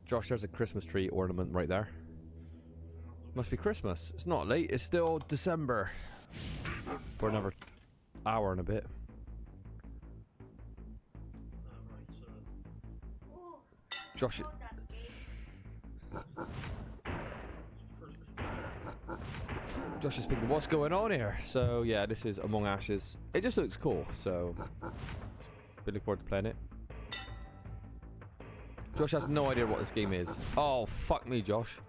Josh, there's a Christmas tree ornament right there. Must be Christmas. It's not late. It's still December. For another hour and a bit. Right, so... Ooh, Josh... hold that game. First person shooter. Josh is thinking, what's going on here? So, yeah, this is Among Ashes. It just looks cool, so... Been looking forward to playing it. Josh has no idea what this game is. Oh, fuck me, Josh.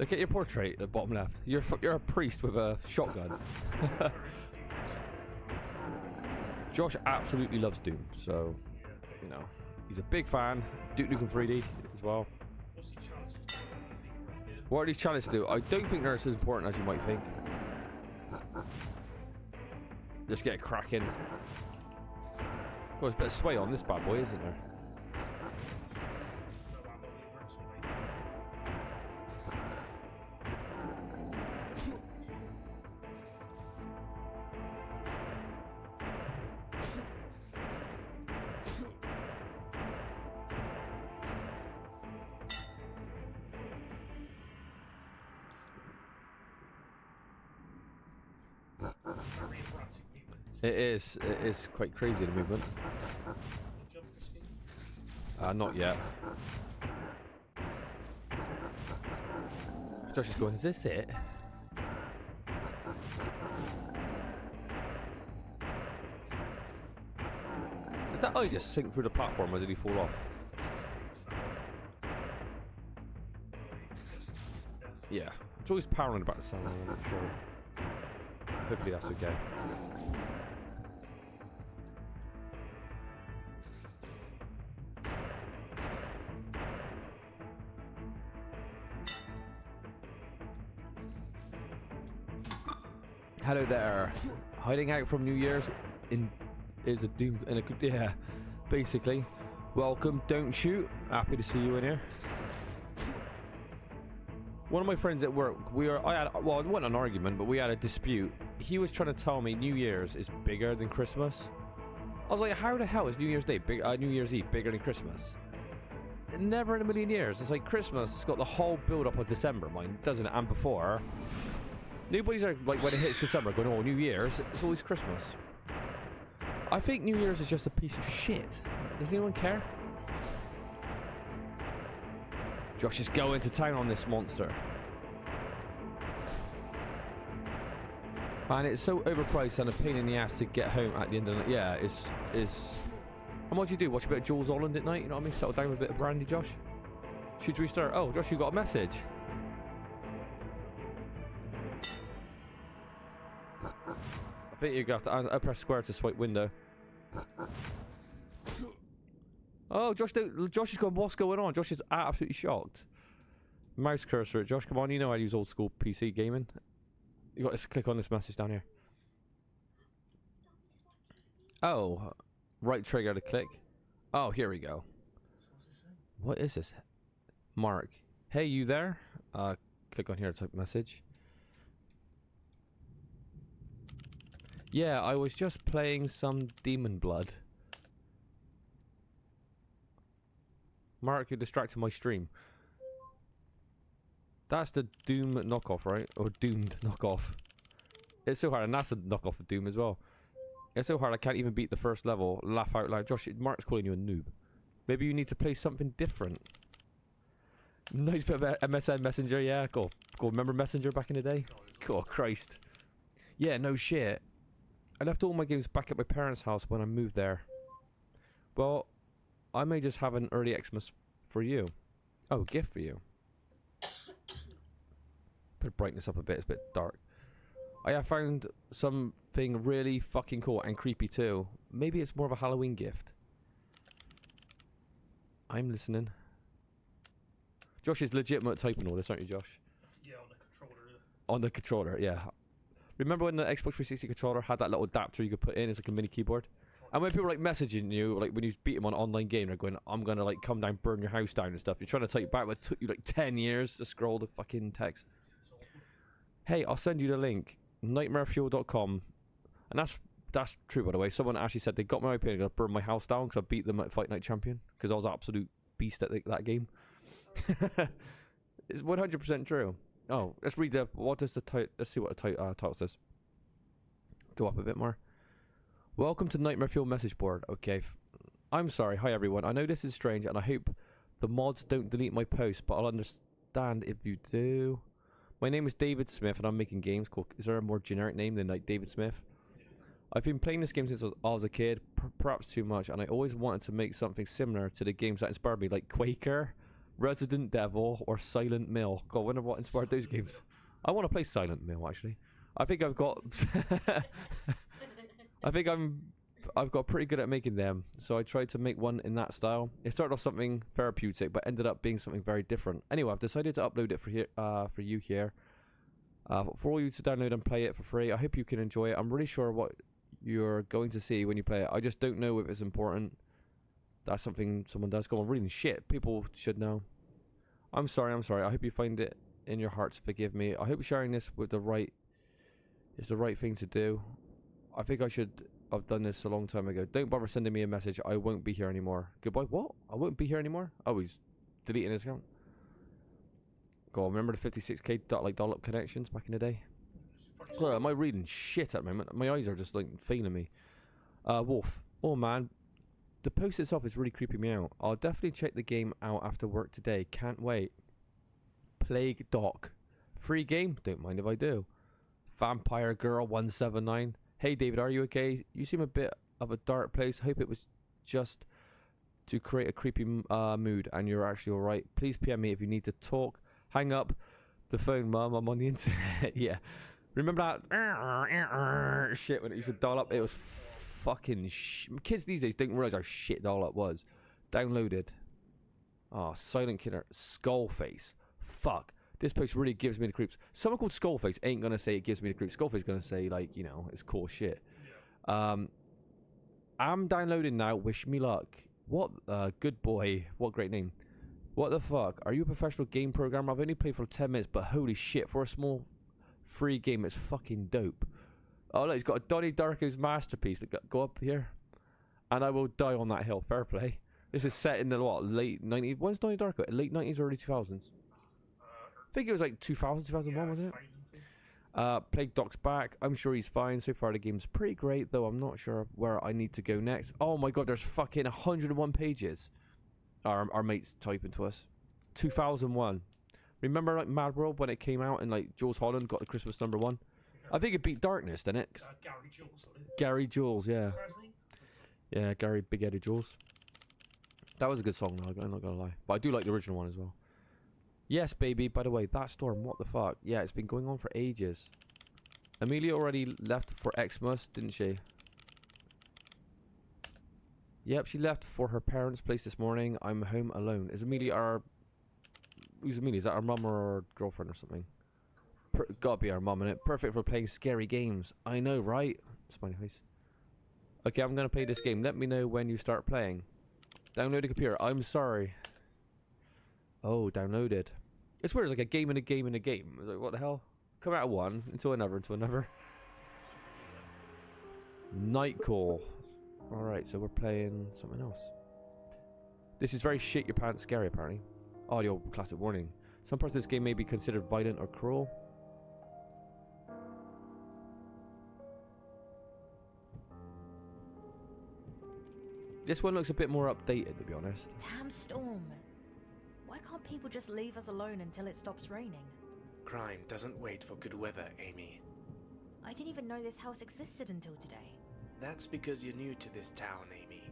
Look at your portrait at the bottom left. You're a priest with a shotgun. Josh absolutely loves Doom, so, you know, he's a big fan. Duke Nukem 3D as well. What's the chances? What are these challenges do? I don't think they're as important as you might think. Just get cracking. There's a bit of sway on this bad boy, isn't there? It is quite crazy, the movement. Not yet. Josh is going, is this it? Did that eye just sink through the platform or did he fall off? Yeah. It's always paranoid about the sound, I'm not sure. Hopefully that's okay. Hello there. Hiding out from New Year's is a doom and a good, yeah, basically. Welcome, don't shoot. Happy to see you in here. One of my friends at work, it wasn't an argument, but we had a dispute. He was trying to tell me New Year's is bigger than Christmas. I was like, how the hell is New Year's Eve bigger than Christmas? Never in a million years. It's like Christmas has got the whole build-up of December, mine, doesn't it? And before. Nobody's like, when it hits December going, oh, New Year's, it's always Christmas. I think New Year's is just a piece of shit. Does anyone care? Josh is going to town on this monster. And it's so overpriced and a pain in the ass to get home at the end of the night. Yeah, it's... And what do you do? Watch a bit of Jules Holland at night? You know what I mean? Settle down with a bit of brandy, Josh? Should we start? Oh, Josh, you got a message. I think you're going to have to press square to swipe window. Oh, Josh is going, what's going on? Josh is absolutely shocked. Mouse cursor, Josh, come on, you know I use old school PC gaming. You got to click on this message down here. Oh, right trigger to click. Oh, here we go. What is this? Mark. Hey, you there? Click on here to type message. Yeah, I was just playing some Demon Blood. Mark, you distracted my stream. That's the Doom knockoff, right? Or Doomed knockoff. It's so hard, and that's a knockoff of Doom as well. It's so hard I can't even beat the first level. Laugh out loud. Josh, Mark's calling you a noob. Maybe you need to play something different. Nice bit of MSN Messenger, yeah. Cool. Remember Messenger back in the day? Cool, Christ. Yeah, no shit. I left all my games back at my parents' house when I moved there. Well, I may just have an early Xmas for you. Oh, gift for you. Put brightness up a bit, it's a bit dark. I have found something really fucking cool and creepy too. Maybe it's more of a Halloween gift. I'm listening. Josh is legitimate typing all this, aren't you, Josh? Yeah, on the controller. On the controller, yeah. Remember when the Xbox 360 controller had that little adapter you could put in as like a mini keyboard? And when people were like messaging you, like when you beat them on an online game, they're going, I'm gonna like come down, burn your house down and stuff. You're trying to type back, but it took you like 10 years to scroll the fucking text. Hey, I'll send you the link. nightmarefuel.com. And that's true, by the way. Someone actually said they got my IP and they're gonna burn my house down because I beat them at Fight Night Champion. Because I was absolute beast at that game. It's 100% true. Oh, let's read the. What does the title? Let's see what the title says. Go up a bit more. Welcome to Nightmare Fuel message board. Okay, I'm sorry. Hi everyone. I know this is strange, and I hope the mods don't delete my post, but I'll understand if you do. My name is David Smith, and I'm making games. Cool. Is there a more generic name than like David Smith? I've been playing this game since I was a kid, perhaps too much, and I always wanted to make something similar to the games that inspired me, like Quaker, Resident Devil, or Silent Mill. God, I wonder what inspired those games. I want to play Silent Mill, actually. I think I've got... I've got pretty good at making them, so I tried to make one in that style. It started off something therapeutic, but ended up being something very different. Anyway, I've decided to upload it for you here. For all you to download and play it for free. I hope you can enjoy it. I'm really sure what you're going to see when you play it. I just don't know if it's important. That's something someone does. Go on, reading shit. People should know. I'm sorry. I hope you find it in your heart to forgive me. I hope sharing this with is the right thing to do. I think I should have done this a long time ago. Don't bother sending me a message. I won't be here anymore. Goodbye. What? I won't be here anymore? Oh, he's deleting his account. Go on, remember the 56k dollop connections back in the day? God, am I reading shit at the moment? My eyes are just like failing me. Wolf. Oh man, the post itself is really creeping me out. I'll definitely check the game out after work today. Can't wait. Plague Doc. Free game? Don't mind if I do. Vampire Girl 179. Hey David, are you okay? You seem a bit of a dark place. Hope it was just to create a creepy mood and you're actually alright. Please PM me if you need to talk. Hang up the phone, mum. I'm on the internet. Yeah. Remember that shit when it used to dial up? It was fucking kids these days don't realise how shit dial up was. Downloaded. Oh, Silent Killer. Skullface. Fuck. This post really gives me the creeps. Someone called Skullface ain't gonna say it gives me the creeps. Skullface is gonna say, like, you know, it's cool shit. Yeah. I'm downloading now. Wish me luck. What? Good boy. What great name. What the fuck? Are you a professional game programmer? I've only played for 10 minutes, but holy shit, for a small free game, it's fucking dope. Oh, look, he's got a Donnie Darko's masterpiece. Go up here. And I will die on that hill. Fair play. This is set in the, what, late 90s? When's Donnie Darko? Late 90s, early 2000s? I think it was like 2000, 2001, yeah, wasn't it? Plague Doc's back. I'm sure he's fine. So far, the game's pretty great, though I'm not sure where I need to go next. Oh my god, there's fucking 101 pages. Our mates typing to us. 2001. Remember like Mad World when it came out and like Jules Holland got the Christmas #1? Yeah. I think it beat Darkness, didn't it? Gary Jules. Gary Jules, yeah. Yeah, Gary Big Eddie Jules. That was a good song, though, I'm not gonna lie. But I do like the original one as well. Yes, baby. By the way, that storm, what the fuck? Yeah, it's been going on for ages. Amelia already left for Xmas, didn't she? Yep, she left for her parents' place this morning. I'm home alone. Is Amelia our... Who's Amelia? Is that our mum or our girlfriend or something? Gotta be our mum, innit? Perfect for playing scary games. I know, right? Smiley face. Okay, I'm gonna play this game. Let me know when you start playing. Download a computer. I'm sorry. Oh, downloaded. It's weird. It's like a game in a game in a game. It's like, what the hell? Come out of one into another into another. Night Call. Alright, so we're playing something else. This is very shit your pants scary, apparently. Audio classic warning. Some parts of this game may be considered violent or cruel. This one looks a bit more updated, to be honest. Damn storm. Why can't people just leave us alone until it stops raining? Crime doesn't wait for good weather, Amy. I didn't even know this house existed until today. That's because you're new to this town, Amy.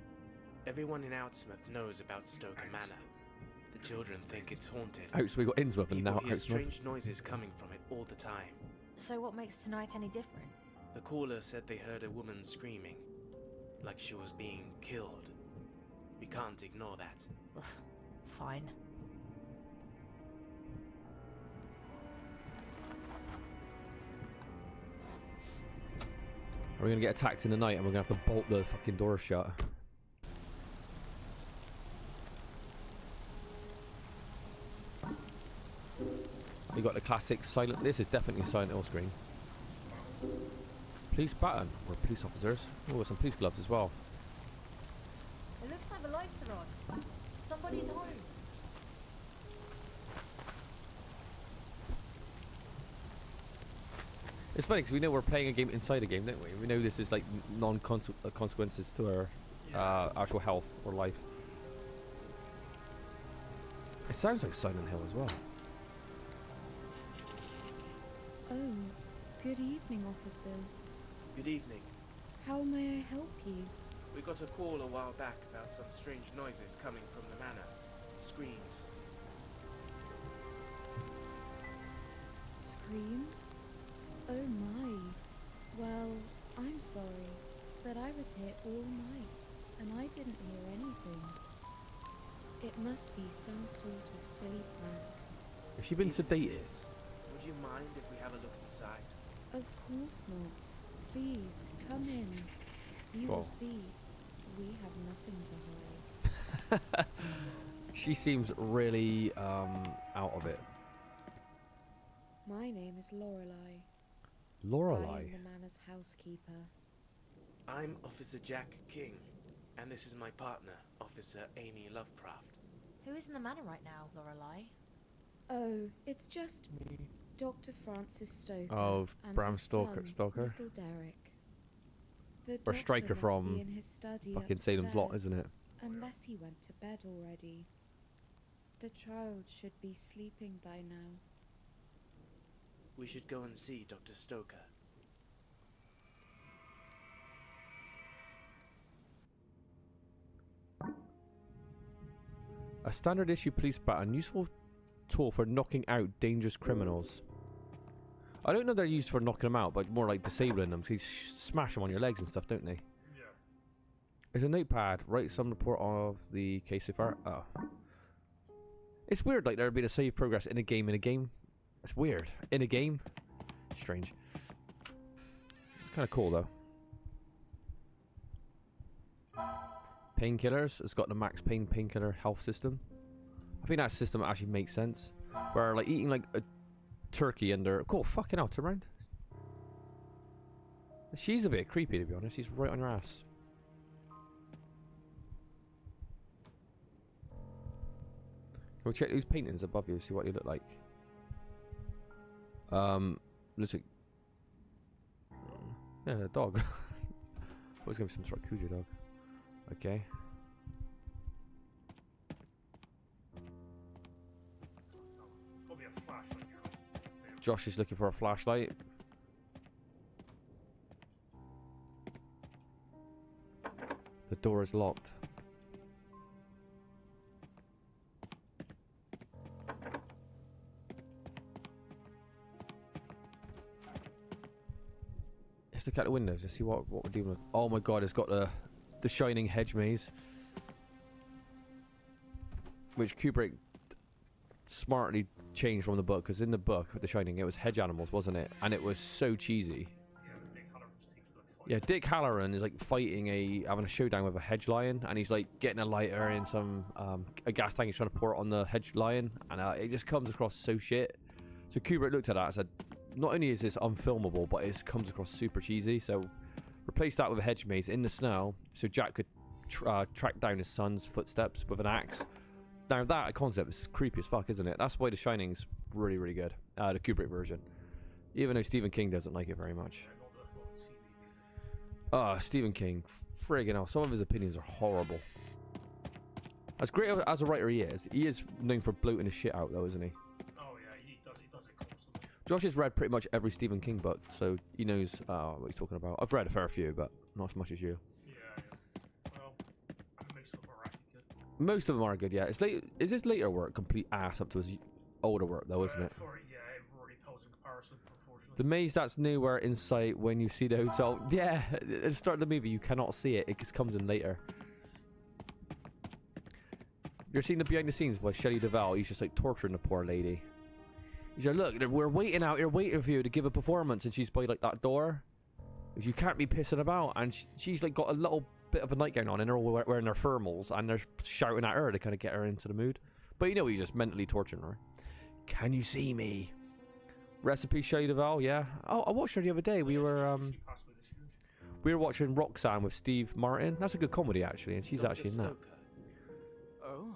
Everyone in Outsmouth knows about Stoker Manor. The children think it's haunted. So we got Innsmouth and now People hear Outsmouth. strange noises coming from it all the time. So what makes tonight any different? The caller said they heard a woman screaming, like she was being killed. We can't ignore that. Fine. We're gonna get attacked in the night and we're gonna have to bolt the fucking door shut. We got the classic silent. This is definitely a Silent Hill screen. Police baton. We're police officers. Oh, got some police gloves as well. It looks like the lights are on. Somebody Everybody's home. It's funny because we know we're playing a game inside a game, don't we? We know this is like consequences to our actual health or life. It sounds like Silent Hill as well. Oh, good evening, officers. Good evening. How may I help you? We got a call a while back about some strange noises coming from the manor. Screams. Screams? Oh my. Well, I'm sorry, but I was here all night, and I didn't hear anything. It must be some sort of silly prank. Has she been sedated? Yes. Would you mind if we have a look inside? Of course not. Please, come in. You Well. will see. We have nothing to hide. She seems really out of it. My name is Lorelei. I Lorelei. am the manor's housekeeper. I'm Officer Jack King, and this is my partner, Officer Amy Lovecraft. Who is in the manor right now, Lorelei? Oh, it's just me, Dr. Francis Stoker. Oh, and Bram his Stoker. son, Stalker. Little Derek. The Or doctor Stryker must from be in his study fucking Salem's Lot, upstairs, isn't it? unless he went to bed already. The child should be sleeping by now. We should go and see Dr. Stoker. A standard issue police baton, useful tool for knocking out dangerous criminals. I don't know they're used for knocking them out, but more like disabling them. 'Cause you smash them on your legs and stuff, don't they? Yeah. There's a notepad. Write some report of the case so far. Oh. It's weird, like there would be a save progress in a game. It's weird. In a game? Strange. It's kind of cool, though. Painkillers. It's got the max pain painkiller health system. I think that system actually makes sense. Where, like, eating, like, a turkey under... Cool, fucking hell, turn around. She's a bit creepy, to be honest. She's right on your ass. We'll check those paintings above you, see what they look like. Looks like... Yeah, a dog. Oh, it's gonna be some sort of Cujo dog. Okay. Got me a flashlight here. Josh is looking for a flashlight. The door is locked. Let's look out the windows to see what we're dealing with. Oh my god, it's got the shining hedge maze, which Kubrick smartly changed from the book, because in the book with The Shining it was hedge animals, wasn't it? And it was so cheesy. Yeah, but Dick Halloran just takes like fight. Yeah, Dick Halloran is like having a showdown with a hedge lion, and he's like getting a lighter in some a gas tank. He's trying to pour it on the hedge lion, and it just comes across so shit. So Kubrick looked at that and said, not only is this unfilmable, but it comes across super cheesy. So replace that with a hedge maze in the snow, so Jack could track down his son's footsteps with an axe. Now that concept is creepy as fuck, isn't it? That's why The Shining's really, really good. The Kubrick version, even though Stephen King doesn't like it very much. Yeah, not the TV version. Stephen King, friggin' hell, some of his opinions are horrible. As great as a writer he is known for bloating his shit out, though, isn't he? Oh yeah, he does it constantly. Josh has read pretty much every Stephen King book, so he knows what he's talking about. I've read a fair few, but not as much as you. Yeah. Well, most of them are actually good. Most of them are good, yeah. Is his later work complete ass up to his older work, though, isn't it? Yeah, it really pales in comparison, unfortunately. The maze that's nowhere in sight when you see the hotel. Yeah, at the start of the movie, you cannot see it. It just comes in later. You're seeing the behind the scenes by Shelley Duvall. He's just like torturing the poor lady. He's like, look, we're waiting out here, waiting for you to give a performance, and she's by like that door. You can't be pissing about, and she's like got a little bit of a nightgown on, and they're all wearing their thermals, and they're shouting at her to kind of get her into the mood. But you know, he's just mentally torturing her. Can you see me? Recipe Shelley Duvall, yeah. Oh, I watched her the other day. We were She passed away this year. we were watching Roxanne with Steve Martin. That's a good comedy actually, and she's Dr. actually in that. Stoker. Oh?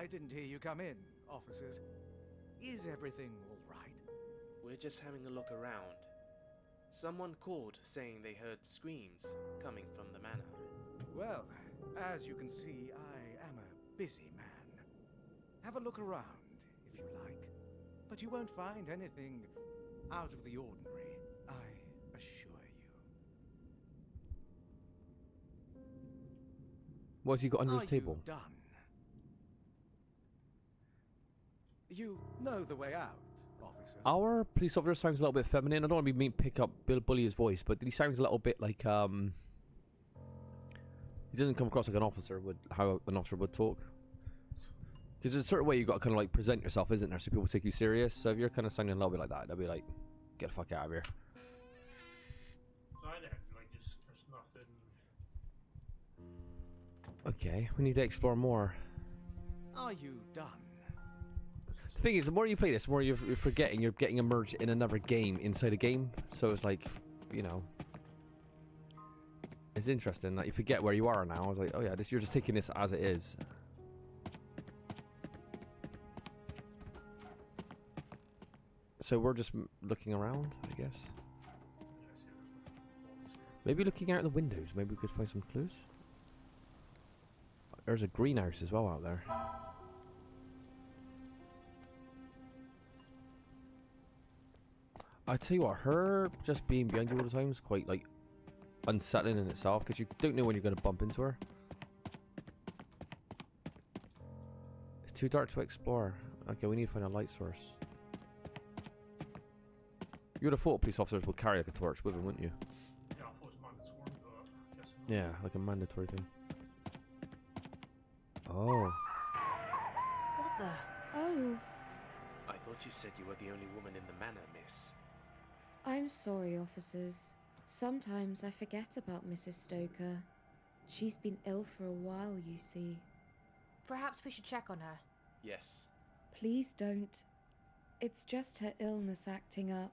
I didn't hear you come in, officers. Is everything all right? We're just having a look around. Someone called saying they heard screams coming from the manor. Well, as you can see, I am a busy man. Have a look around, if you like. But you won't find anything out of the ordinary, I assure you. What's he got under his Are table? you done? You know the way out, officer. Our police officer sounds a little bit feminine. I don't want to be mean pick up bully his voice, but he sounds a little bit like he doesn't come across like an officer would, how an officer would talk. Because there's a certain way you got to kind of like present yourself, isn't there? So people take you serious. So if you're kind of sounding a little bit like that, they'll be like, "Get the fuck out of here." So I know, like, just there's nothing. Okay, we need to explore more. Are you done? The thing is, the more you play this, the more you're forgetting you're getting immersed in another game inside a game. So it's like, you know, it's interesting that you forget where you are now. I was like, oh yeah, you're just taking this as it is. So we're just looking around, I guess. Maybe looking out the windows. Maybe we could find some clues. There's a greenhouse as well out there. I tell you what, her just being behind you all the time is quite like unsettling in itself because you don't know when you're going to bump into her. It's too dark to explore. Okay, we need to find a light source. You would have thought police officers would carry like a torch with them, wouldn't you? Yeah, I thought it was mandatory, but I guess not. Yeah, like a mandatory thing. Oh. What the? Oh, I thought you said you were the only woman in the manor, miss. I'm sorry, officers. Sometimes I forget about Mrs. Stoker. She's been ill for a while, you see. Perhaps we should check on her. Yes. Please don't. It's just her illness acting up.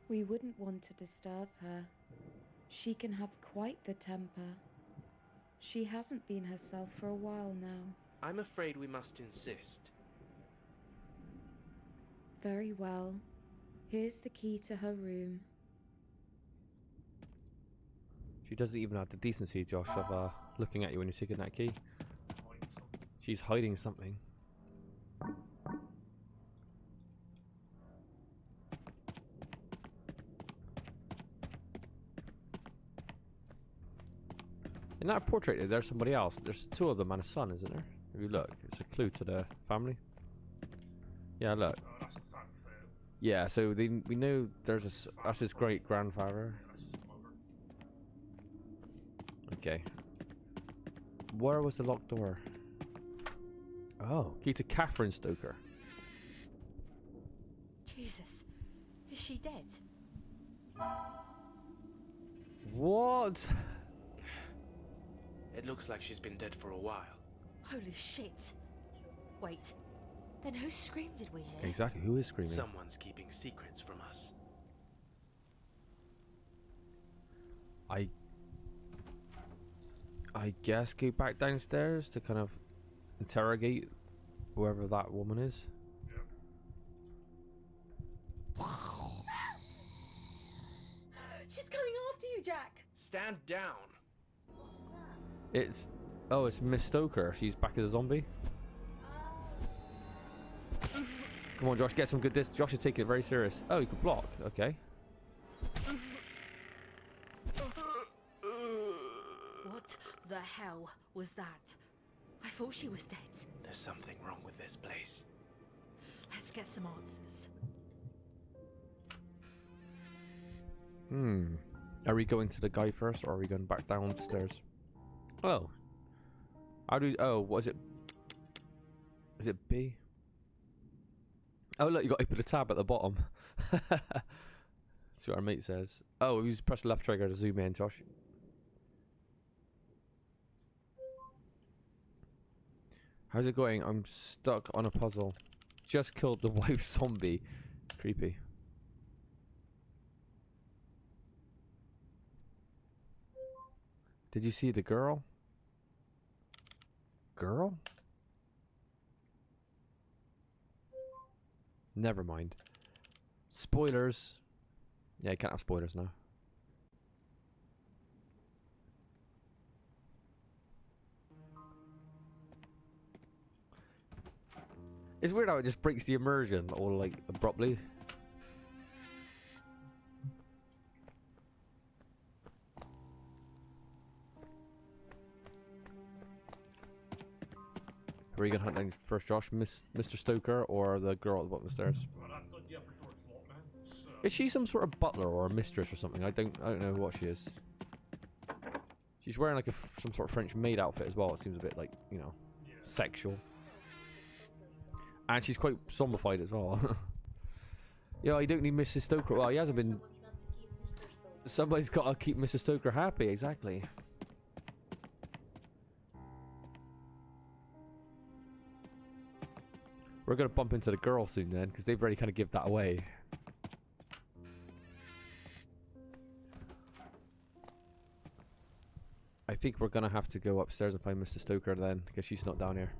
We wouldn't want to disturb her. She can have quite the temper. She hasn't been herself for a while now. I'm afraid we must insist. Very well. Here's the key to her room. She doesn't even have the decency, Josh, of looking at you when you're taking that key. Hiding something. She's hiding something. In that portrait, there's somebody else. There's two of them and a son, isn't there? If you look, it's a clue to the family. Yeah, look. Oh, that's the fact that Yeah, so we know there's that's his great grandfather. that's his mother. Okay. Where was the locked door? Oh, key to Catherine Stoker. Jesus. Is she dead? What? It looks like she's been dead for a while. Holy shit. Wait. Then whose scream did we hear? Exactly. Who is screaming? Someone's keeping secrets from us. I guess go back downstairs to kind of interrogate whoever that woman is. Yeah. She's coming after you, Jack. Stand down! It's Miss Stoker. She's back as a zombie. Come on, Josh, get some good distance. Josh is taking it very serious. Oh, you can block. Okay. What the hell was that? I thought she was dead. There's something wrong with this place. Let's get some answers. Are we going to the guy first, or are we going back downstairs? Oh. What is it? Is it B? Oh, look, you got to open the tab at the bottom. See what our mate says. Oh, you just press the left trigger to zoom in, Josh. How's it going? I'm stuck on a puzzle. Just killed the wife zombie. Creepy. Did you see the girl? Girl? Never mind. Spoilers. Yeah, you can't have spoilers now. It's weird how it just breaks the immersion all like abruptly. Where are you gonna hunt down first, Josh? Mr. Stoker or the girl at the bottom of the stairs? Well, I've got the upper door's locked, man. So, Is she some sort of butler or a mistress or something? I don't know what she is. She's wearing like some sort of French maid outfit as well. It seems a bit like, you know, yeah. sexual. And she's quite zombified as well. Yeah, I don't need Mrs. Stoker. Well, he hasn't been. Somebody's got to keep Mr. Stoker happy, exactly. We're gonna bump into the girl soon then, because they've already kind of give that away. I think we're gonna have to go upstairs and find Mr. Stoker then, because she's not down here.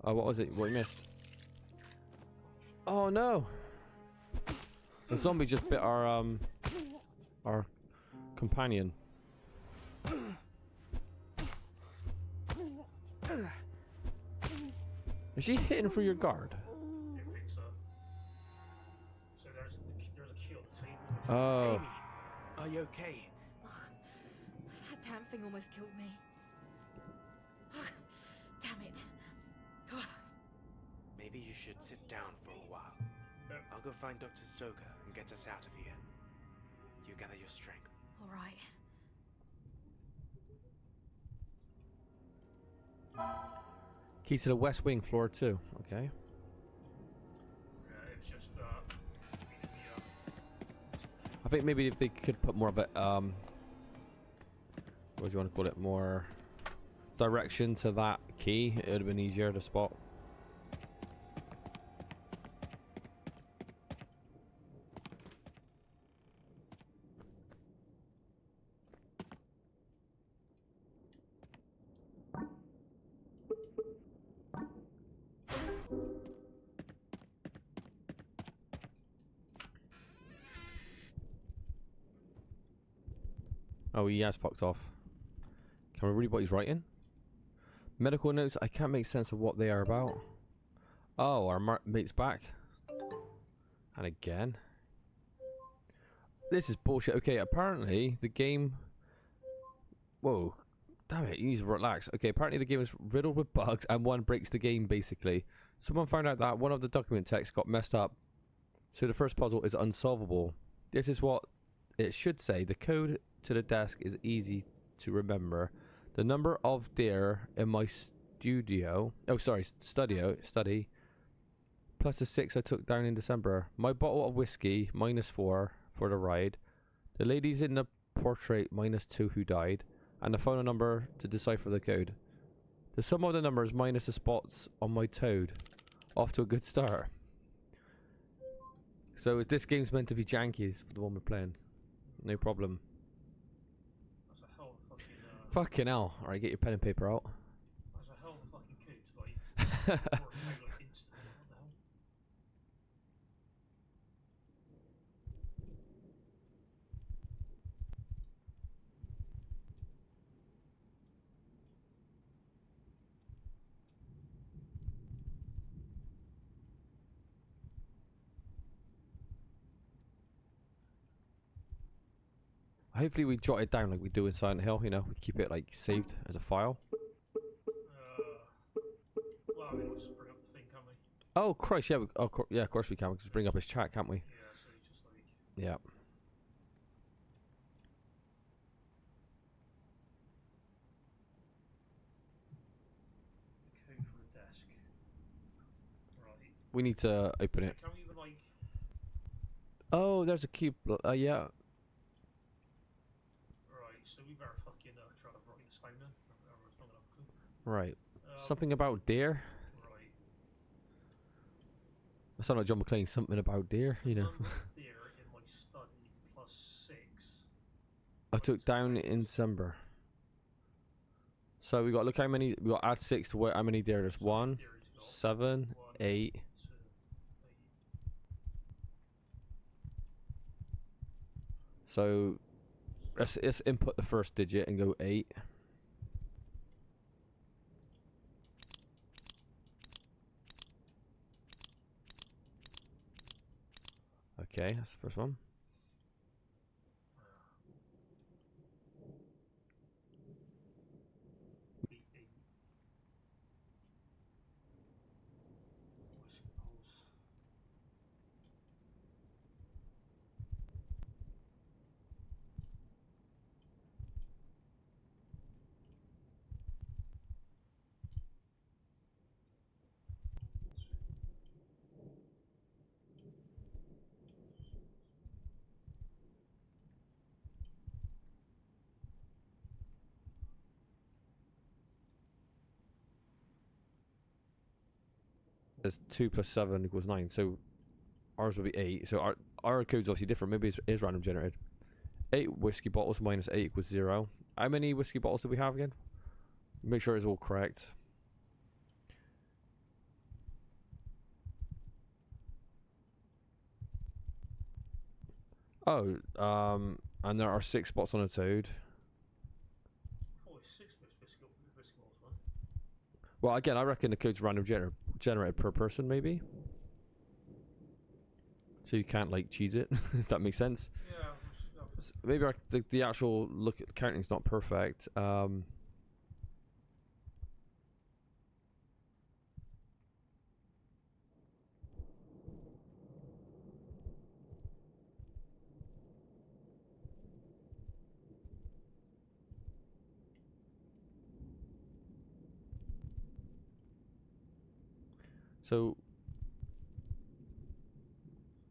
Oh, what was it? What we missed? Oh no! The zombie just bit our companion. Is she hitting for your guard? I think so. So there's a key on the table. Oh. Amy, are you okay? That damn thing almost killed me. Damn it. Maybe you should sit down for a while. I'll go find Dr. Stoker and get us out of here. You gather your strength. All right. Key to the West Wing, floor 2. Okay. Yeah, it's just I think maybe if they could put more of it, what do you want to call it? More direction to that key, it would have been easier to spot. Oh, he has fucked off. Can we read what he's writing? Medical notes. I can't make sense of what they are about. Oh, our mate's back. And again. This is bullshit. Okay, apparently the game... Whoa. Damn it, you need to relax. Okay, apparently the game is riddled with bugs and one breaks the game, basically. Someone found out that one of the document texts got messed up. So the first puzzle is unsolvable. This is what it should say. The code to the desk is easy to remember. The number of deer in my study, plus the 6 I took down in December. My bottle of whiskey, -4 for the ride. The ladies in the portrait, -2 who died. And the final number to decipher the code. The sum of the numbers minus the spots on my toad. Off to a good start. So this game's meant to be janky, for the one we're playing. No problem. that's a hell of a fucking Fucking hell. Alright, get your pen and paper out. that's a hell of a fucking coot, like or a code like instantly. What the hell? Hopefully we jot it down like we do in Silent Hill, you know, we keep it like saved as a file. Well, I mean, we'll just bring up the thing, can't we? Oh Christ, yeah, yeah, of course we can. We can just bring up his chat, can't we? Yeah, so it's just like Yeah. the code for the desk. Right. We need to open it. So can we even like? Oh, there's a key. Yeah. so we better fucking try to write this down then. Otherwise, not gonna have a clue. Right. Something about deer. Right. I sound like John McClane. Something about deer, you know. Number there in my study plus 6. I took down in December. So we got to look how many. We got to add 6 to how many deer. There's So 1, there he's got 7, 1, 8. 2, 8. So let's input the first digit and go 8. Okay, that's the first one. The 8. Whiskey balls. There's 2 plus 7 equals 9. So ours will be 8. So our code's obviously different. Maybe it's random generated. 8 whiskey bottles minus 8 equals 0. How many whiskey bottles do we have again? Make sure it's all correct. Oh, and there are 6 spots on a toad. I thought it was 6 whiskey balls, man. Well, again, I reckon the code's random generated per person, maybe. So you can't like cheese it, if that makes sense. Yeah. Maybe the actual look at counting's not perfect. So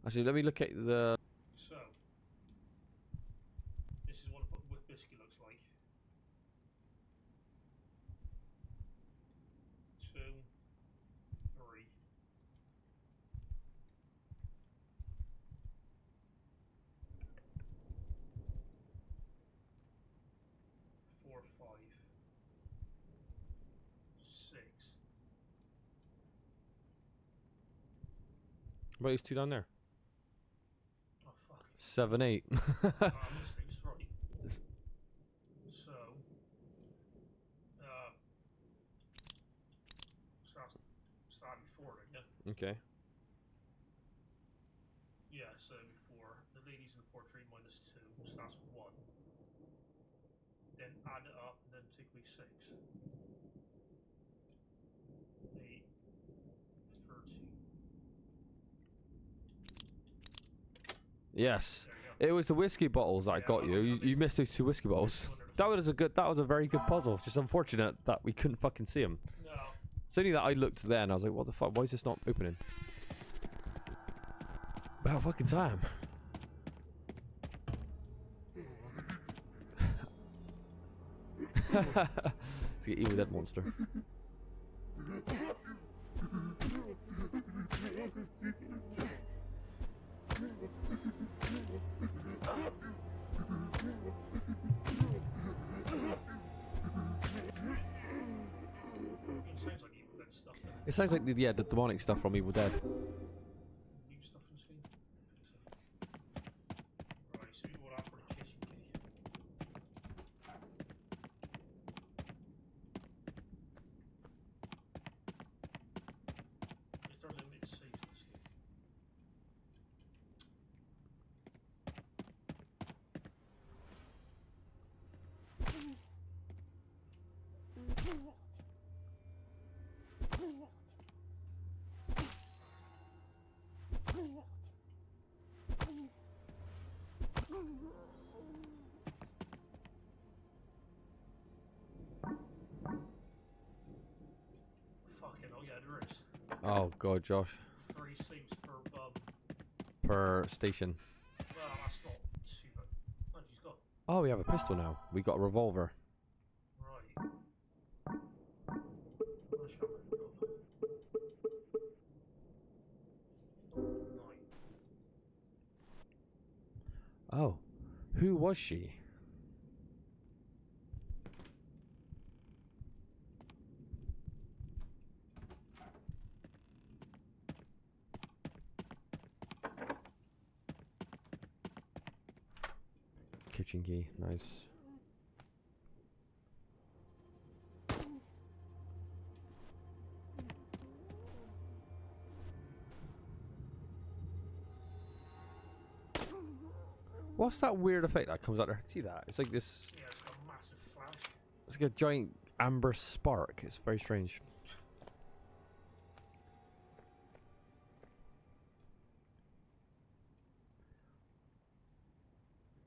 actually, let me look at the. So, this is what a whiskey looks like. 2, 3. 4, 5. 6. What are these 2 down there? Oh fuck. 7, 8. This thing's right. So, that's starting 4 then, yeah? Okay. Yeah, so before the ladies in the portrait minus 2, so that's 1. Then add it up and then take away 6. 8, 13. Yes. There you go. It was the whiskey bottles that I Yeah, got you. I You missed- missed those 2 whiskey bottles. That was a very good puzzle. It's just unfortunate that we couldn't fucking see them. No. It's only that I looked there and I was like, what the fuck? Why is this not opening? About fucking time. Let's get evil dead monster. It sounds like Evil Dead stuff. Then. It sounds like the demonic stuff from Evil Dead. New stuff in this game. Right, so you go out for the kitchen cake. Is there a limited saves in this game? Fucking hell, yeah, there is. Oh god, Josh. 3 saves per Per station. well, that's not too bad. Oh, she's got. Oh, we have a pistol now. We got a revolver. Right. I'm not sure I'm gonna go. 9. Oh, who was she? Kitchen key, nice. What's that weird effect that comes out there? See that? It's like this. Yeah, it's got a massive flash. It's like a giant amber spark. It's very strange.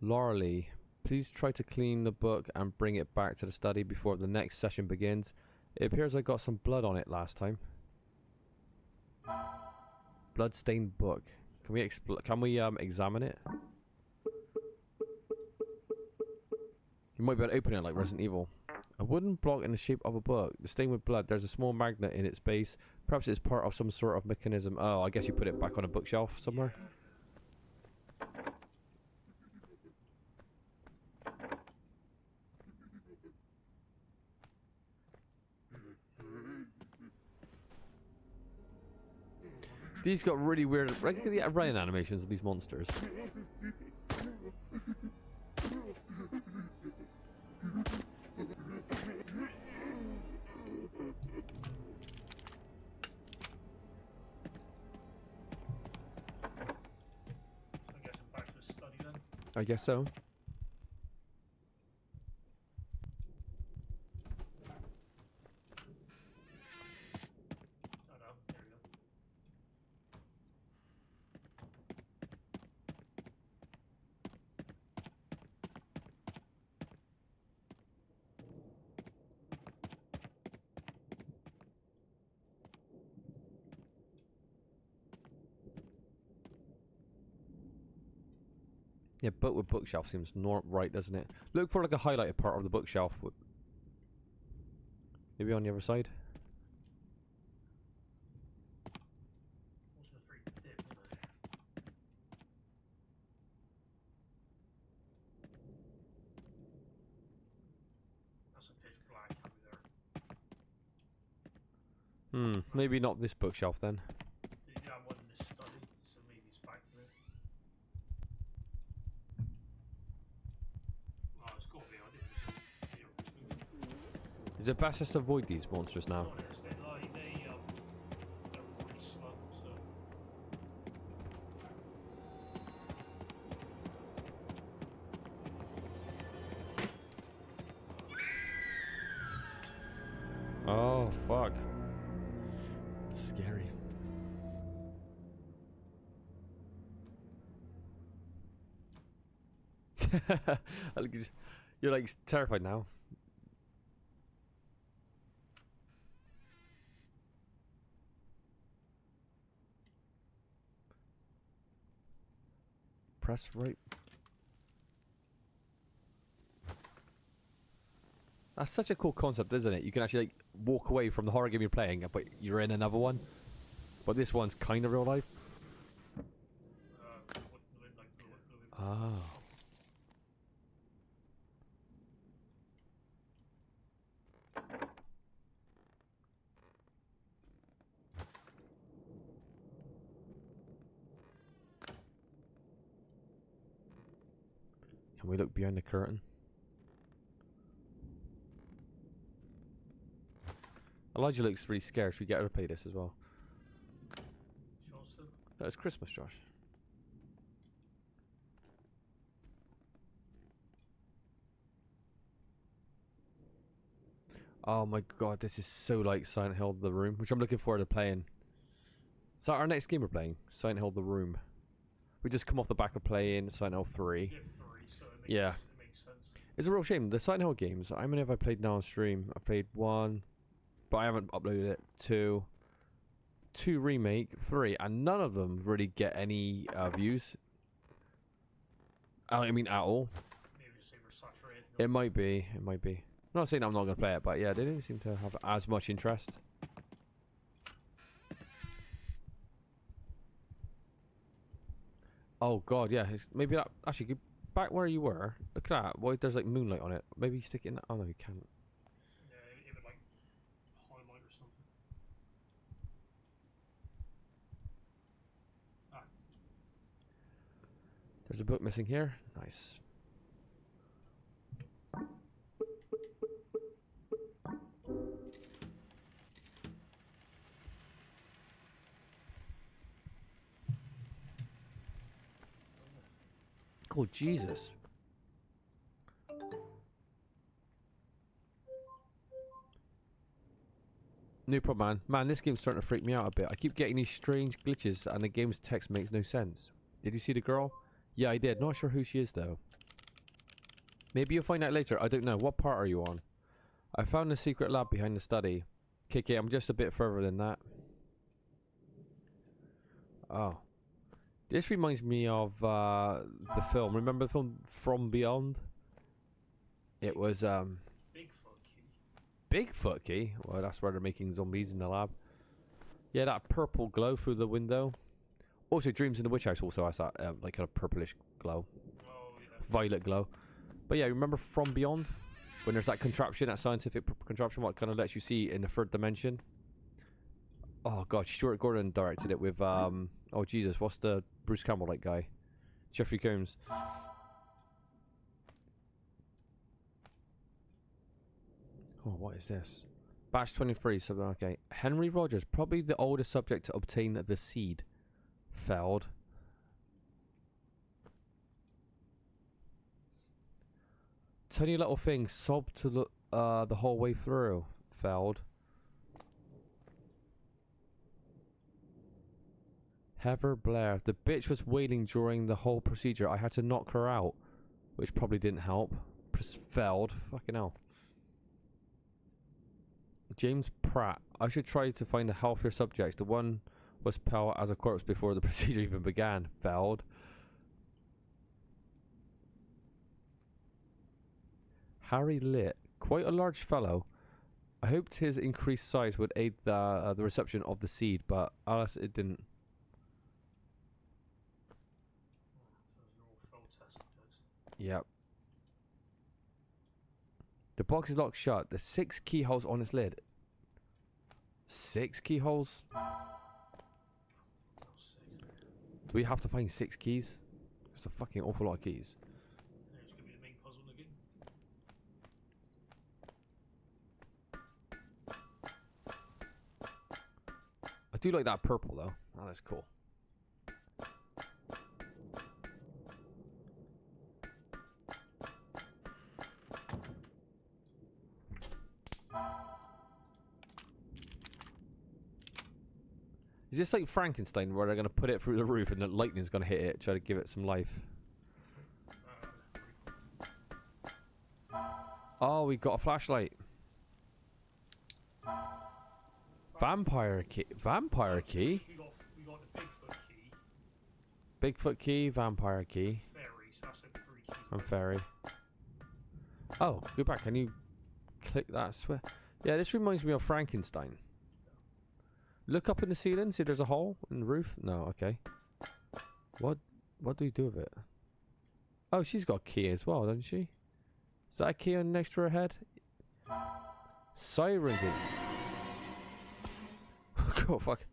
Laura Lee, please try to clean the book and bring it back to the study before the next session begins. It appears I got some blood on it last time. Blood-stained book. Can we examine it? You might be able to open it like Resident Evil. A wooden block in the shape of a book. The stain with blood. There's a small magnet in its base. Perhaps it's part of some sort of mechanism. Oh, I guess you put it back on a bookshelf somewhere. These got really weird. Look at the running animations of these monsters. I guess I'm back to the study then. I guess so. Oh no, there we go. Yeah, book with bookshelf seems not right, doesn't it? Look for like a highlighted part of the bookshelf. Maybe on the other side. Also, it's pretty dim, isn't it? That's a pitch black, can't be there. Maybe not this bookshelf then. Yeah, I'm one in this study, so maybe it's back to me. Oh, it's got to be. I didn't Is it best just to avoid these monsters now? they're really slow, so. Oh, fuck. Scary. You're like terrified now. Press right. That's such a cool concept, isn't it? You can actually like walk away from the horror game you're playing, but you're in another one. But this one's kind of real life. Oh. Can we look behind the curtain? Elijah looks really scared. Should we get her to play this as well? That was Christmas, Josh. Oh my god, this is so like Silent Hill The Room, which I'm looking forward to playing. Is that our next game we're playing? Silent Hill The Room. We just come off the back of playing Silent Hill 3. So it makes sense. It's a real shame. The Silent Hill games, how many have I played now on stream? I played 1, but I haven't uploaded it. 2 remake, 3, and none of them really get any views. I mean at all. Maybe just say for It might be. It might be. I'm not saying I'm not going to play it, but yeah, they didn't seem to have as much interest. Oh god, yeah. Maybe that. Actually, go back where you were. Look at that. Why there's like moonlight on it? Maybe stick it in. Oh no, you can't. Yeah, it would like highlight or something. Ah, There's a book missing here. Nice. Oh Jesus. No problem, man. Man, this game's starting to freak me out a bit. I keep getting these strange glitches and the game's text makes no sense. Did you see the girl? Yeah, I did. Not sure who she is, though. Maybe you'll find out later. I don't know. What part are you on? I found the secret lab behind the study. KK, I'm just a bit further than that. Oh. This reminds me of the film. Remember the film From Beyond? It was Bigfoot key. Bigfoot key? Well, that's where they're making zombies in the lab. Yeah, that purple glow through the window. Also, Dreams in the Witch House also has that like a purplish glow. Oh yeah. Violet glow. But yeah, remember From Beyond? When there's that contraption, that scientific contraption, what kind of lets you see in the third dimension? Oh god, Stuart Gordon directed it with oh Jesus, what's the Bruce Campbell like guy? Jeffrey Combs. Oh, what is this? Batch 23, so okay. Henry Rogers, probably the oldest subject to obtain the seed. Failed. Tiny little thing sobbed to look the whole way through. Failed. Heather Blair. The bitch was wailing during the whole procedure. I had to knock her out, which probably didn't help. Failed. Fucking hell. James Pratt. I should try to find a healthier subject. The one was pale as a corpse before the procedure even began. Failed. Harry Litt. Quite a large fellow. I hoped his increased size would aid the reception of the seed, but alas, it didn't. So you're all failed test subjects. Yep. The box is locked shut. There's 6 keyholes on its lid. 6 keyholes? Oh, sick. Do we have to find 6 keys? It's a fucking awful lot of keys. Yeah, it's gonna be the main puzzle in the game. I do like that purple though. Oh, that's cool. Is this like Frankenstein where they're going to put it through the roof and the lightning's going to hit it, try to give it some life? Oh, we got a flashlight. Vampire key. Vampire key? We got the Bigfoot key. Bigfoot key, vampire key, Fairy, so that's like 3 keys. and fairy. Oh, go back. Can you click that switch? Yeah, this reminds me of Frankenstein. Look up in the ceiling, see there's a hole in the roof? No, okay. What do we do with it? Oh, she's got a key as well, doesn't she? Is that a key on next to her head? Siren key. Oh, fuck.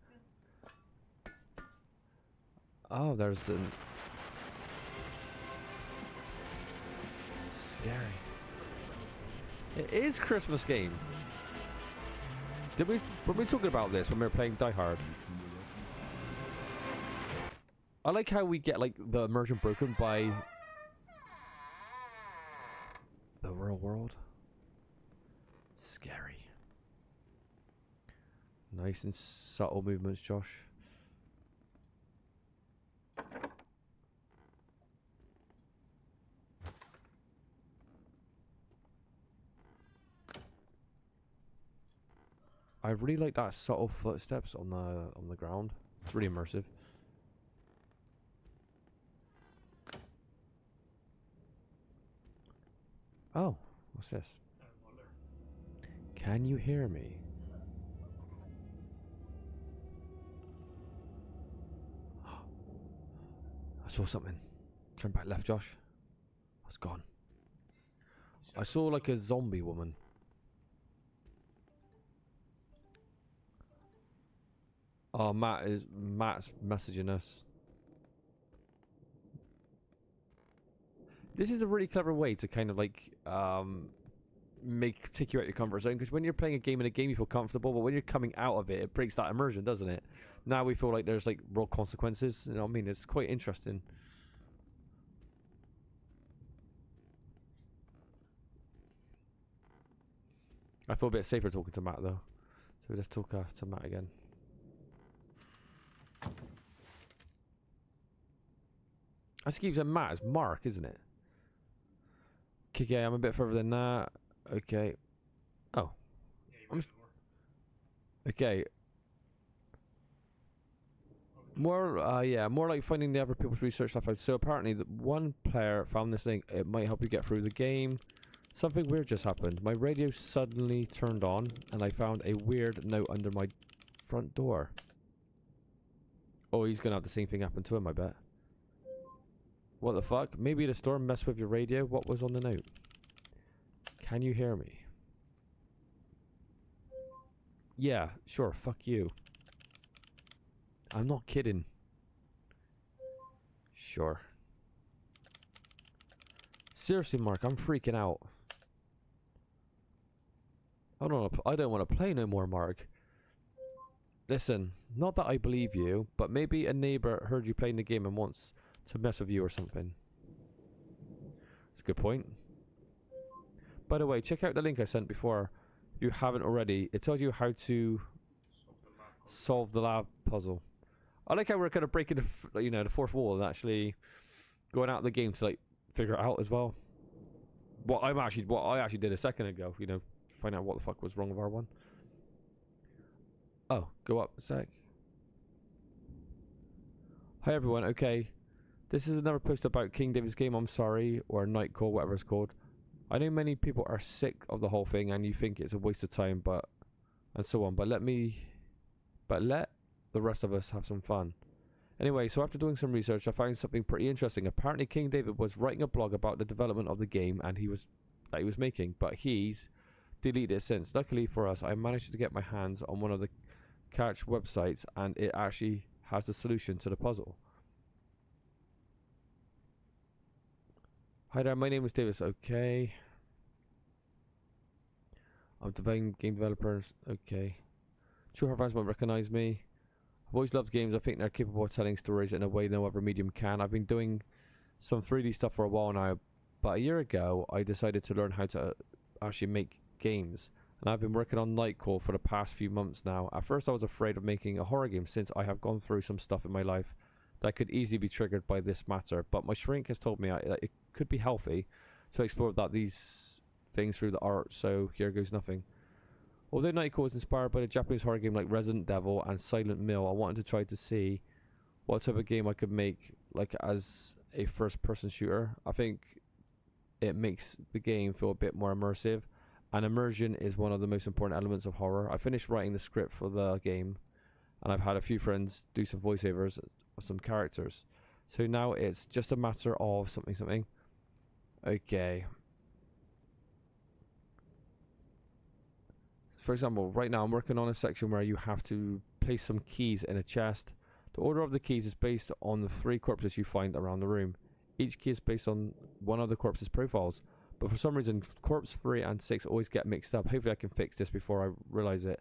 Oh, there's an... Scary. It is Christmas game. Were we talking about this when we were playing Die Hard? I like how we get like the immersion broken by the real world. Scary. Nice and subtle movements, Josh. I really like that subtle footsteps on the ground. It's really immersive. Oh, what's this? Wonder. Can you hear me? I saw something. Turn back left, Josh. It's gone. I saw like a zombie woman. Oh, Matt's messaging us. This is a really clever way to kind of like take you out your comfort zone, because when you're playing a game in a game you feel comfortable, but when you're coming out of it, it breaks that immersion, doesn't it? Yeah. Now we feel like there's like real consequences. You know what I mean? It's quite interesting. I feel a bit safer talking to Matt though, so let's talk to Matt again. I just keep saying Matt. It's Mark, isn't it? Okay, I'm a bit further than that. Okay. Oh. Yeah, you I'm might be Okay. More like finding the other people's research stuff out. So apparently, the one player found this thing. It might help you get through the game. Something weird just happened. My radio suddenly turned on, and I found a weird note under my front door. Oh, he's gonna have the same thing happen to him, I bet. What the fuck? Maybe the storm messed with your radio? What was on the note? Can you hear me? Yeah, sure, fuck you. I'm not kidding. Sure. Seriously, Mark, I'm freaking out. I don't want to play no more, Mark. Listen, not that I believe you, but maybe a neighbor heard you playing the game and wants to mess with you or something. That's a good point. By the way, check out the link I sent before. If you haven't already, it tells you how to solve the lab puzzle. I like how we're kind of breaking the fourth wall and actually going out of the game to like figure it out as well. What I actually did a second ago, find out what the fuck was wrong with R1. Oh, go up a sec. Hi everyone, okay. This is another post about King David's game, I'm sorry, or Nightcall, whatever it's called. I know many people are sick of the whole thing and you think it's a waste of time, and so on, but let the rest of us have some fun. Anyway, so after doing some research, I found something pretty interesting. Apparently King David was writing a blog about the development of the game and he was making, but he's deleted it since. Luckily for us, I managed to get my hands on one of the Catch websites and it actually has the solution to the puzzle. Hi there, my name is Davis. Okay. I'm Divine Game Developers. Okay. Sure, her fans won't recognize me. I've always loved games. I think they're capable of telling stories in a way no other medium can. I've been doing some 3D stuff for a while now, but a year ago I decided to learn how to actually make games. And I've been working on Nightcall for the past few months now. At first I was afraid of making a horror game since I have gone through some stuff in my life that could easily be triggered by this matter. But my shrink has told me that it could be healthy to explore these things through the art, so here goes nothing. Although Nightcall was inspired by the Japanese horror game like Resident Evil and Silent Hill, I wanted to try to see what type of game I could make like as a first-person shooter. I think it makes the game feel a bit more immersive. And immersion is one of the most important elements of horror. I finished writing the script for the game, and I've had a few friends do some voiceovers of some characters. So now it's just a matter of something. Okay. For example, right now I'm working on a section where you have to place some keys in a chest. The order of the keys is based on the 3 corpses you find around the room. Each key is based on one of the corpses' profiles. But for some reason, corpse 3 and 6 always get mixed up. Hopefully I can fix this before I realize it.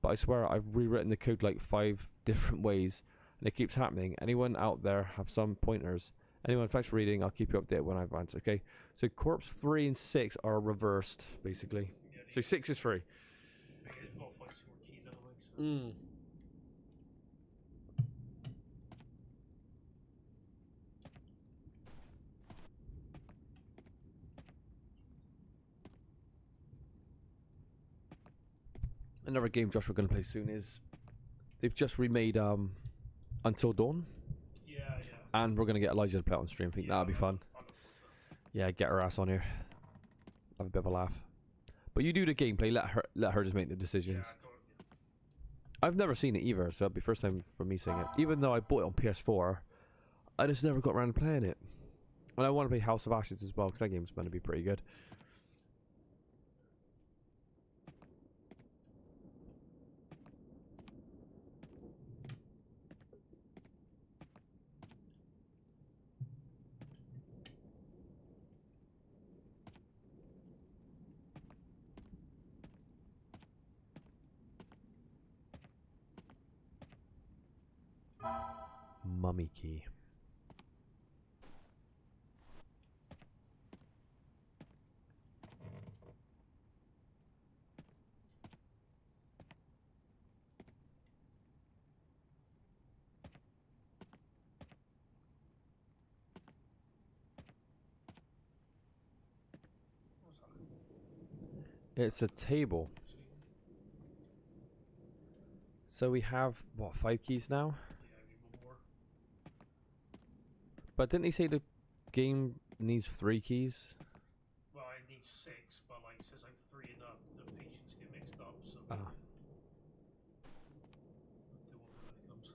But I swear I've rewritten the code like 5 different ways. And it keeps happening. Anyone out there have some pointers? Anyone, thanks for reading. I'll keep you updated when I advance, okay? So corpse 3 and 6 are reversed, basically. So 6 is 3. There's both like some more keys anyway, so. Another game Josh we're going to play soon is they've just remade Until Dawn, Yeah. and we're going to get Elijah to play it on stream. I think that'll be fun. I'm up for that. Yeah, get her ass on here. have a bit of a laugh. But you do the gameplay. Let her just make the decisions. Yeah, yeah. I've never seen it either, so it'll be first time for me seeing it. Even though I bought it on PS4, I just never got around to playing it. And I want to play House of Ashes as well, because that game's going to be pretty good. Mummy key. It's a table. So we have, what, 5 keys now? Yeah, I need one more. But didn't he say the game needs 3 keys? Well, I need 6, but like it says I'm 3 enough. The patients get mixed up, so Ah. I'll do one when it comes.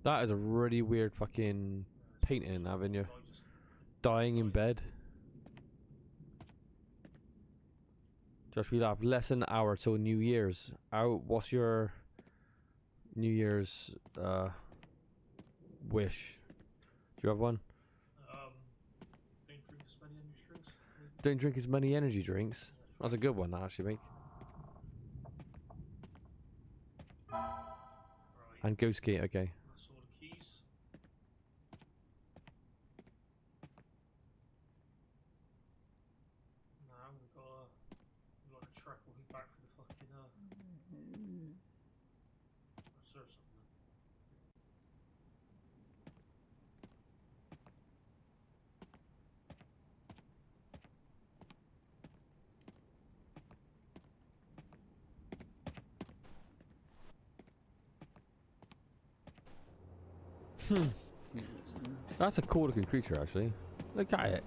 That is a really weird fucking painting, haven't you? I just Dying in bed. Josh, we have less than an hour till New Year's. What's your New Year's wish? Do you have one? don't drink as many energy drinks. Don't drink as many energy drinks. That's a good one, that actually, mate. Right. And Ghost Gate, okay. That's all the keys. Now we've got a track all the way back for the fucking reserve something. That's a cool looking creature, actually. Look at it.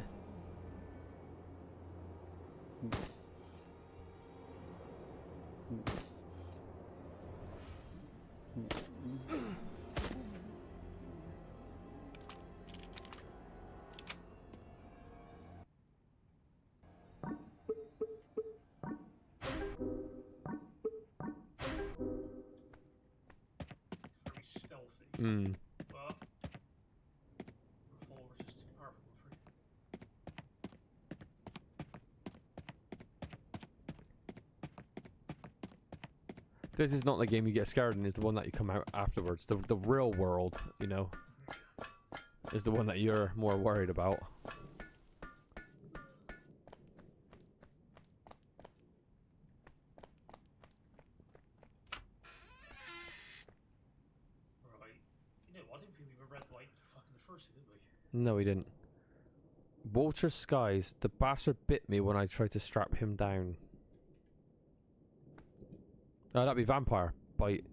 Very stealthy. Hmm. But revolver's just too powerful, I'm afraid. This is not the game you get scared in, it's the one that you come out afterwards. The real world, you know, is the one that you're more worried about. Right. You know, I didn't think we were read like the fucking the first thing, did we? No, he didn't. Walter Skies, the bastard bit me when I tried to strap him down. Oh, that'd be Vampire Bite.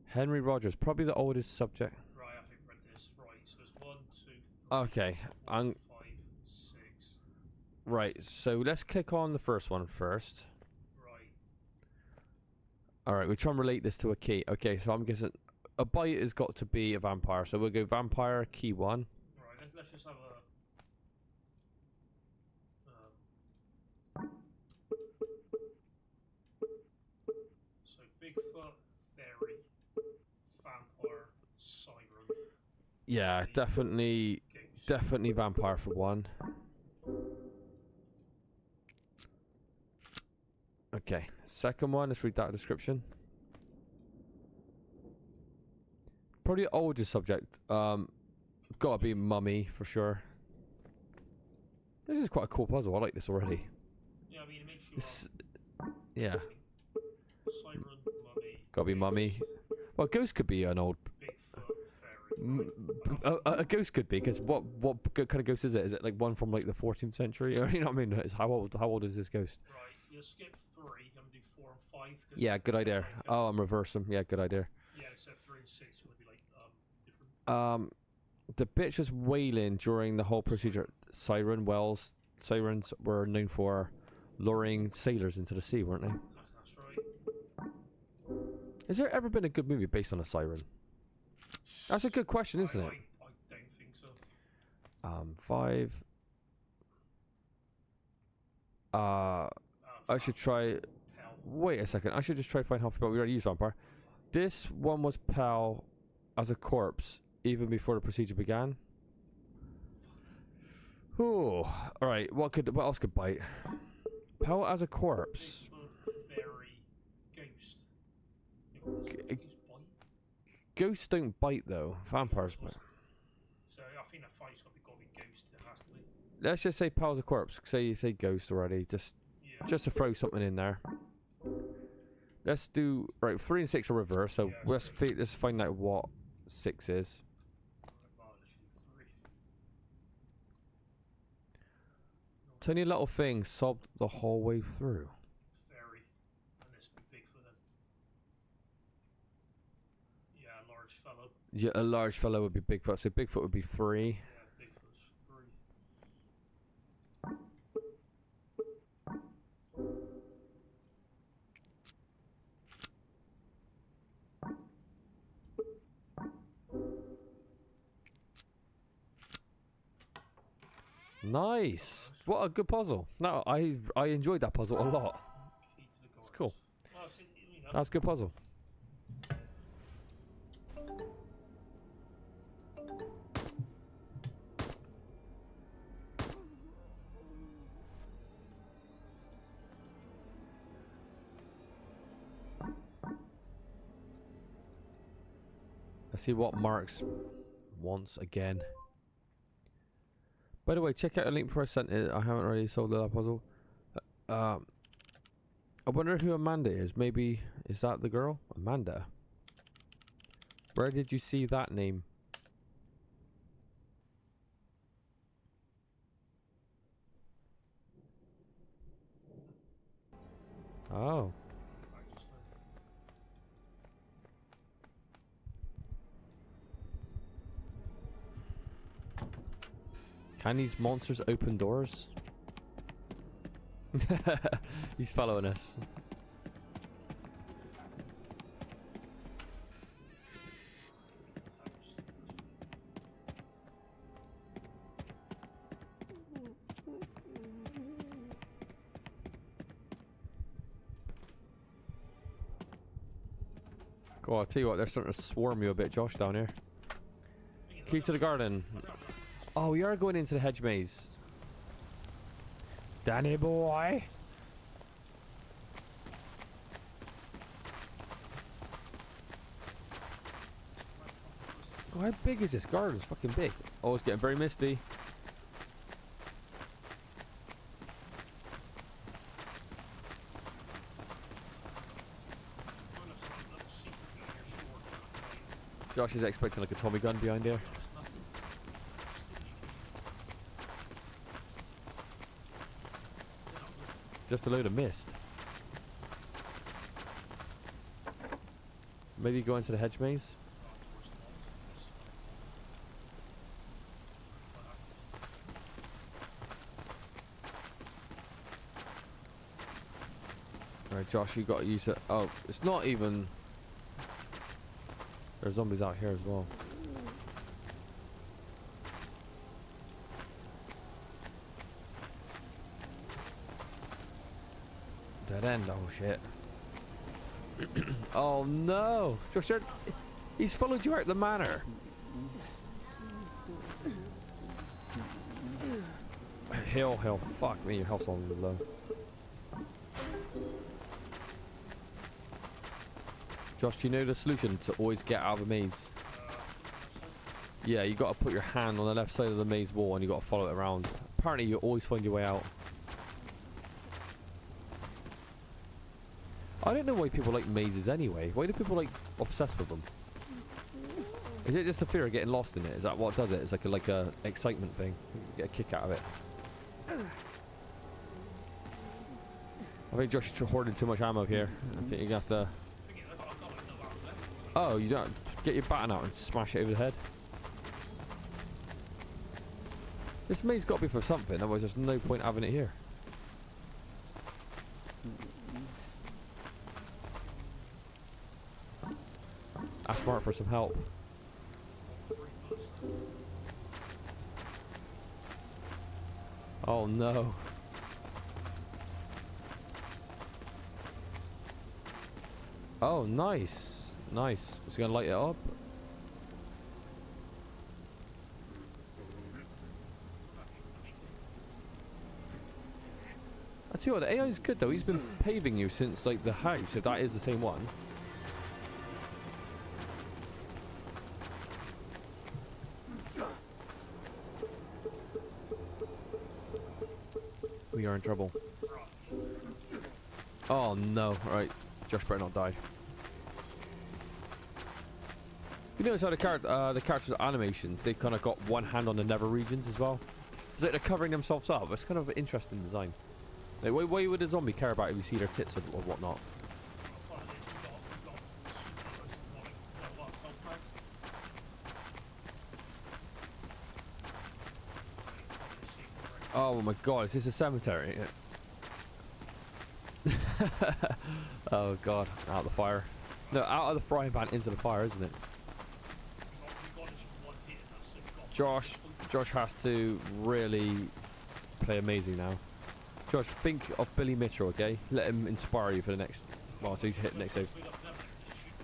Henry Rogers, probably the oldest subject. Right, I think we read this. Right, so it's 1, 2, 3, Okay, 4, 5, 6. right, so let's click on the first one first. Right. Alright, we try and relate this to a key. Okay, so I'm guessing a bite has got to be a vampire. So we'll go vampire, key 1. Right, let's just have a... So Bigfoot, Fairy, Vampire, Siren, Yeah, definitely Ghost. vampire for 1. Okay, second one, let's read that description. Probably oldest subject. Gotta be mummy for sure. This is quite a cool puzzle. I like this already. Yeah, I mean, it makes you... This, yeah, Siren, Mummy... gotta be mummy. Well, ghost could be an old. Bigfoot, Fairy... A ghost could be, because what kind of ghost is it? Is it like one from like the 14th century, or you know what I mean? It's how old is this ghost? Right, you'll skip 3, I'm gonna do 4 and 5. Yeah, good idea. Oh, I'm reversing. Yeah, good idea. Yeah, so 3 and 6 would be like, different. The bitch was wailing during the whole procedure. Sirens were known for luring sailors into the sea, weren't they? That's right. Has there ever been a good movie based on a siren? That's a good question, isn't it? I don't think so. 5. I should try. Wait a second. I should just try to find how we already used vampire. This one was Pal as a corpse even before the procedure began. Ooh. All right. What else could bite? Pal as a corpse. Bigfoot, fairy, ghost. You know, does ghosts bite? Ghosts don't bite though. Vampires bite. So I think that fight's got to be ghost. It has to be. Let's just say Pal as a corpse. Say ghost already. Just to throw something in there. Let's do right. 3 and 6 are reverse. So Yeah, let's find out what 6 is. Let's do 3. Tiny little thing sobbed the whole way through. Fairy. And this would be Bigfoot then. Yeah, large fellow. Yeah, a large fellow would be Bigfoot. So Bigfoot would be 3. Yeah, Bigfoot's 3. Nice. What a good puzzle. No, I enjoyed that puzzle a lot. Key to the It's cool. gardens. Oh, see, you know. That's a good puzzle. Let's see what Marks wants again. By the way, check out a link before I sent it. I haven't already solved that puzzle. I wonder who Amanda is. Maybe, is that the girl? Amanda. Where did you see that name? Oh. Can these monsters open doors? He's following us. Go on, I'll tell you what, they're starting to swarm you a bit, Josh, down here. Key to the garden. Oh, we are going into the hedge maze. Danny boy. Oh, how big is this garden? It's fucking big. Oh, it's getting very misty. Josh is expecting like a Tommy gun behind here. Just a load of mist. Maybe go into the hedge maze. Alright, Josh, you got to use it. Oh, it's not even. There's zombies out here as well. Dead end. Oh shit. Oh no! Josh, he's followed you out the manor. Hill. Fuck me, your health's on low. Josh, do you know the solution to always get out of the maze? Yeah, you got to put your hand on the left side of the maze wall and you got to follow it around. Apparently, you always find your way out. I don't know why people like mazes anyway. Why do people like obsessed with them? Is it just the fear of getting lost in it? Is that what does it? It's like a excitement thing. You get a kick out of it. I think Josh is hoarding too much ammo here. I think you're gonna have to. Oh, you don't get your baton out and smash it over the head. This maze got to be for something, otherwise there's no point having it here. Ask Mark for some help. Oh no. Oh, nice. Nice. Was he gonna light it up? I tell you what, the AI is good though. He's been paving you since like the house, if that is the same one. We are in trouble. Oh no, right. Josh better not die. You notice how the characters' animations, they've kind of got one hand on the nether regions as well. It's like they're covering themselves up. It's kind of an interesting design. Like, why would a zombie care about if you see their tits or whatnot? Oh my god, is this a cemetery? Oh god, out of the fire. No, out of the frying pan into the fire, isn't it? Josh has to really play amazing now. Josh, think of Billy Mitchell, okay? Let him inspire you for the next... Well, until you hit the next save.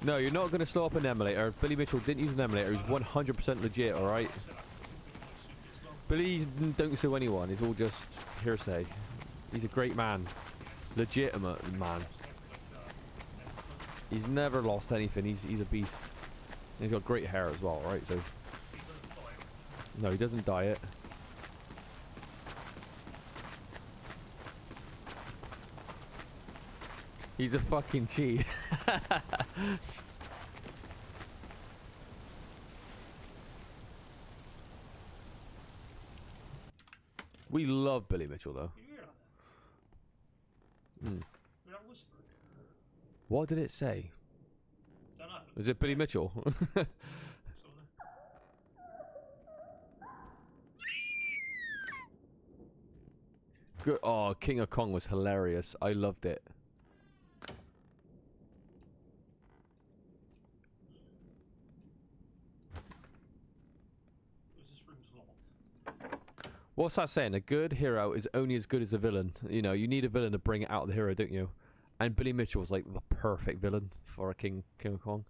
No, you're not going to slow up an emulator. Billy Mitchell didn't use an emulator. He's 100% legit, alright? Billy don't sue anyone. It's all just hearsay. He's a great man. Legitimate man. He's never lost anything. He's a beast. And he's got great hair as well, right? So... No, he doesn't dye it. He's a fucking cheat. We love Billy Mitchell though. What did it say? Is it Billy Mitchell? Good. Oh, King of Kong was hilarious. I loved it. What's that saying? A good hero is only as good as the villain. You know, you need a villain to bring it out of the hero, don't you? And Billy Mitchell was like the perfect villain for a King of Kong.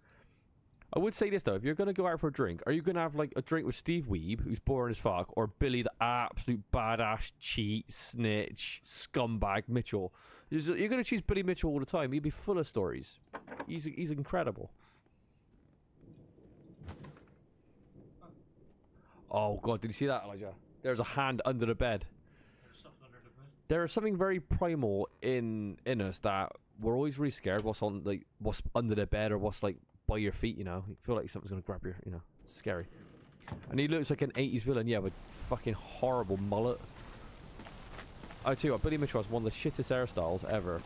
I would say this though, if you're going to go out for a drink, are you going to have like a drink with Steve Weeb, who's boring as fuck, or Billy the absolute badass cheat, snitch, scumbag Mitchell? You're going to choose Billy Mitchell all the time. He'd be full of stories. He's incredible. Oh god, did you see that, Elijah? There's a hand under the bed. There is something very primal in us that we're always really scared what's on, like, what's under the bed or what's like by your feet, you know. You feel like something's gonna grab your, you know, it's scary. And he looks like an 80s villain, yeah, with fucking horrible mullet. I tell you what, Billy Mitchell has one of the shittest hairstyles ever.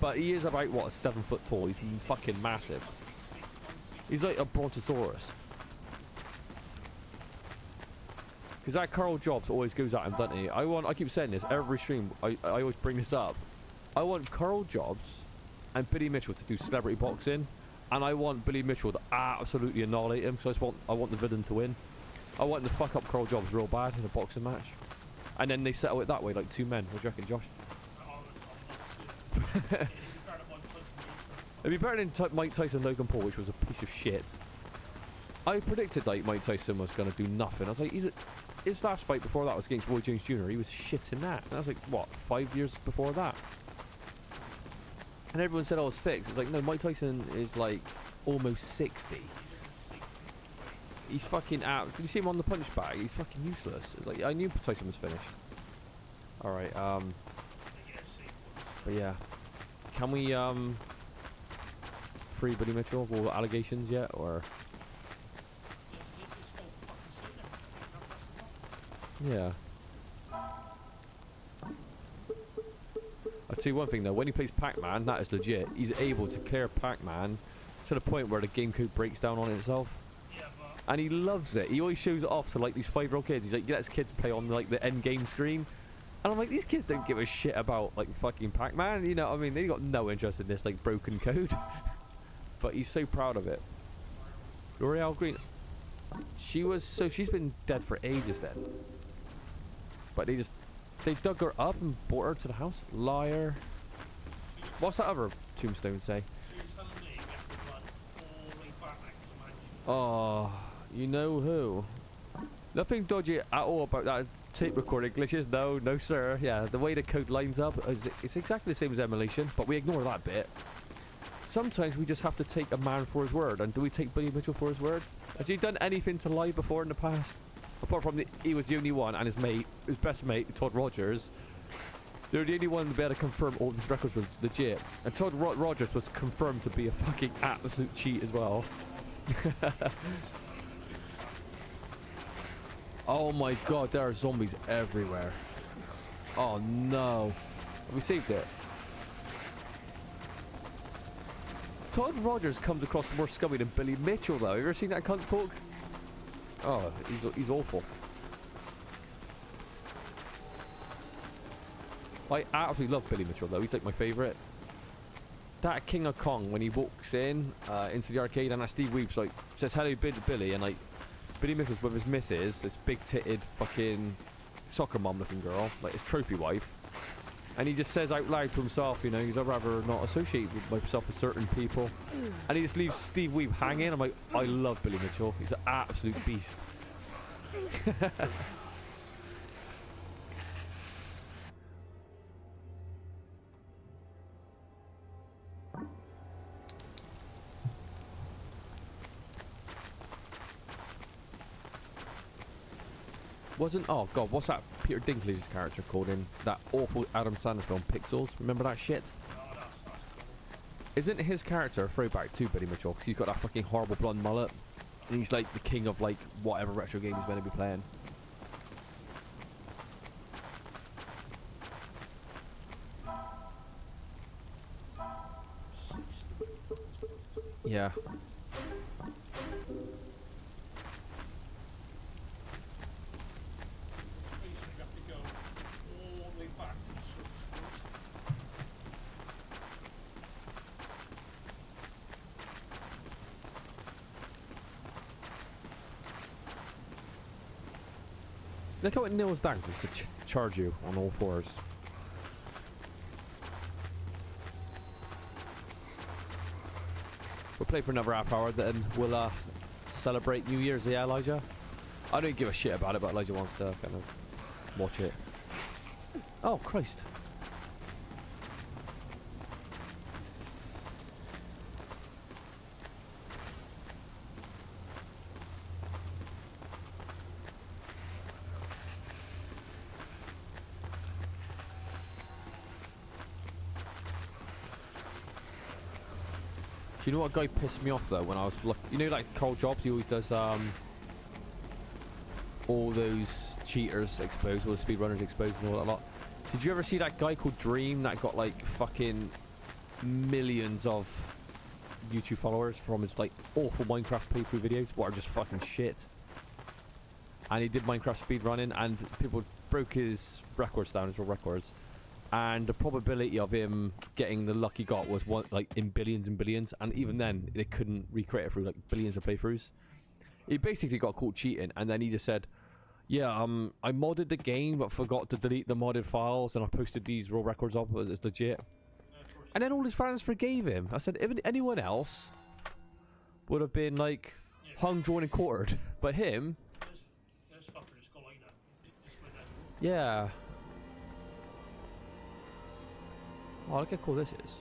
But he is about, what, 7 foot tall. He's fucking massive. He's like a brontosaurus. Because that Carl Jobs always goes at him, doesn't he? I keep saying this every stream. I always bring this up. I want Carl Jobs and Billy Mitchell to do celebrity boxing, and I want Billy Mitchell to absolutely annihilate him. So I want the villain to win. I want him to fuck up Carl Jobs real bad in a boxing match, and then they settle it that way, like two men. What do you reckon, Josh? It'd be better than Mike Tyson Logan Paul, which was a piece of shit. I predicted like Mike Tyson was gonna do nothing. I was like, his last fight before that was against Roy Jones Jr. He was shit in that. And I was like, what, 5 years before that? And everyone said I was fixed. It's like, no, Mike Tyson is like almost 60. He's fucking out. Did you see him on the punch bag? He's fucking useless. It's like, I knew Tyson was finished. Alright, but yeah. Can we, free Billy Mitchell of all allegations yet, or? Yeah. I'll tell you one thing though, when he plays Pac-Man, that is legit. He's able to clear Pac-Man to the point where the game code breaks down on itself. Yeah, but and he loves it. He always shows it off to like these 5-year-old kids. He's like, he lets kids play on like the end game screen, and I'm like, these kids don't give a shit about like fucking Pac-Man. You know what I mean? They got no interest in this like broken code. But he's so proud of it. L'Oreal Green. She's been dead for ages then. But they dug her up and brought her to the house. Liar. What's that other tombstone say? She's telling me we have to run all the way back to the mansion. Oh, you know who? Nothing dodgy at all about that tape recording glitches. No, no sir. Yeah, the way the code lines up, it's exactly the same as emulation, but we ignore that bit. Sometimes we just have to take a man for his word. And do we take Billy Mitchell for his word? Has he done anything to lie before in the past? Apart from he was the only one, and his best mate, Todd Rogers. They're the only one to be able to confirm all these records were legit. And Todd Rogers was confirmed to be a fucking absolute cheat as well. Oh my god, there are zombies everywhere. Oh no. Have we saved it? Todd Rogers comes across more scummy than Billy Mitchell though. Have you ever seen that cunt talk? Oh, he's awful. I absolutely love Billy Mitchell though. He's like my favourite. That King of Kong, when he walks in into the arcade, and that Steve Weeps like says hello Billy, and like Billy Mitchell's with his missus, this big titted fucking soccer mom looking girl, like his trophy wife, and he just says out loud to himself, you know, he's I'd rather not associate with myself with certain people, and he just leaves Steve Weep hanging. I'm like, I love Billy Mitchell. He's an absolute beast. Oh god, what's that Peter Dinklage's character called in that awful Adam Sandler film Pixels? Remember that shit? Oh, that's cool. Isn't his character a throwback to Billy Mitchell? Because he's got that fucking horrible blonde mullet, and he's like the king of like whatever retro game he's meant to be playing. Yeah. Basically, we have to go all the way back to the source course. Look how it kneels down just to charge you on all fours. We'll play for another half hour, then we'll celebrate New Year's. Yeah, Elijah? I don't give a shit about it, but Elijah wants to kind of watch it. Oh, Christ. Do you know what guy pissed me off though when I was you know, like Carl Jobs, he always does all those cheaters exposed, all the speedrunners exposed and all that lot. Did you ever see that guy called Dream that got like fucking millions of YouTube followers from his like awful Minecraft playthrough videos, what are just fucking shit? And he did Minecraft speedrunning, and people broke his records down, his world records. And the probability of him getting the luck he got was one, like in billions and billions, and even then they couldn't recreate it through like billions of playthroughs. He basically got caught cheating, and then he just said, yeah, I modded the game but forgot to delete the modded files, and I posted these raw records up as legit. And then all his fans forgave him. I said, if anyone else would have been like hung, drawn and quartered, but him, There's fucker just go like that. Just like that. yeah. Oh, look how cool this is.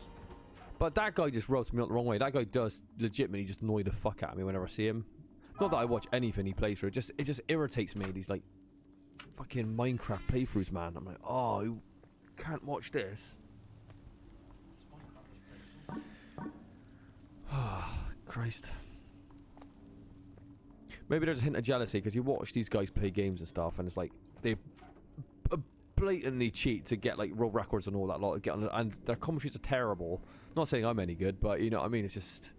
But that guy just rubs me up the wrong way. That guy does legitimately just annoy the fuck out of me whenever I see him. Not that I watch anything he plays through. It just irritates me. These like fucking Minecraft playthroughs, man. I'm like, oh, you can't watch this. Oh, Christ. Maybe there's a hint of jealousy because you watch these guys play games and stuff, and it's like they blatantly cheat to get like world records and all that lot, and their commentaries are terrible. Not saying I'm any good, but you know what I mean. It's just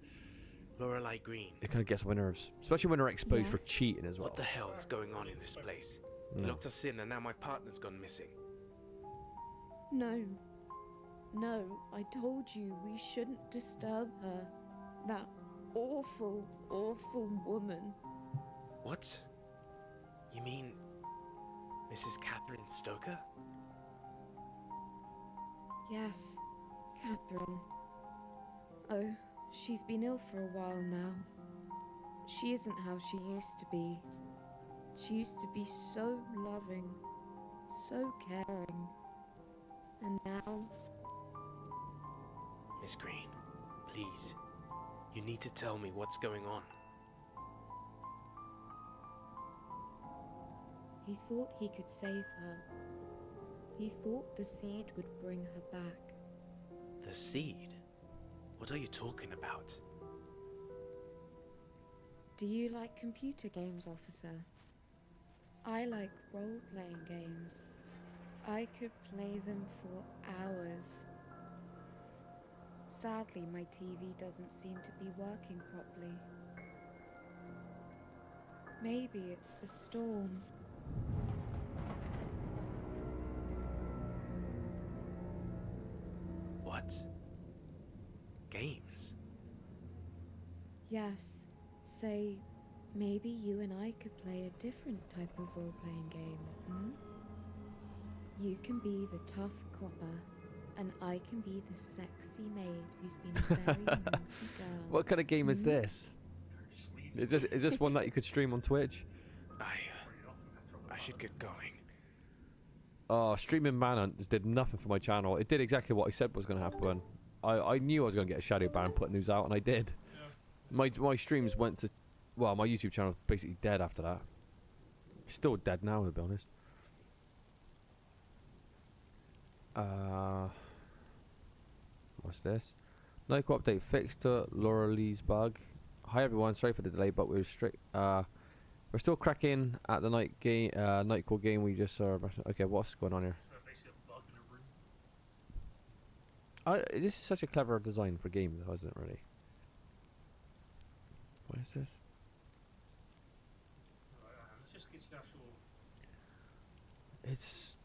Lorelei Green. It kind of gets on my nerves, especially when they're exposed for Yes? cheating as well. What the hell is going on in this place? You No. locked us in and now my partner's gone missing. No. No, I told you we shouldn't disturb her. That awful, awful woman. What? You mean Mrs. Catherine Stoker? Yes, Catherine. Oh, she's been ill for a while now. She isn't how she used to be. She used to be so loving, so caring. And now, Miss Green, please. You need to tell me what's going on. he thought he could save her. He thought the seed would bring her back. The seed? What are you talking about? Do you like computer games, officer? I like role-playing games. I could play them for hours. Sadly, my TV doesn't seem to be working properly. Maybe it's the storm. What? Games? Yes, say, maybe you and I could play a different type of role-playing game, hmm? You can be the tough copper, and I can be the sexy maid who's been a very naughty girl. What kind of game is Hmm? this? Is this one that you could stream on Twitch? I should get going. Oh, streaming Manhunt just did nothing for my channel. It did exactly what I said was going to happen. I knew I was going to get a shadow ban putting news out, and I did. My streams went to... Well, my YouTube channel was basically dead after that. It's still dead now, to be honest. What's this? Nightcore update fixed to Lauraleigh's bug. Hi everyone, sorry for the delay, but we're still cracking at the Nightcore game we just saw. Okay, what's going on here? So basically a bug in a room. This is such a clever design for games, isn't it, really? What is this? Right, let's just get to the actual. It's...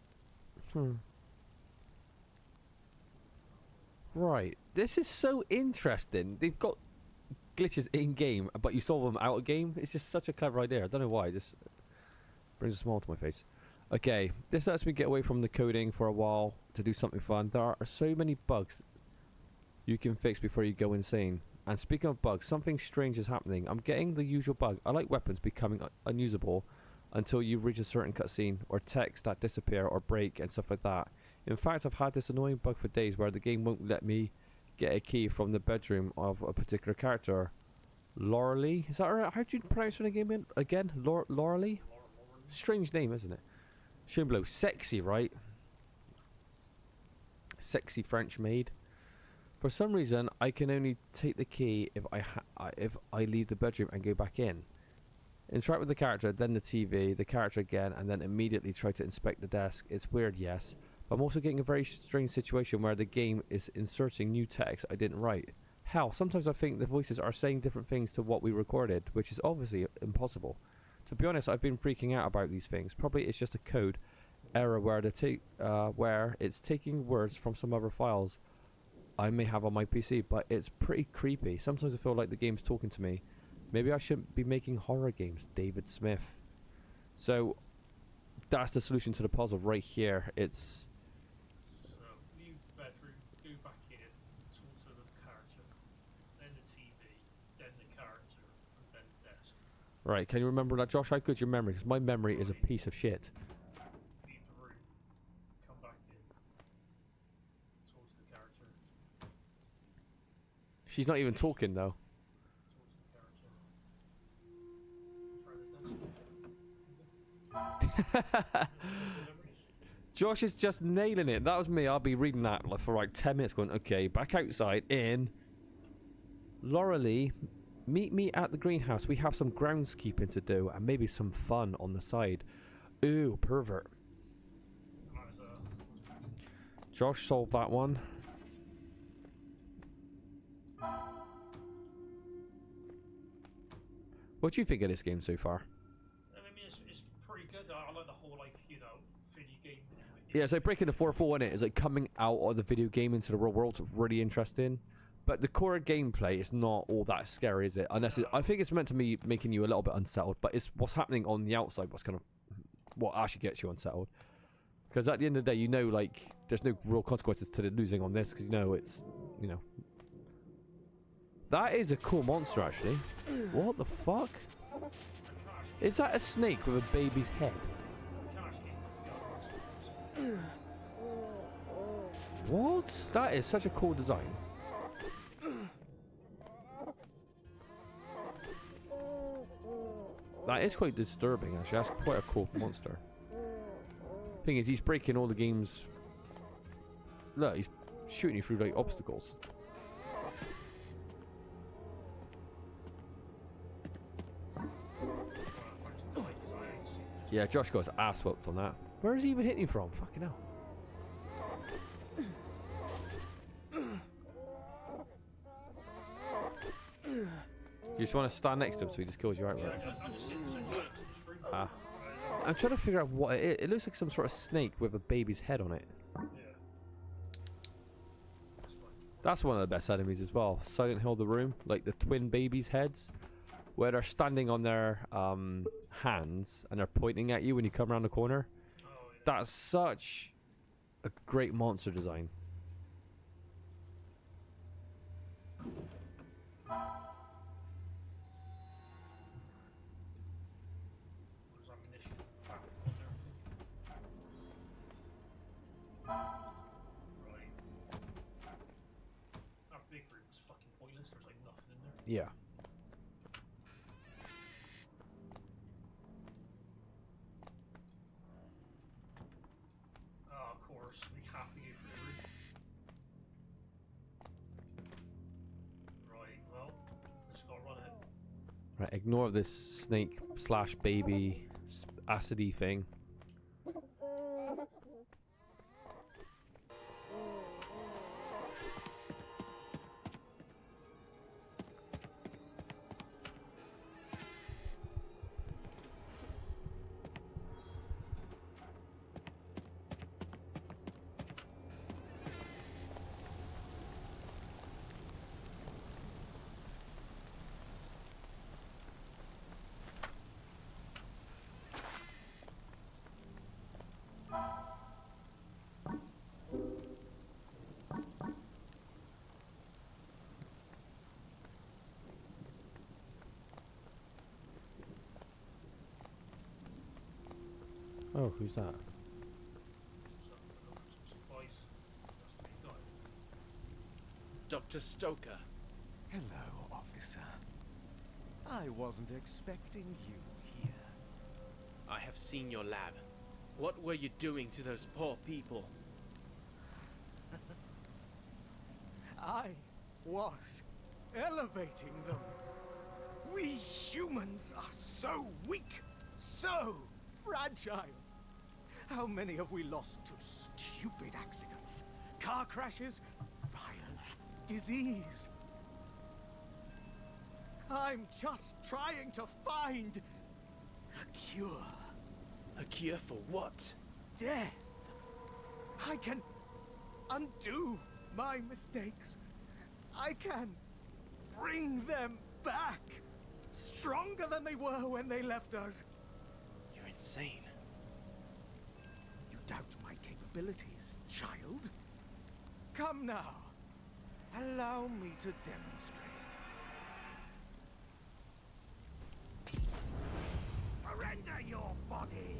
Right, this is so interesting. They've got glitches in game, but you solve them out of game. It's just such a clever idea. I don't know why. It just brings a smile to my face. Okay, this lets me get away from the coding for a while to do something fun. There are so many bugs you can fix before you go insane. And speaking of bugs, something strange is happening. I'm getting the usual bug. I like weapons becoming unusable until you reach a certain cutscene, or text that disappear or break and stuff like that. In fact, I've had this annoying bug for days where the game won't let me get a key from the bedroom of a particular character. Lauralee? Is that right? How do you pronounce her name again? Lauralee? Strange name, isn't it? Shown below. Sexy, right? Sexy French maid. For some reason, I can only take the key if I leave the bedroom and go back in. Interact with the character, then the TV, the character again, and then immediately try to inspect the desk. It's weird, yes. But I'm also getting a very strange situation where the game is inserting new text I didn't write. Hell, sometimes I think the voices are saying different things to what we recorded, which is obviously impossible. To be honest, I've been freaking out about these things. Probably it's just a code error where where it's taking words from some other files I may have on my PC, but it's pretty creepy. Sometimes I feel like the game's talking to me. Maybe I shouldn't be making horror games. David Smith. So that's the solution to the puzzle right here. It's... So leave the bedroom, go back in, talk to the character, then the TV, then the character, and then the desk. Right, can you remember that, Josh? How good's your memory? Because my memory is a piece of shit. Leave the room, come back in, talk to the character, She's not even talking, though. talk to the character. Try the desk. Josh is just nailing it. That was me. I'll be reading that for like 10 minutes going, okay, back outside in... Lauralee, meet me at the greenhouse. We have some groundskeeping to do and maybe some fun on the side. Ooh, pervert. Josh solved that one. What do you think of this game so far? I mean, it's pretty good. I like the whole, like, you know, video game. Yeah, it's like breaking the fourth wall in it. It's like coming out of the video game into the real world. It's really interesting. But the core gameplay is not all that scary, is it? Unless I think it's meant to be making you a little bit unsettled. But it's what's happening on the outside what actually gets you unsettled. Because at the end of the day, you know, like, there's no real consequences to the losing on this. Because you know it's, you know. That is a cool monster, actually. What the fuck? Is that a snake with a baby's head? What? That is such a cool design. That is quite disturbing, actually. That's quite a cool monster. Thing is, he's breaking all the games. Look, he's shooting you through like obstacles. Yeah, Josh got his ass whooped on that. Where is he even hitting you from? Fucking hell. You just want to stand next to him so he just kills you outright. Ah. I'm trying to figure out what it is. It looks like some sort of snake with a baby's head on it. That's one of the best enemies as well. Silent Hill the Room, like the twin babies' heads, where they're standing on their hands and they're pointing at you when you come around the corner. That's such a great monster design. There's like nothing in there. Yeah. Oh, of course, we have to go through the room. Right, well, let's go run ahead. Right, ignore this snake slash baby acidy thing. Oh, who's that? Dr. Stoker. Hello, officer. I wasn't expecting you here. I have seen your lab. What were you doing to those poor people? I was elevating them. We humans are so weak, so fragile. How many have we lost to stupid accidents, car crashes, fire, disease? I'm just trying to find a cure. A cure for what? Death. I can undo my mistakes. I can bring them back, stronger than they were when they left us. You're insane. You doubt my capabilities, child? Come now. Allow me to demonstrate. Surrender your body!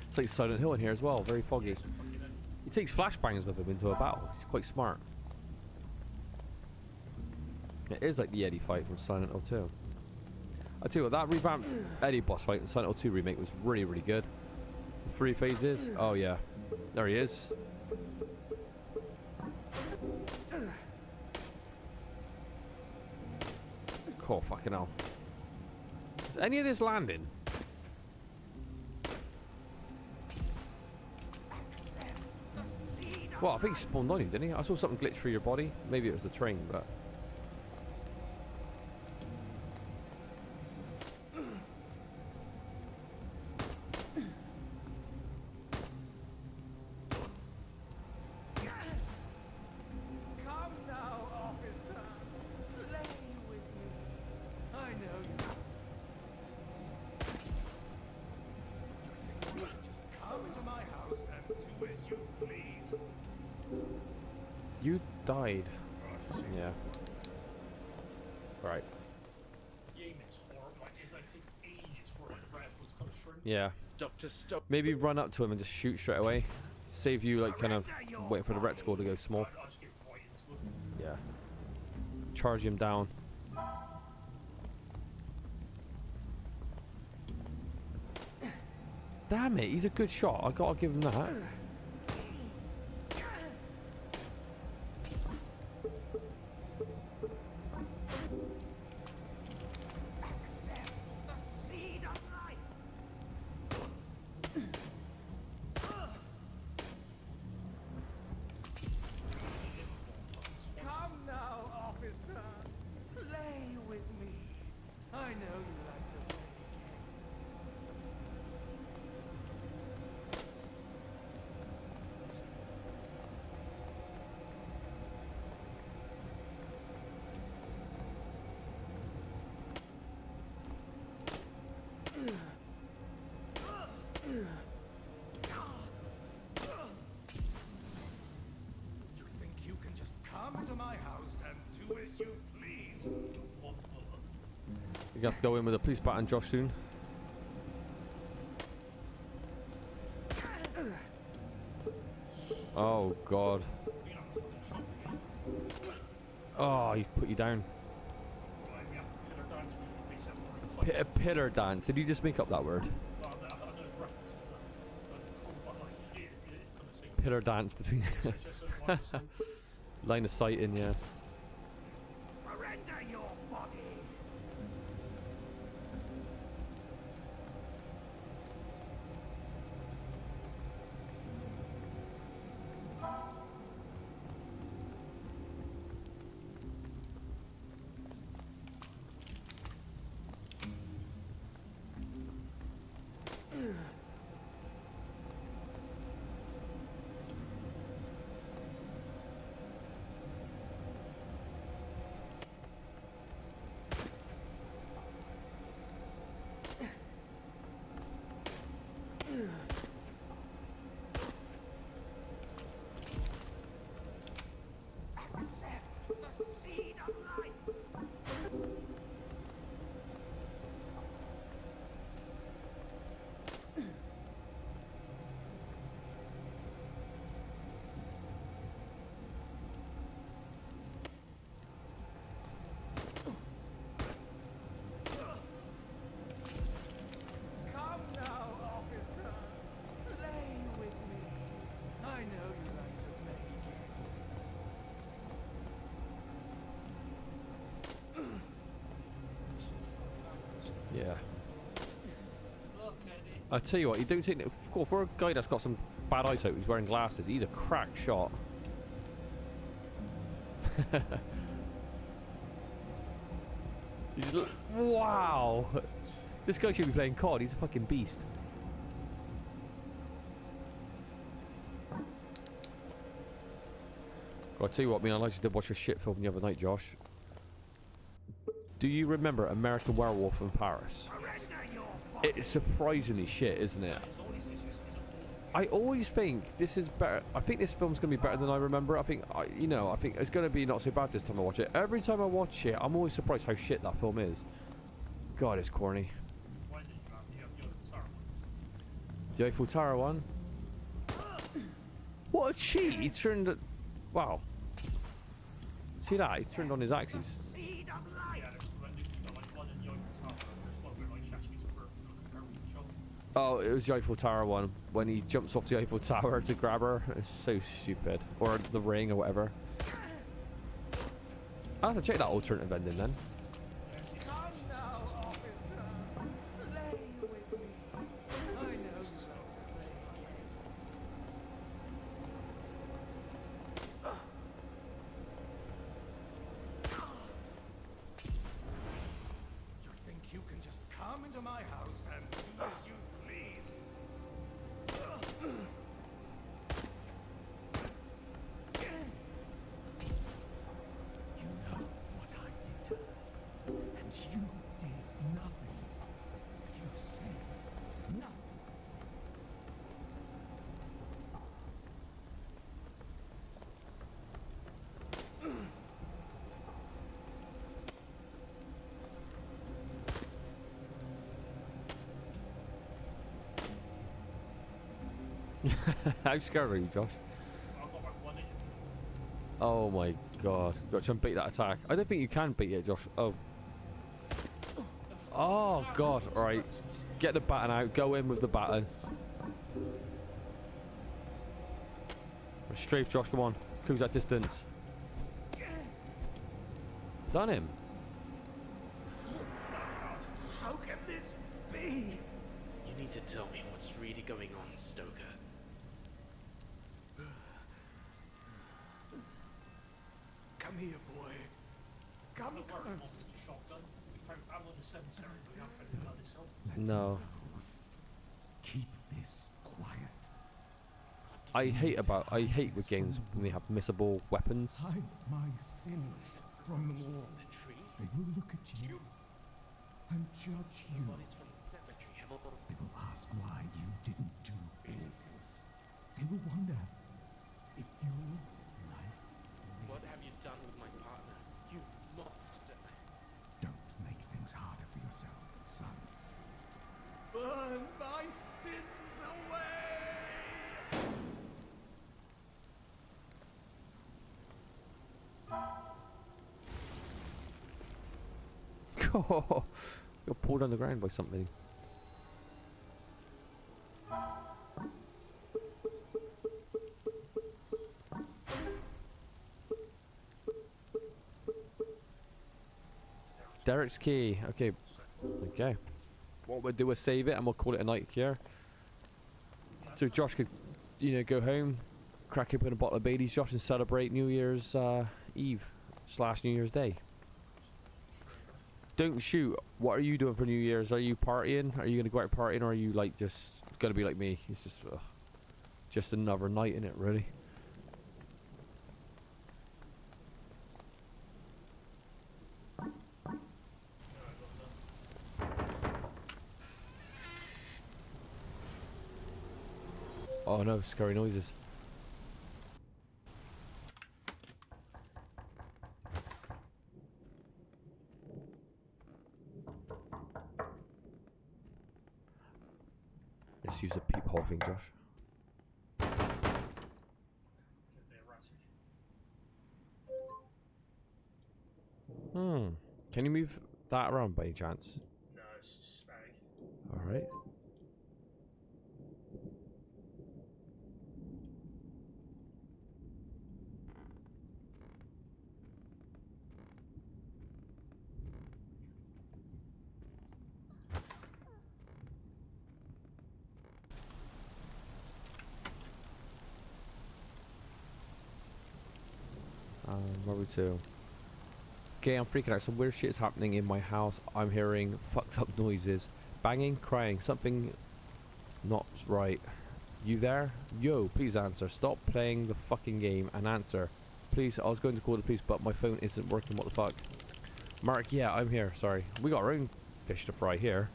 It's like Silent Hill in here as well, very foggy. He takes flashbangs with him into a battle. He's quite smart. It is like the Eddie fight from Silent Hill 2. I tell you what, that revamped Eddie boss fight in Silent Hill 2 remake was really, really good. The 3 phases. Oh yeah, there he is. Oh fucking hell. Is any of this landing? Well, I think he spawned on you, didn't he? I saw something glitch through your body. Maybe it was the train, but... Come now, officer. Lay with me. I know you. Just come into my house and do as you please. You died. Right, just Yeah. Right. the aim is horrible. Like, it takes ages for it to kind of shrink. Yeah. Doctor, stop. Maybe run up to him and just shoot straight away. Save you, like, kind of waiting for the reticle to go small. I'll just get right into it. Yeah. Charge him down. Damn it, he's a good shot. I gotta give him that. Come now, officer. Lay with me. I know you like to play You think you can just come into my house and do as you please? You have to go in with a police baton, Josh, soon. Oh, God. You know, fucking shot me. Oh, he's put you down. Right, we have to pillar down to make yourself very quick. Pillar dance. Did you just make up that word? Well, I know it's reference to the cool, but like, it's kind of saying. Pillar dance between It's just so like, so line of sight in, yeah. Surrender your body. Come now, officer. Lay with me. I know you like to play Yeah. look at it. I tell you what, you don't take it. For a guy that's got some bad eyesight, who's wearing glasses, he's a crack shot. Wow! This guy should be playing COD. He's a fucking beast. I'll tell you what, I like you did watch a shit film the other night, Josh. Do you remember American Werewolf in Paris? It's surprisingly shit, isn't it? It's always this is awful. I always think this is better. I think this film's gonna be better than I remember. I think it's gonna be not so bad this time I watch it. Every time I watch it, I'm always surprised how shit that film is. God, it's corny. Why did you have the other tower? The Eiffel Tower one. What a cheat! He turned. Wow. See that? He turned on his axes. Yeah, there's like one in the Eiffel Tower. There's one where like Shashki's a birth to compare with each other. Oh, it was the Eiffel Tower one when he jumps off the Eiffel Tower to grab her. It's so stupid. Or the ring or whatever. I'll have to check that alternative ending then. Yeah, it's Come now, officer. How scared are you, Josh? I've got like 1 hit before. Oh my god. Got to try and beat that attack. I don't think you can beat it, Josh. Oh. Oh god. Alright. Get the baton out. Go in with the baton. Strafe, Josh. Come on. Cruise that distance. Done him. How can this be? You need to tell me what's really going on, Stoker. Come here, boy. Come I've got close. one was the shotgun. We found ammo in the cemetery, but we haven't found the gun itself. No. Keep this quiet. I hate with games when they have missable weapons. Hide my sins from them all. The tree? They will look at you and judge you. Bodies from the cemetery have all... They will ask why you didn't do anything. They will wonder if you're like me. What have you done with my partner? You monster. Don't make things harder for yourself, son. Burn my sins away! You're pulled on the ground by something. Derek's key. Okay. Okay. What we'll do is save it and we'll call it a night here. So Josh could, go home, crack open a bottle of Bailey's, Josh, and celebrate New Year's Eve / New Year's Day. Don't shoot. What are you doing for New Year's? Are you partying? Are you gonna go out partying, or are you like just gonna be like me? It's just another night in it, really. Oh no, scary noises. Let's use the peephole thing, Josh. Get there, ratty. Can you move that around by any chance? No, it's just static. Alright. Where we to? Okay, I'm freaking out. Some weird shit is happening in my house. I'm hearing fucked up noises. Banging, crying. Something not right. You there? Yo, please answer. Stop playing the fucking game and answer. Please, I was going to call the police, but my phone isn't working. What the fuck? Mark, yeah, I'm here. Sorry. We got our own fish to fry here.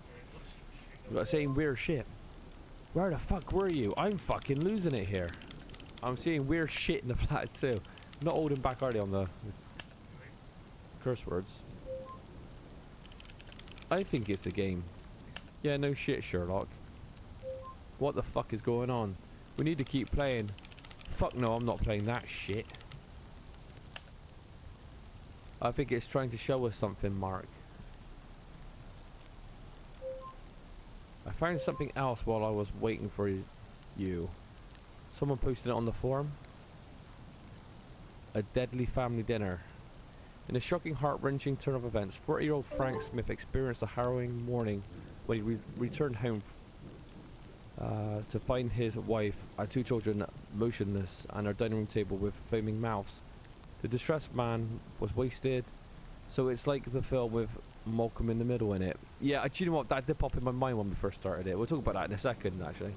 We got saying weird shit. Where the fuck were you? I'm fucking losing it here. I'm seeing weird shit in the flat too. Not holding back, are they, on the curse words? I think it's a game. Yeah, no shit, Sherlock. What the fuck is going on? We need to keep playing. Fuck no, I'm not playing that shit. I think it's trying to show us something, Mark. I found something else while I was waiting for you. Someone posted it on the forum. A deadly family dinner. In a shocking, heart-wrenching turn of events, 40-year-old Frank Smith experienced a harrowing morning when he returned home to find his wife and 2 children motionless at our dining room table with foaming mouths. The distressed man was wasted, so it's like the film with Malcolm in the Middle in it. Yeah, do you know what? That did pop in my mind when we first started it. We'll talk about that in a second, actually.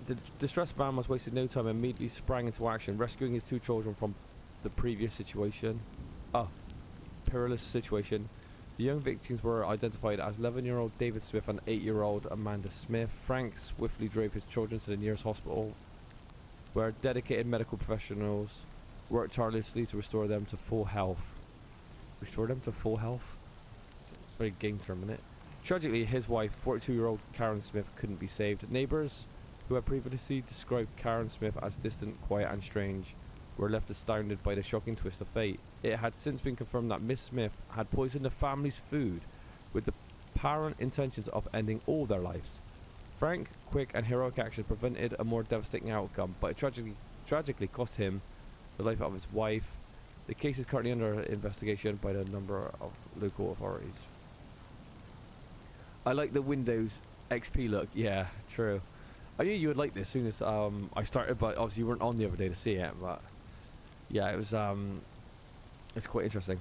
The distressed man was wasting no time and immediately sprang into action, rescuing his 2 children from the previous situation. Perilous situation. The young victims were identified as 11-year-old David Smith and 8-year-old Amanda Smith. Frank swiftly drove his children to the nearest hospital, where dedicated medical professionals worked tirelessly to restore them to full health. Restore them to full health? It's a very game term, isn't it? Tragically, his wife, 42-year-old Karen Smith, couldn't be saved. Neighbours who had previously described Karen Smith as distant, quiet and strange, were left astounded by the shocking twist of fate. It had since been confirmed that Miss Smith had poisoned the family's food with the apparent intentions of ending all their lives. Frank, quick and heroic actions prevented a more devastating outcome, but it tragically cost him the life of his wife. The case is currently under investigation by the number of local authorities. I like the Windows XP look. Yeah, true. I knew you would like this as soon as I started, but obviously you weren't on the other day to see it. But yeah, it was it's quite interesting.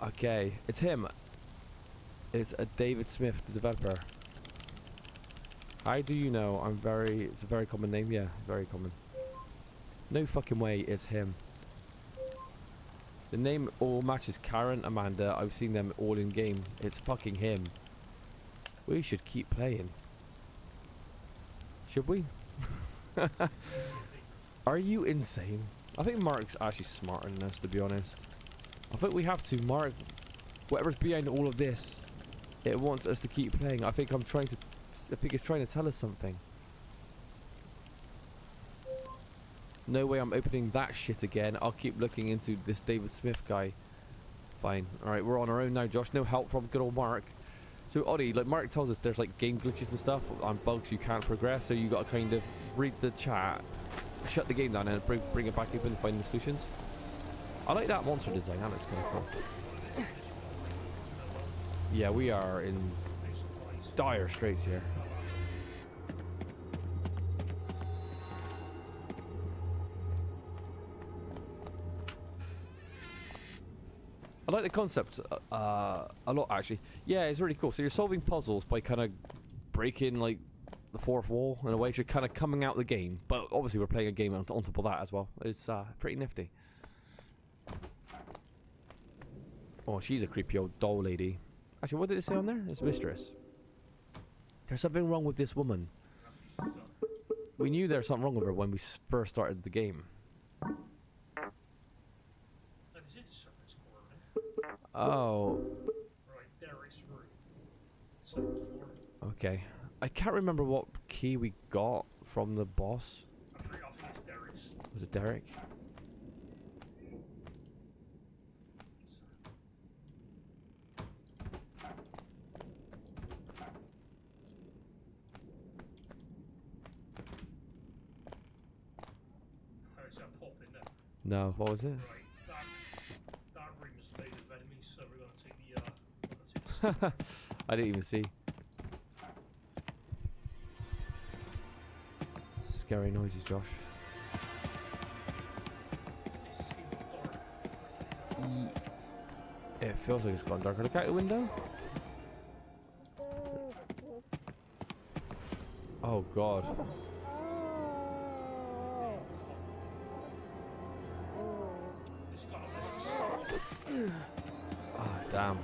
Okay, it's him. It's a David Smith, the developer. How do you know? It's a very common name. Yeah, very common. No fucking way, it's him. The name all matches Karen, Amanda. I've seen them all in game. It's fucking him. We should keep playing. Should we? Are you insane? I think Mark's actually smarter than us, to be honest. I think we have to. Mark, whatever's behind all of this, it wants us to keep playing. I think it's trying to tell us something. No way I'm opening that shit again. I'll keep looking into this David Smith guy. Fine. Alright, we're on our own now, Josh. No help from good old Mark. So, Oddie, like Mark tells us there's like game glitches and stuff and bugs you can't progress, so you got to kind of read the chat, shut the game down and bring it back open and find the solutions. I like that monster design. That looks kind of cool. Yeah, we are in dire straits here. I like the concept a lot, actually. Yeah, it's really cool. So you're solving puzzles by kind of breaking like the fourth wall in a way. So you're kind of coming out the game, but obviously we're playing a game on top of that as well. It's pretty nifty. Oh, she's a creepy old doll lady. Actually, what did it say on there? It's mistress. There's something wrong with this woman. We knew there's something wrong with her when we first started the game. Oh. Right, there is room. Second floor. Okay. I can't remember what key we got from the boss. I think it's Derek's. Was it Derek? How's that pop in there? No, what was it? Right, that room is made of enemies, so we're going to take the I didn't even see. Scary noises, Josh. It's just getting dark. It feels like it's gone darker. Look out the window. Oh god. It's got a message. Ah, damn.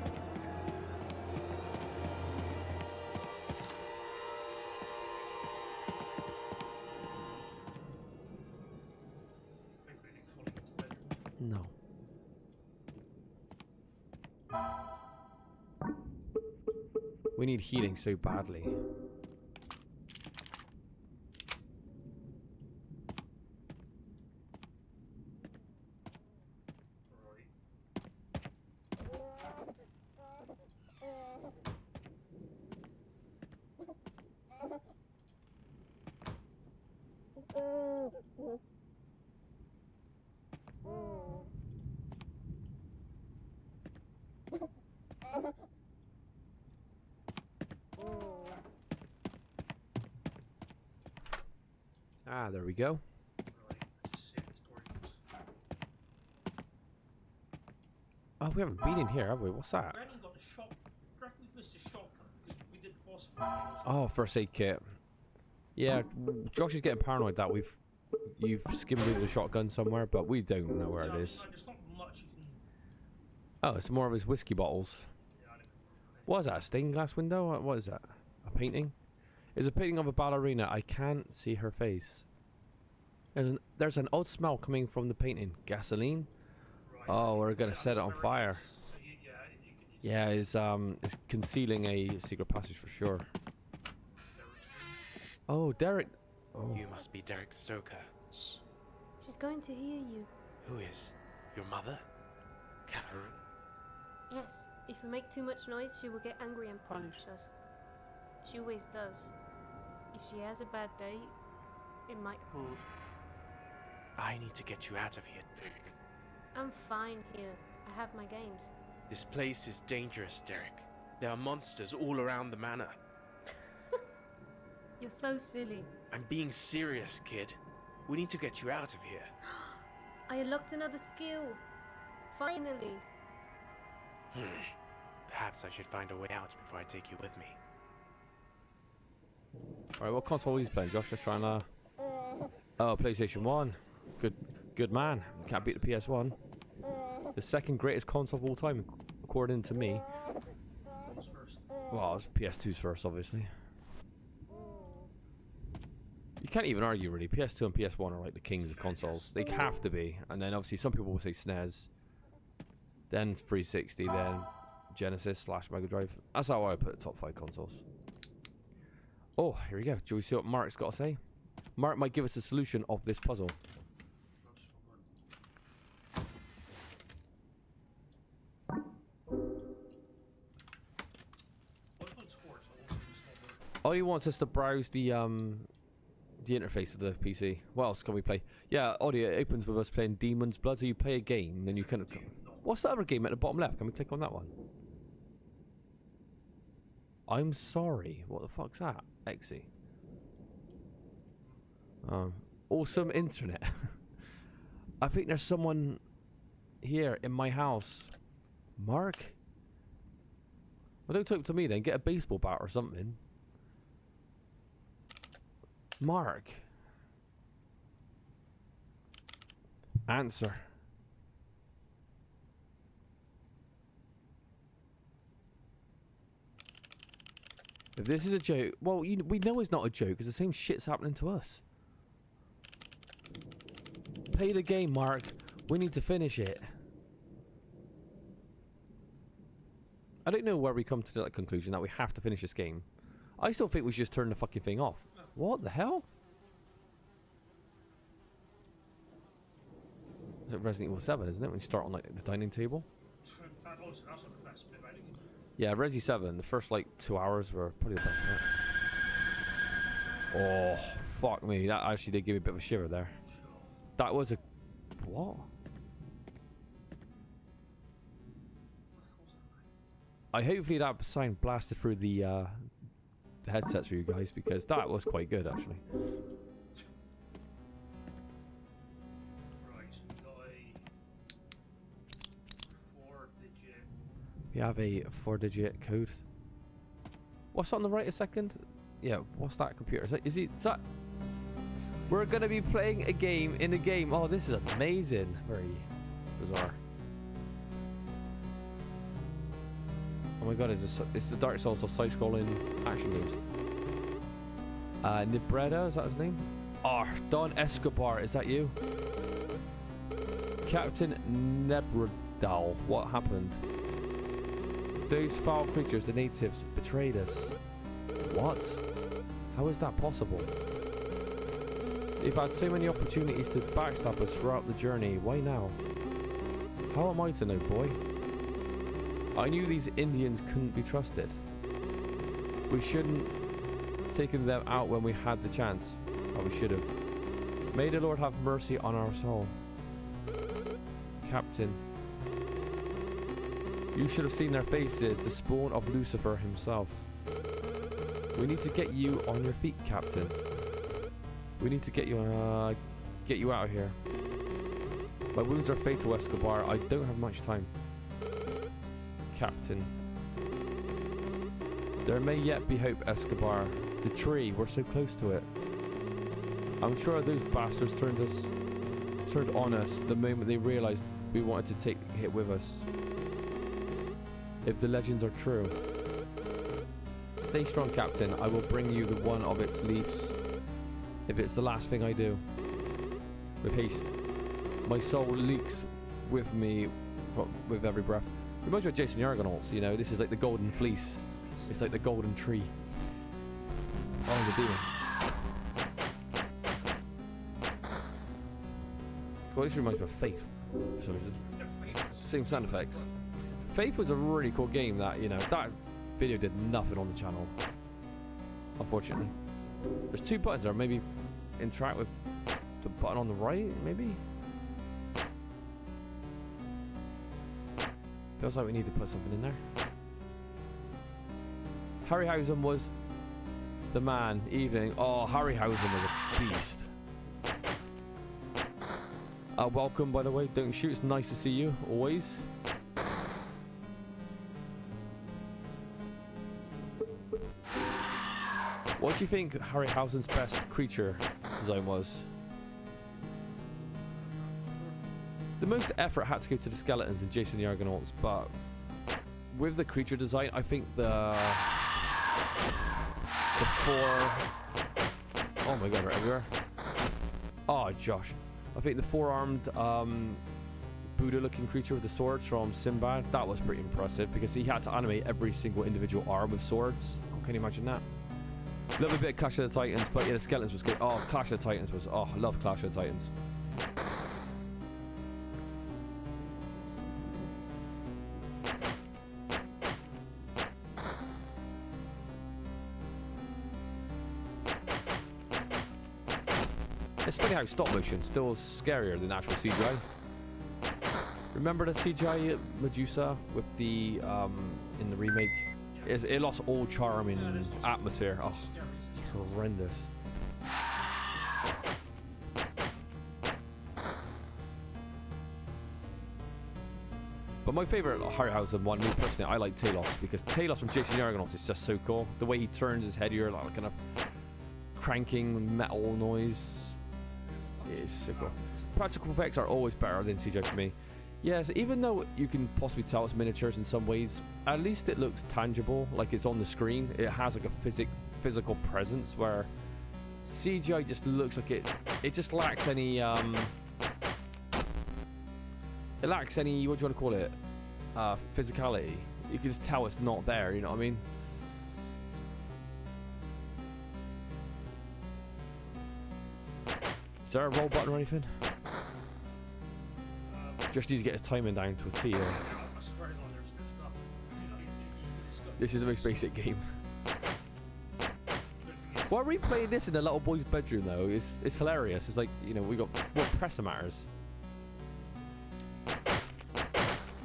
No. We need healing so badly. Ah, there we go. Oh, we haven't been in here, have we? What's that? We haven't got the shot. Correct, we've missed a shotgun because we did the boss fight. Oh, first aid kit. Yeah, Josh is getting paranoid that you've skimmed over the shotgun somewhere, but we don't know where it is. There's not much you can. Oh, it's more of his whiskey bottles. What is that? A stained glass window? What is that? A painting? It's a painting of a ballerina. I can't see her face. There's an odd smell coming from the painting. Gasoline? Oh, we're gonna set it on fire. Yeah, it's concealing a secret passage for sure. Oh, Derek. Oh. You must be Derek Stoker. Shh. She's going to hear you. Who is? Your mother? Catherine? Yes. If we make too much noise, she will get angry and punish us. She always does. If she has a bad day, it might. I need to get you out of here, dude. I'm fine here. I have my games. This place is dangerous, Derek. There are monsters all around the manor. You're so silly. I'm being serious, kid. We need to get you out of here. I unlocked another skill. Finally. Perhaps I should find a way out before I take you with me. Alright, what console are you playing, Josh? Let's try and oh, PlayStation 1. Good man. Can't beat the PS1. The second greatest console of all time, according to me. What's first? Well, it's PS2's first, obviously. You can't even argue, really. PS2 and PS1 are like the kings of consoles. They have to be. And then, obviously, some people will say SNES. Then 360, then Genesis / Mega Drive. That's how I put the top 5 consoles. Oh, here we go. Do we see what Mark's got to say? Mark might give us the solution of this puzzle. What's my torch? I want to just have Oh, he wants us to browse the interface of the PC. What else can we play? Yeah, audio opens with us playing Demon's Blood. So you play a game, then you can. What's the other game at the bottom left? Can we click on that one? I'm sorry. What the fuck's that? Exy. Awesome internet. I think there's someone here in my house. Mark? Well, don't talk to me then. Get a baseball bat or something. Mark. Answer. If this is a joke, well, we know it's not a joke because the same shit's happening to us. Play the game, Mark. We need to finish it. I don't know where we come to that conclusion that we have to finish this game. I still think we should just turn the fucking thing off. What the hell? It's like Resident Evil 7, isn't it? When you start on like the dining table. that's not the best bit, right? Yeah, Resi 7, the first like 2 hours were probably the best bit. Oh, fuck me. That actually did give me a bit of a shiver there. That was a... What? I hopefully that sign blasted through the headsets for you guys because that was quite good actually. Right, so we got a 4-digit. We have a 4-digit code. What's on the right a second? Yeah, what's that computer? Is that... We're gonna be playing a game in a game. Oh, this is amazing. Very bizarre. Oh my god, it's the Dark Souls of side-scrolling action games. Nibreda, is that his name? Oh, Don Escobar, is that you? Captain Nebredal, what happened? Those foul creatures, the natives, betrayed us. What? How is that possible? They've had so many opportunities to backstab us throughout the journey. Why now? How am I to know, boy? I knew these Indians couldn't be trusted. We shouldn't taken them out when we had the chance. Or we should have. May the Lord have mercy on our soul. Captain. You should have seen their faces, the spawn of Lucifer himself. We need to get you on your feet, Captain. We need to get you out of here. My wounds are fatal, Escobar. I don't have much time. Captain. There may yet be hope, Escobar. The tree, we're so close to it. I'm sure those bastards turned on us the moment they realized we wanted to take a hit with us. If the legends are true. Stay strong, Captain. I will bring you the one of its leaves. If it's the last thing I do. With haste. My soul leaks with me with every breath. Reminds me of Jason the Argonauts, you know, this is like the golden fleece. It's like the golden tree. Oh, there's a demon. Well, this reminds me of Faith for some reason. Yeah, Faith was- Same sound effects. Faith was a really cool game that, you know, that video did nothing on the channel. Unfortunately. There's 2 buttons there. Maybe interact with the button on the right, maybe? Feels like we need to put something in there. Harryhausen was the man. Evening. Oh, Harryhausen was a beast. Welcome, by the way. Don't shoot. It's nice to see you, always. What do you think Harryhausen's best creature design was? The most effort had to go to the skeletons and Jason the Argonauts, but with the creature design, I think the 4... Oh my god, they're everywhere. Oh, Josh. I think the 4-armed Buddha-looking creature with the swords from Sinbad, that was pretty impressive because he had to animate every single individual arm with swords. Can you imagine that? Love a bit of Clash of the Titans, but yeah, the skeletons was good. Oh, Clash of the Titans was... Oh, I love Clash of the Titans. It's funny how stop motion still scarier than actual CGI. Remember the CGI Medusa with the in the remake? It lost all charm in atmosphere. Oh, it's horrendous. But my favourite Harryhausen one, me personally, I like Talos because Talos from Jason the Argonauts is just so cool. The way he turns his head, you're like kind of cranking metal noise. It is so cool. Practical effects are always better than CGI for me. Yes, even though you can possibly tell it's miniatures in some ways, at least it looks tangible, like it's on the screen. It has like a physical presence, where CGI just looks like it just lacks any it lacks any, what do you want to call it, physicality. You can just tell it's not there, you know what I mean? Is there a roll button or anything? Just need to get his timing down to a T. I swear to God, there's nothing. You know, it's got- This is the most basic game. the thing is- Why are we playing this in a little boy's bedroom though? It's hilarious. It's like, you know, we got more pressure matters.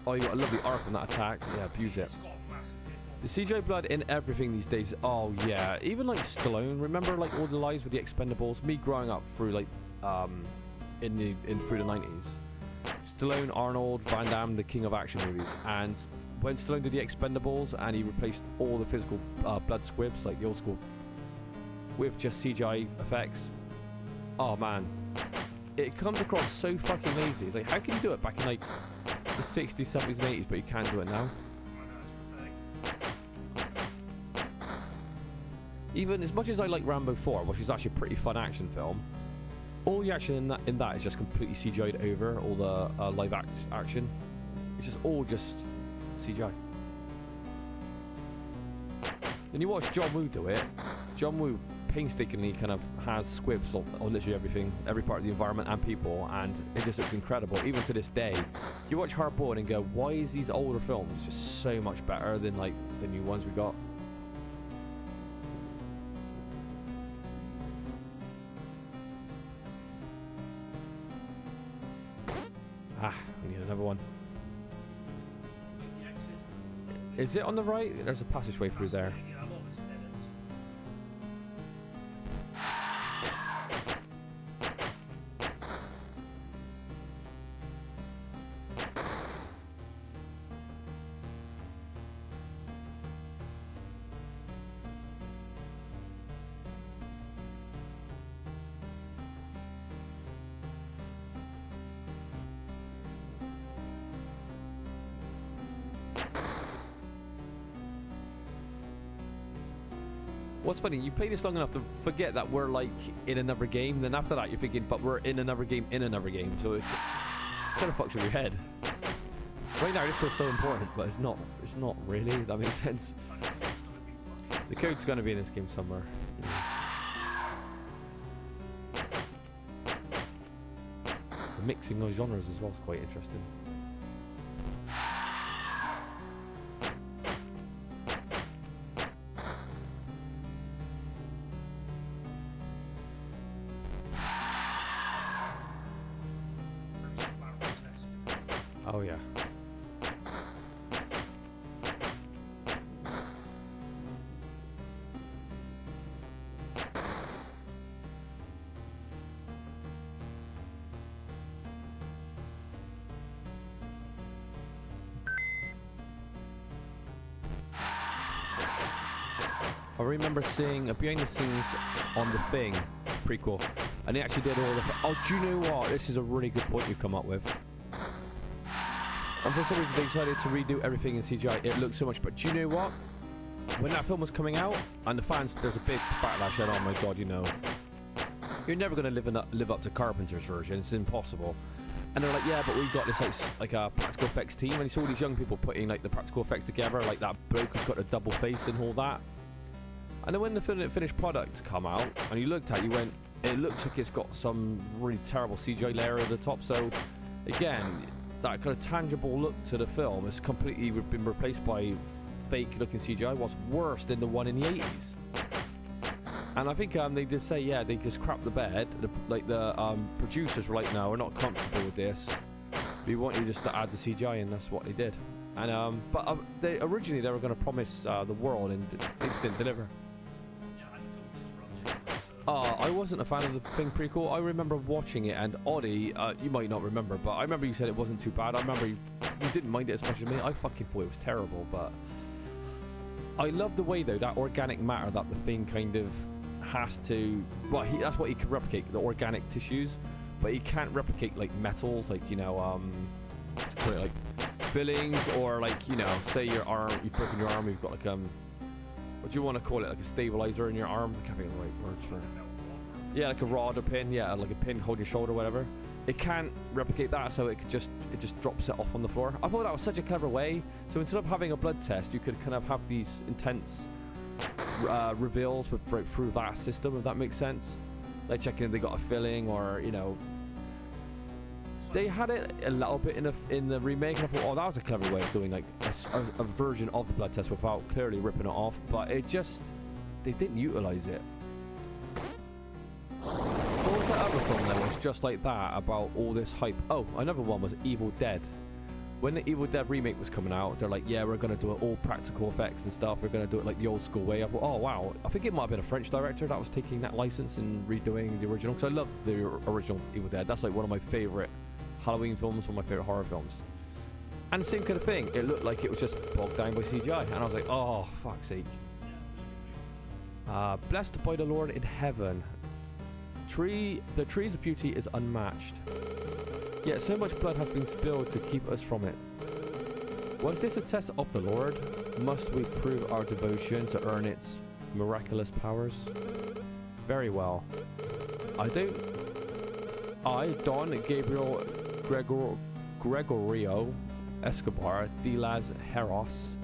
Oh, you got a lovely arc on that attack. Yeah, abuse it. It's got a massive hit The CGI blood in everything these days. Oh yeah, even like Stallone. Remember like all the lies with the Expendables? Me growing up through like through the 90s. Stallone, Arnold, Van Damme, the king of action movies. And when Stallone did the Expendables and he replaced all the physical blood squibs, like the old school, with just CGI effects. Oh man, it comes across so fucking lazy. It's like, how can you do it back in like the 60s, 70s, and 80s, but you can't do it now? Even as much as I like Rambo 4, which is actually a pretty fun action film, all the action in that is just completely CGI'd over. All the live action, it's just all just CGI. Then you watch John Woo do it. John Woo painstakingly kind of has squibs on literally everything, every part of the environment and people, and it just looks incredible. Even to this day, you watch Hardboiled and go, why is these older films just so much better than like the new ones we got? Ah, we need another one. The exit. Is it on the right? There's a passageway through there. Yeah, a lot of it's dead ends. What's funny, you play this long enough to forget that we're like in another game, then after that you're thinking, but we're in another game, so it kind of fucks with your head. Right now this feels so important, but it's not really, if that makes sense. The code's gonna be in this game somewhere. mixing of genres as well is quite interesting. Oh yeah. I remember seeing a behind the scenes on The Thing prequel, and they actually did all the. Oh, do you know what? This is a really good point you come up with. And for some reason they decided to redo everything in CGI. It looks so much, but do you know what? When that film was coming out, and the fans, there's a big backlash, and oh my god, you know, you're never going to live up to Carpenter's version. It's impossible. And they're like, yeah, but we've got this like a practical effects team, and you saw all these young people putting like the practical effects together, like that bloke who's got a double face and all that. And then when the finished product come out, and you looked at it, you went, it looks like it's got some really terrible CGI layer at the top. So again, that kind of tangible look to the film has completely been replaced by fake looking CGI. What's worse than the one in the 80s. And I think they did say, yeah, they just crapped the bed. The producers were like, no, we're not comfortable with this. We want you just to add the CGI, and that's what they did. And but they originally they were going to promise the world, and they just didn't deliver. I wasn't a fan of the Thing prequel. I remember watching it, and Oddie, you might not remember, but I remember you said it wasn't too bad. I remember you didn't mind it as much as me. I fucking thought it was terrible, but I love the way, though, that organic matter that the Thing kind of has to... Well, that's what he can replicate, the organic tissues, but he can't replicate, like, metals, like, you know, like fillings, or, like, you know, say your arm, you've broken your arm, you've got, like, what do you want to call it, like a stabilizer in your arm? I can't think of the right words for it. Yeah, like a rod or pin, yeah, like a pin holding your shoulder, whatever. It can't replicate that, so it just drops it off on the floor. I thought that was such a clever way. So instead of having a blood test, you could kind of have these intense reveals through that system, if that makes sense. Like checking if they got a filling, or, you know, they had it a little bit in the remake, and I thought, oh, that was a clever way of doing like a version of the blood test without clearly ripping it off. But it just, they didn't utilize it. What was that other film that was just like that, about all this hype? Oh, another one was Evil Dead. When the Evil Dead remake was coming out, they're like, yeah, we're going to do it all practical effects and stuff. We're going to do it like the old school way. I thought, oh, wow. I think it might have been a French director that was taking that license and redoing the original. Because I love the original Evil Dead. That's like one of my favourite Halloween films, one of my favourite horror films. And the same kind of thing. It looked like it was just bogged down by CGI. And I was like, oh, fuck's sake. Blessed by the Lord in heaven. The trees of beauty is unmatched. Yet so much blood has been spilled to keep us from it. Was this a test of the Lord? Must we prove our devotion to earn its miraculous powers? Very well. I, Don Gabriel Gregorio Escobar de las Heros,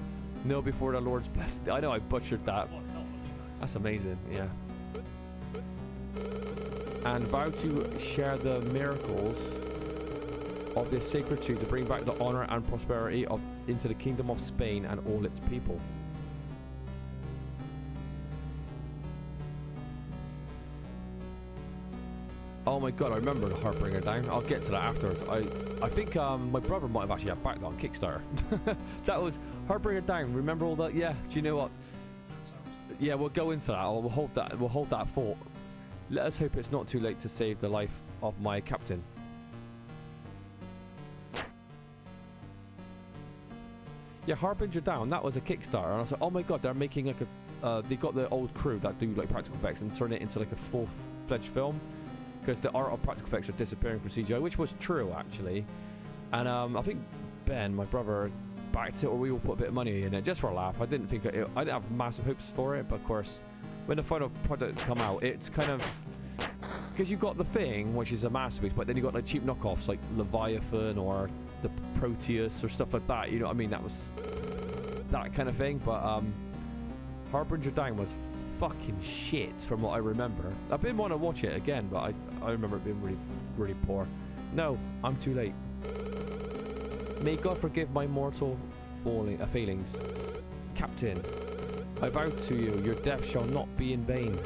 know before the Lord's blessed. I know I butchered that. That's amazing, yeah. And vow to share the miracles of this sacred tree to bring back the honor and prosperity into the kingdom of Spain and all its people. Oh my god, I remember the Heartbringer Down. I'll get to that afterwards. I think my brother might have actually backed that on Kickstarter. That was Heartbringer Down. Remember all that? Yeah. Do you know what? Yeah, we'll go into that. We'll hold that thought. Let us hope it's not too late to save the life of my captain. Yeah, Harbinger Down, that was a Kickstarter, and I was like, oh my god, they're making like a, they got the old crew that do like practical effects and turn it into like a full-fledged film, because the art of practical effects are disappearing for CGI, which was true actually. And I think Ben, my brother, backed it, or we all put a bit of money in it just for a laugh. I didn't have massive hopes for it, but of course, when the final product come out, it's kind of, because you got The Thing, which is a masterpiece, but then you got like cheap knockoffs like Leviathan or the Proteus or stuff like that. You know what I mean? That was that kind of thing. But Harbinger Down was fucking shit from what I remember. I've been wanting to watch it again, but I remember it being really, really poor. No, I'm too late. May God forgive my mortal failings. Captain, I vow to you, your death shall not be in vain.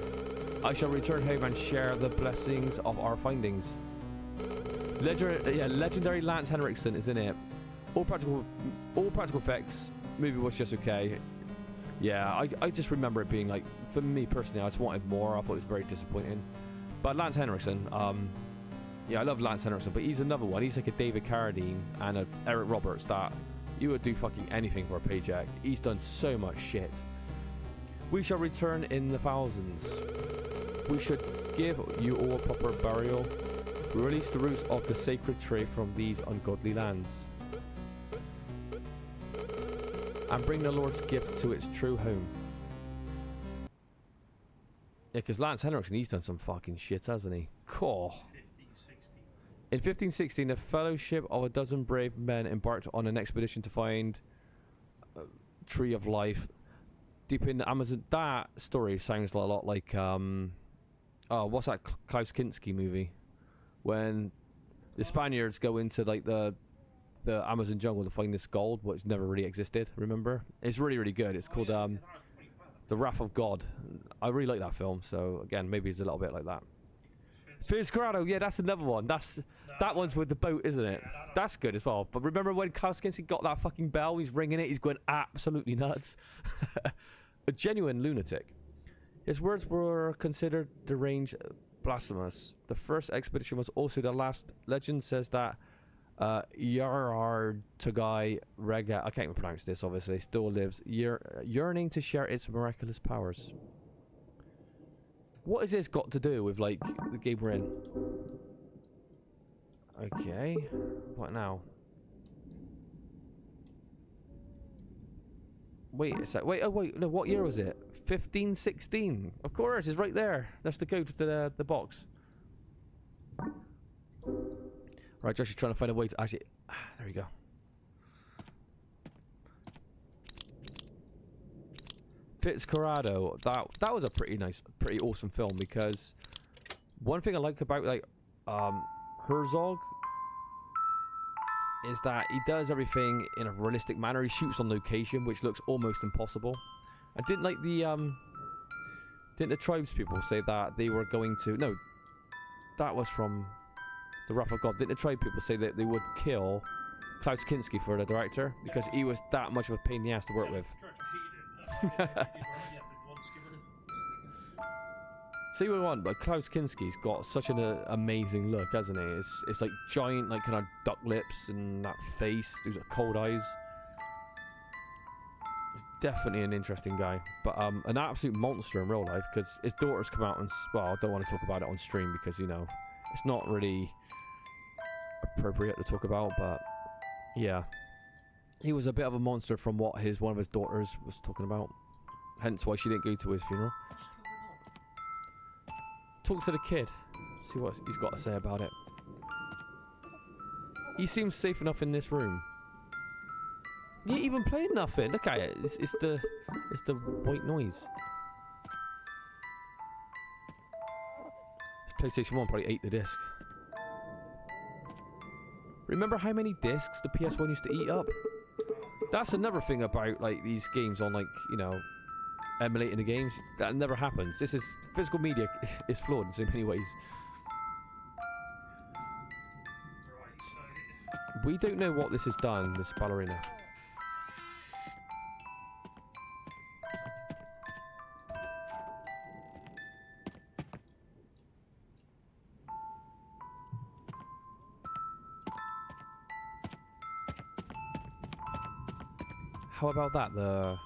I shall return home and share the blessings of our findings. Legendary Lance Henriksen is in it. All practical effects. Movie was just okay. Yeah, I just remember it being like, for me personally, I just wanted more. I thought it was very disappointing. But Lance Henriksen, yeah, I love Lance Henriksen, but he's another one. He's like a David Carradine and a Eric Roberts that you would do fucking anything for a paycheck. He's done so much shit. We shall return in the thousands. We should give you all proper burial. We release the roots of the sacred tree from these ungodly lands. And bring the Lord's gift to its true home. Yeah, because Lance Henriksen, he's done some fucking shit, hasn't he? Cool. 1516. In 1516, a fellowship of a dozen brave men embarked on an expedition to find a Tree of Life deep in the Amazon. That story sounds a lot like, oh, what's that Klaus Kinski movie? When the Spaniards go into like the Amazon jungle to find this gold, which never really existed. Remember? It's really, really good. It's called The Wrath of God. I really like that film. So again, maybe it's a little bit like that. Fitzcarraldo, yeah, that's another one. That one's with the boat, isn't it? That's good as well. But remember when Klaus Kinski got that fucking bell? He's ringing it. He's going absolutely nuts. A genuine lunatic. His words were considered deranged, blasphemous. The first expedition was also the last. Legend says that Yarard Togai Rega, I can't even pronounce this obviously, still lives, yearning to share its miraculous powers. What has this got to do with like the game we're in? Okay, what now? Wait a sec, wait, oh wait, no, what year was it? 1516, of course, it's right there. That's the code to the box. Right, Josh is trying to find a way to actually... there you go. Fitzcarraldo, that was a pretty awesome film, because one thing I like about like Herzog is that he does everything in a realistic manner. He shoots on location, which looks almost impossible. I didn't like the tribes people say that they were going to... No, that was from The Wrath of God. Didn't the tribe people say that they would kill Klaus Kinski for the director because he was that much of a pain in the ass to work with? See what I want, but Klaus Kinski's got such an amazing look, hasn't he? It's like giant, like kind of duck lips and that face. Those are cold eyes. He's definitely an interesting guy, but an absolute monster in real life because his daughter's come out and well, I don't want to talk about it on stream because you know it's not really appropriate to talk about, but yeah, he was a bit of a monster from what one of his daughters was talking about. Hence why she didn't go to his funeral. Talk to the kid, see what he's got to say about it. He seems safe enough in this room. He ain't even playing nothing. Look at it. It's the white noise. This PlayStation 1 probably ate the disc. Remember how many discs the PS1 used to eat up? That's another thing about like these games on like, you know, emulating the games. That never happens. This is physical media is flawed in so many ways. We don't know what this has done, this ballerina. How about that?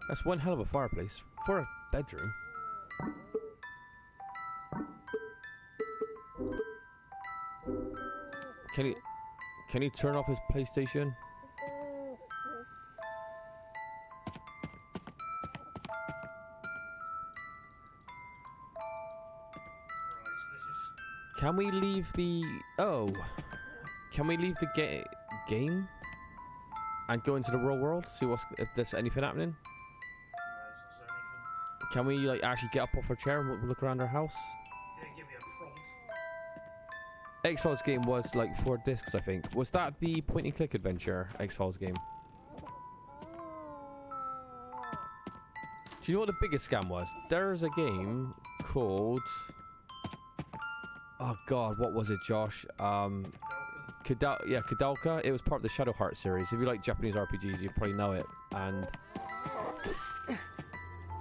That's one hell of a fireplace for a bedroom. Can he turn off his PlayStation? Can we leave the... Oh. Can we leave the game? And go into the real world? See if there's anything happening? Can we like actually get up off our chair and look around our house? Yeah, give me a prompt. X-Files game was like 4 discs, I think. Was that the point and click adventure X-Files game? Do you know what the biggest scam was? There's a game called... Oh god, what was it, Josh? Kadalka. It was part of the Shadow Heart series. If you like Japanese RPGs, you probably know it. And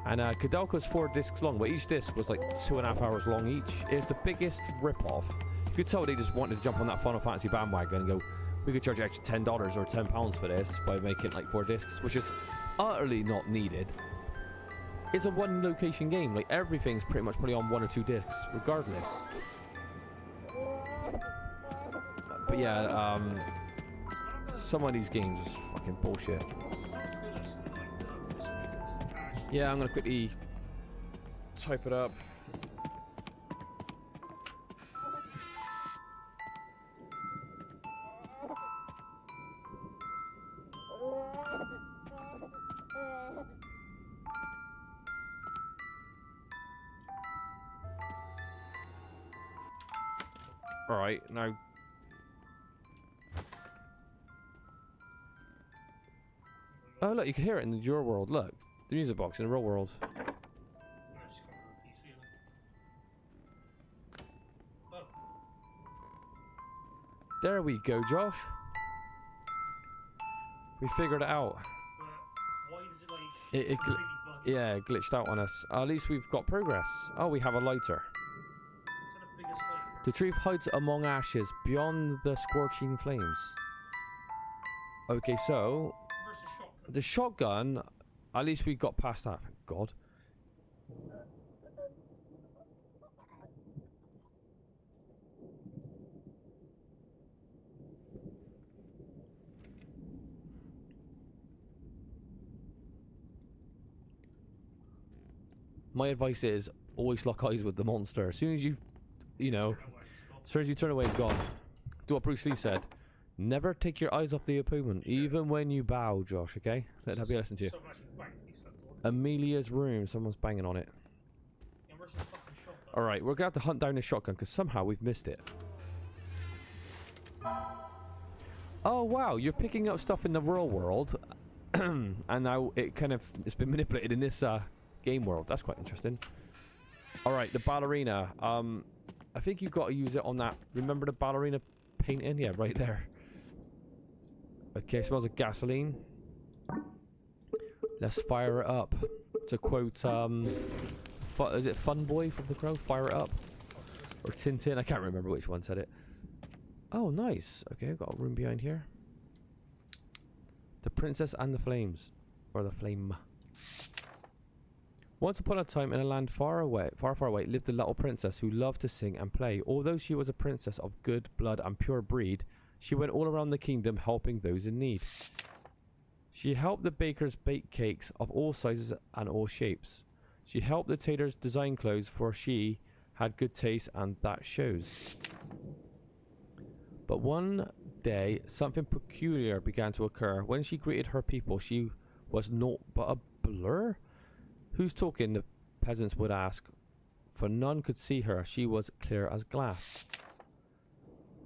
Kadalka was 4 discs long, but each disc was like 2.5 hours long each. It was the biggest rip-off. You could tell they just wanted to jump on that Final Fantasy bandwagon and go, we could charge extra $10 or £10 for this by making like 4 discs, which is utterly not needed. It's a 1 location game. Like everything's pretty much probably on 1 or 2 discs, regardless. But yeah, some of these games is fucking bullshit. Yeah, I'm gonna quickly type it up. Alright, now... Oh look, you can hear it in your world, look. The music box in the real world. There we go, Josh. We figured it out. Why does it like... It yeah, it glitched out on us. At least we've got progress. Oh, we have a lighter. Is that the biggest light? The truth hides among ashes, beyond the scorching flames. Okay, so... Where's the shotgun? The shotgun, at least we got past that, thank God. My advice is always lock eyes with the monster. As soon as you know, as soon as you turn away, it's gone. Do what Bruce Lee said. Never take your eyes off the opponent, even when you bow, Josh, okay? Let that be a lesson to you. Amelia's room, someone's banging on it. Alright, we're going to have to hunt down this shotgun, because somehow we've missed it. Oh, wow, you're picking up stuff in the real world, and now it's been manipulated in this game world. That's quite interesting. Alright, the ballerina. I think you've got to use it on that. Remember the ballerina painting? Yeah, right there. Okay, smells of gasoline. Let's fire it up. To quote, is it Fun Boy from The Crow? Fire it up. Or Tintin? I can't remember which one said it. Oh, nice. Okay, I've got a room behind here. The Princess and the Flames. Or the Flame. Once upon a time, in a land far away, lived a little princess who loved to sing and play. Although she was a princess of good blood and pure breed, she went all around the kingdom helping those in need. She helped the bakers bake cakes of all sizes and all shapes. She helped the tailors design clothes, for she had good taste, and that shows. But one day, something peculiar began to occur. When she greeted her people, she was naught but a blur. Who's talking? The peasants would ask, for none could see her. She was clear as glass.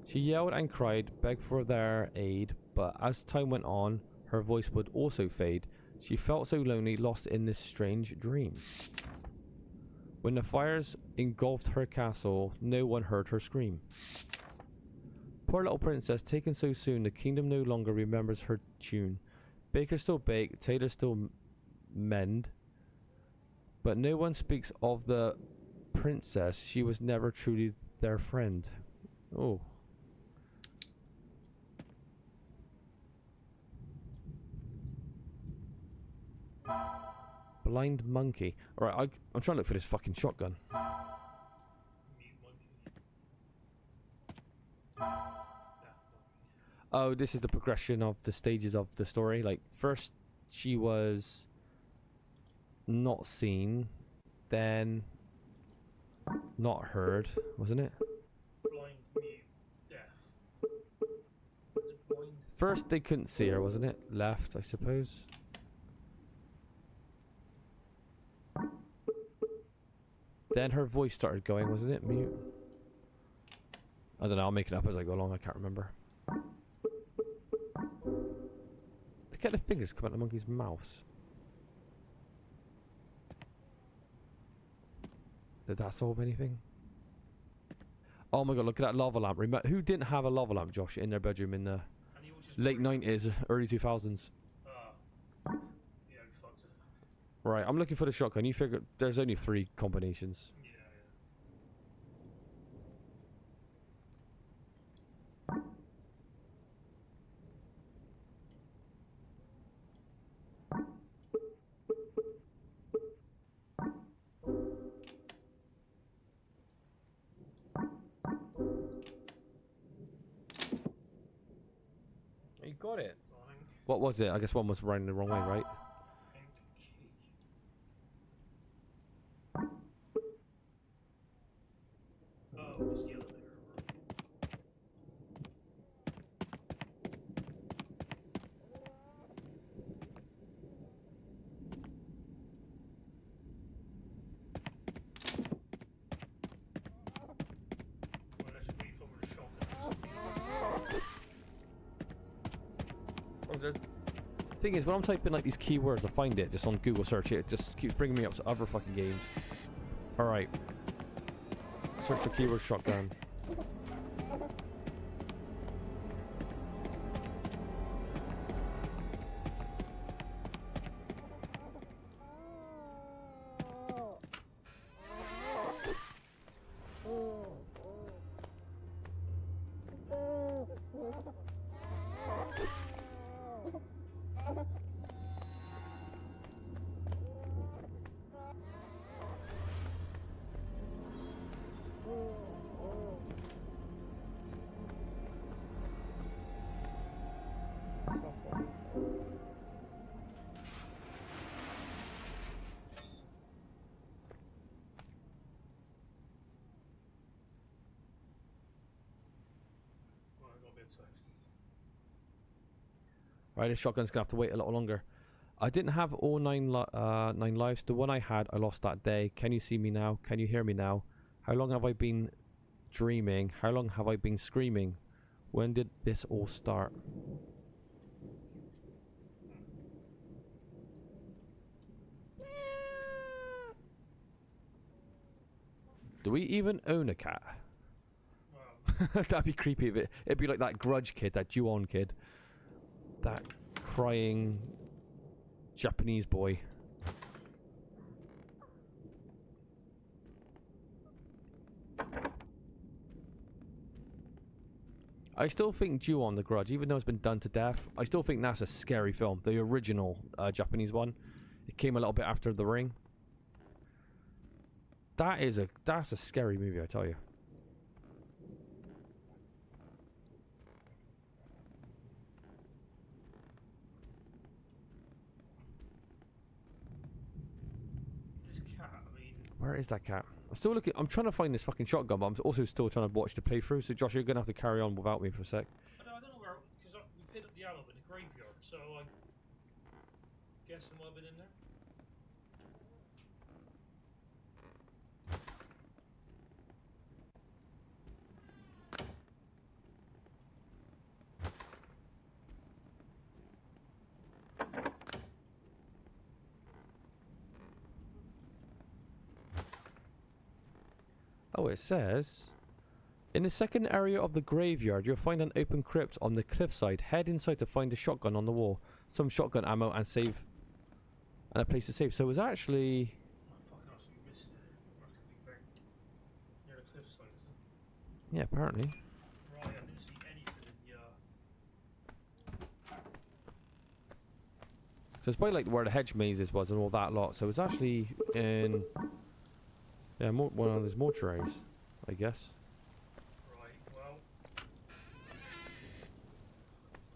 She yelled and cried, begged for their aid, but as time went on, her voice would also fade. She felt so lonely, lost in this strange dream. When the fires engulfed her castle, no one heard her scream. Poor little princess, taken so soon, the kingdom no longer remembers her tune. Bakers still bake, tailors still mend, but no one speaks of the princess. She was never truly their friend. Oh. Blind monkey. Alright, I'm trying to look for this fucking shotgun. Oh, this is the progression of the stages of the story. Like, first she was not seen, then not heard, wasn't it? Blind, mute, deaf. Was it blind? First they couldn't see her, wasn't it? Left, I suppose. Then her voice started going, wasn't it? Mute. I don't know, I'll make it up as I go along, I can't remember. Look at the fingers come out the monkey's mouth. Did that solve anything? Oh my god, look at that lava lamp. Who didn't have a lava lamp, Josh, in their bedroom in the late 90s, early 2000s? Yeah, we fucked it. Right, I'm looking for the shotgun. You figure there's only 3 combinations. Yeah. You got it. Darling. What was it? I guess one was running the wrong way, right? Pink key. Oh, it's the elevator. Well, let's leave over the shotguns. The thing is, when I'm typing like these keywords to find it, just on Google search, it just keeps bringing me up to other fucking games. Alright. Search for keyword shotgun. Right, this shotgun's gonna have to wait a little longer. I didn't have all 9 lives. The one I had, I lost that day. Can you see me now? Can you hear me now? How long have I been dreaming? How long have I been screaming? When did this all start? Do we even own a cat? That'd be creepy. It'd be like that Grudge kid, that Ju-on kid. That crying Japanese boy. I still think Ju-on the Grudge, even though it's been done to death, I still think that's a scary film. The original Japanese one. It came a little bit after The Ring. That's a scary movie, I tell you. Where is that cat? I'm still looking. I'm trying to find this fucking shotgun, but I'm also still trying to watch the playthrough. So Josh, you're gonna have to carry on without me for a sec. I don't know where, because we picked up the ammo in the graveyard, so I guess it might have been in there. Oh, it says, in the second area of the graveyard, you'll find an open crypt on the cliffside. Head inside to find a shotgun on the wall, some shotgun ammo, and save, and a place to save. So it was actually. Oh, fucking hell, so we missed it. That's gonna be very near the cliffside, isn't it? Yeah, apparently. Right, I didn't see anything in the. So it's by like where the hedge mazes was and all that lot. So it's actually in. Yeah, one of those mortuaries, I guess. Right, well.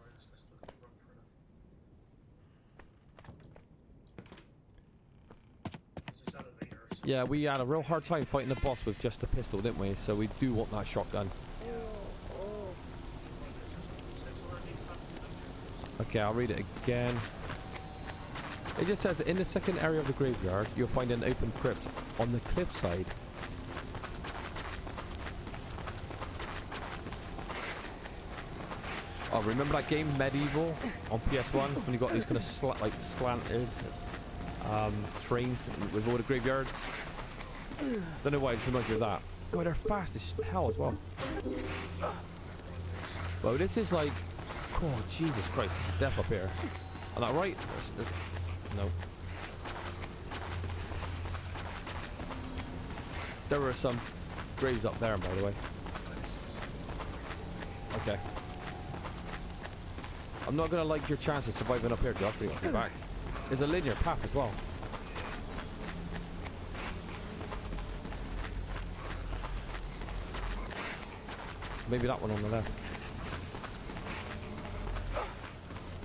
Right, let's look at the run for it. It's this elevator. So Yeah, we had a real hard time fighting the boss with just a pistol, didn't we? So we do want that shotgun. Okay, I'll read it again. It just says, in the second area of the graveyard, you'll find an open crypt on the cliffside. Oh, remember that game Medieval on PS1 when you got these kind of slanted train with all the graveyards? Don't know why it just reminds me of that. God, they're fast as hell as well. Well, this is like, oh Jesus Christ, this is death up here. Am I right? No. There were some graves up there, by the way. Okay. I'm not gonna like your chances surviving up here, Josh. We gotta be back. There's a linear path as well. Maybe that one on the left.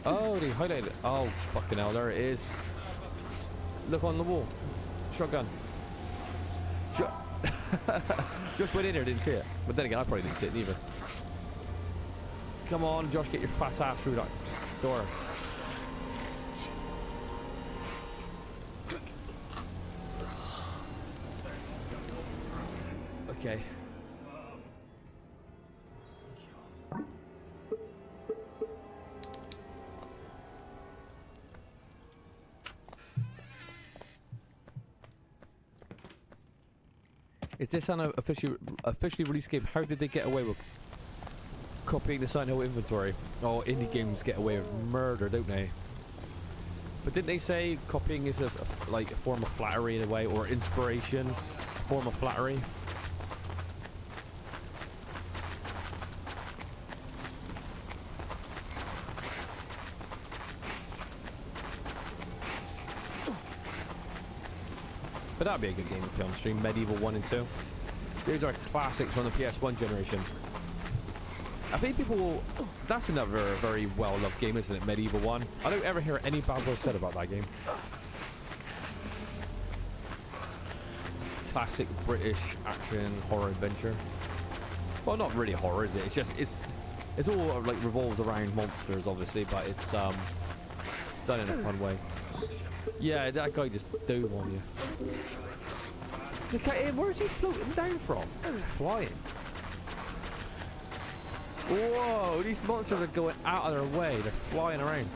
Oh, they highlighted it. Oh, fucking hell, there it is. Look on the wall. Shotgun. Just went in there, didn't see it. But then again, I probably didn't see it either. Come on, Josh, get your fat ass through that door. Okay. Is this an officially released game? How did they get away with copying the Silent Hill inventory? Oh, indie games get away with murder, don't they? But didn't they say copying is like a form of flattery in a way, or inspiration, a form of flattery? But that'd be a good game to play on stream. Medieval 1 and 2. These are classics from the PS1 generation. I think people... That's another very well-loved game, isn't it? Medieval 1. I don't ever hear any bad words said about that game. Classic British action horror adventure. Well, not really horror, is it? It's just... It's all like revolves around monsters, obviously, but it's done in a fun way. Yeah, that guy just dove on you. Look at him, where's he floating down from? He's flying. Whoa, these monsters are going out of their way. They're flying around.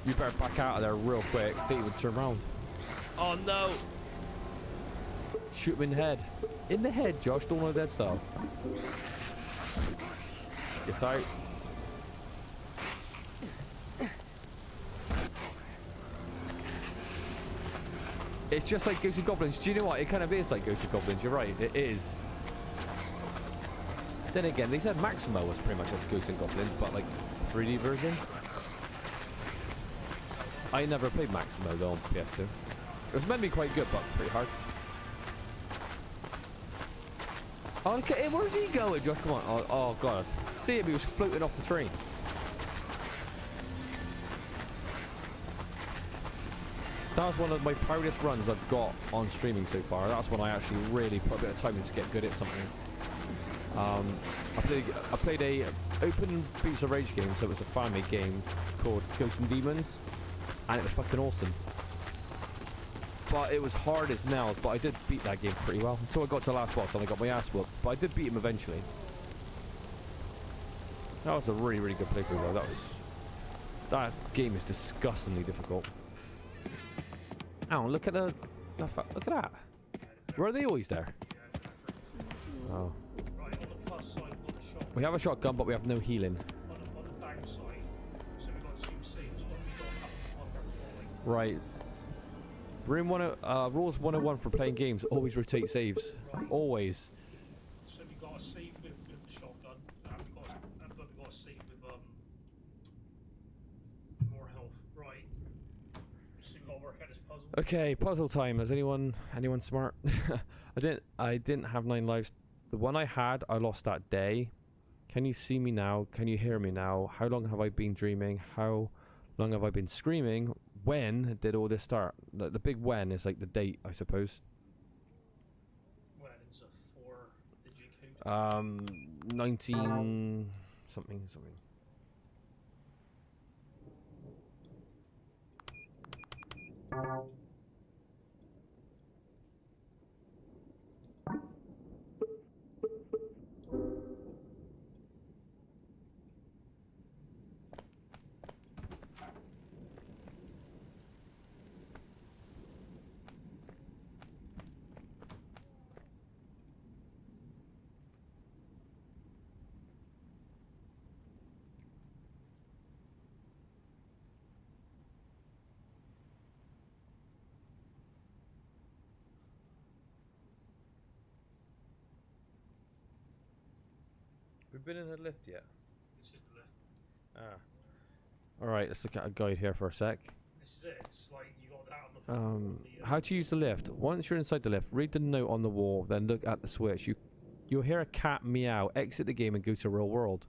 You better back out of there real quick. They even turn around. Oh no! Shoot him in the head. In the head, Josh, don't know dead style. Get out. It's just like Ghosts and Goblins. Do you know what? It kind of is like Ghosts and Goblins. You're right. It is. Then again, they said Maximo was pretty much like Ghosts and Goblins, but like 3D version. I never played Maximo though on PS2. It was meant to be quite good, but pretty hard. Oh, look at him. Where's he going, Josh? Come on. Oh God. See him. He was floating off the train. That was one of my proudest runs I've got on streaming so far. That's when I actually really put a bit of time in to get good at something. I played a open Beats of Rage game, so it was a family game called Ghosts and Demons, and it was fucking awesome. But it was hard as nails, but I did beat that game pretty well. Until I got to the last boss and I got my ass whooped, but I did beat him eventually. That was a really, really good playthrough though. That game is disgustingly difficult. Oh, look at look at that. Where are they always there? Oh. We have a shotgun, but we have no healing. On the downside, so we've got 2 saves. One we've got up, one we're falling. Right. Rules 101 for playing games: always rotate saves. Right. Always. So we got a save with the shotgun, and we got a save with more health. Right. So we got to work out this puzzle. Okay, puzzle time. Is anyone smart? I didn't have 9 lives. The one I had, I lost that day. Can you see me now? Can you hear me now? How long have I been dreaming? How long have I been screaming? When did all this start? The big when is like the date, I suppose. When is a 4-digit code? 19 something. We've been in the lift yet. This is the lift. Ah. Alright, let's look at a guide here for a sec. This is it. It's like you got that on the floor. How to use the lift. Once you're inside the lift, read the note on the wall, then look at the switch. You'll hear a cat meow, exit the game and go to real world.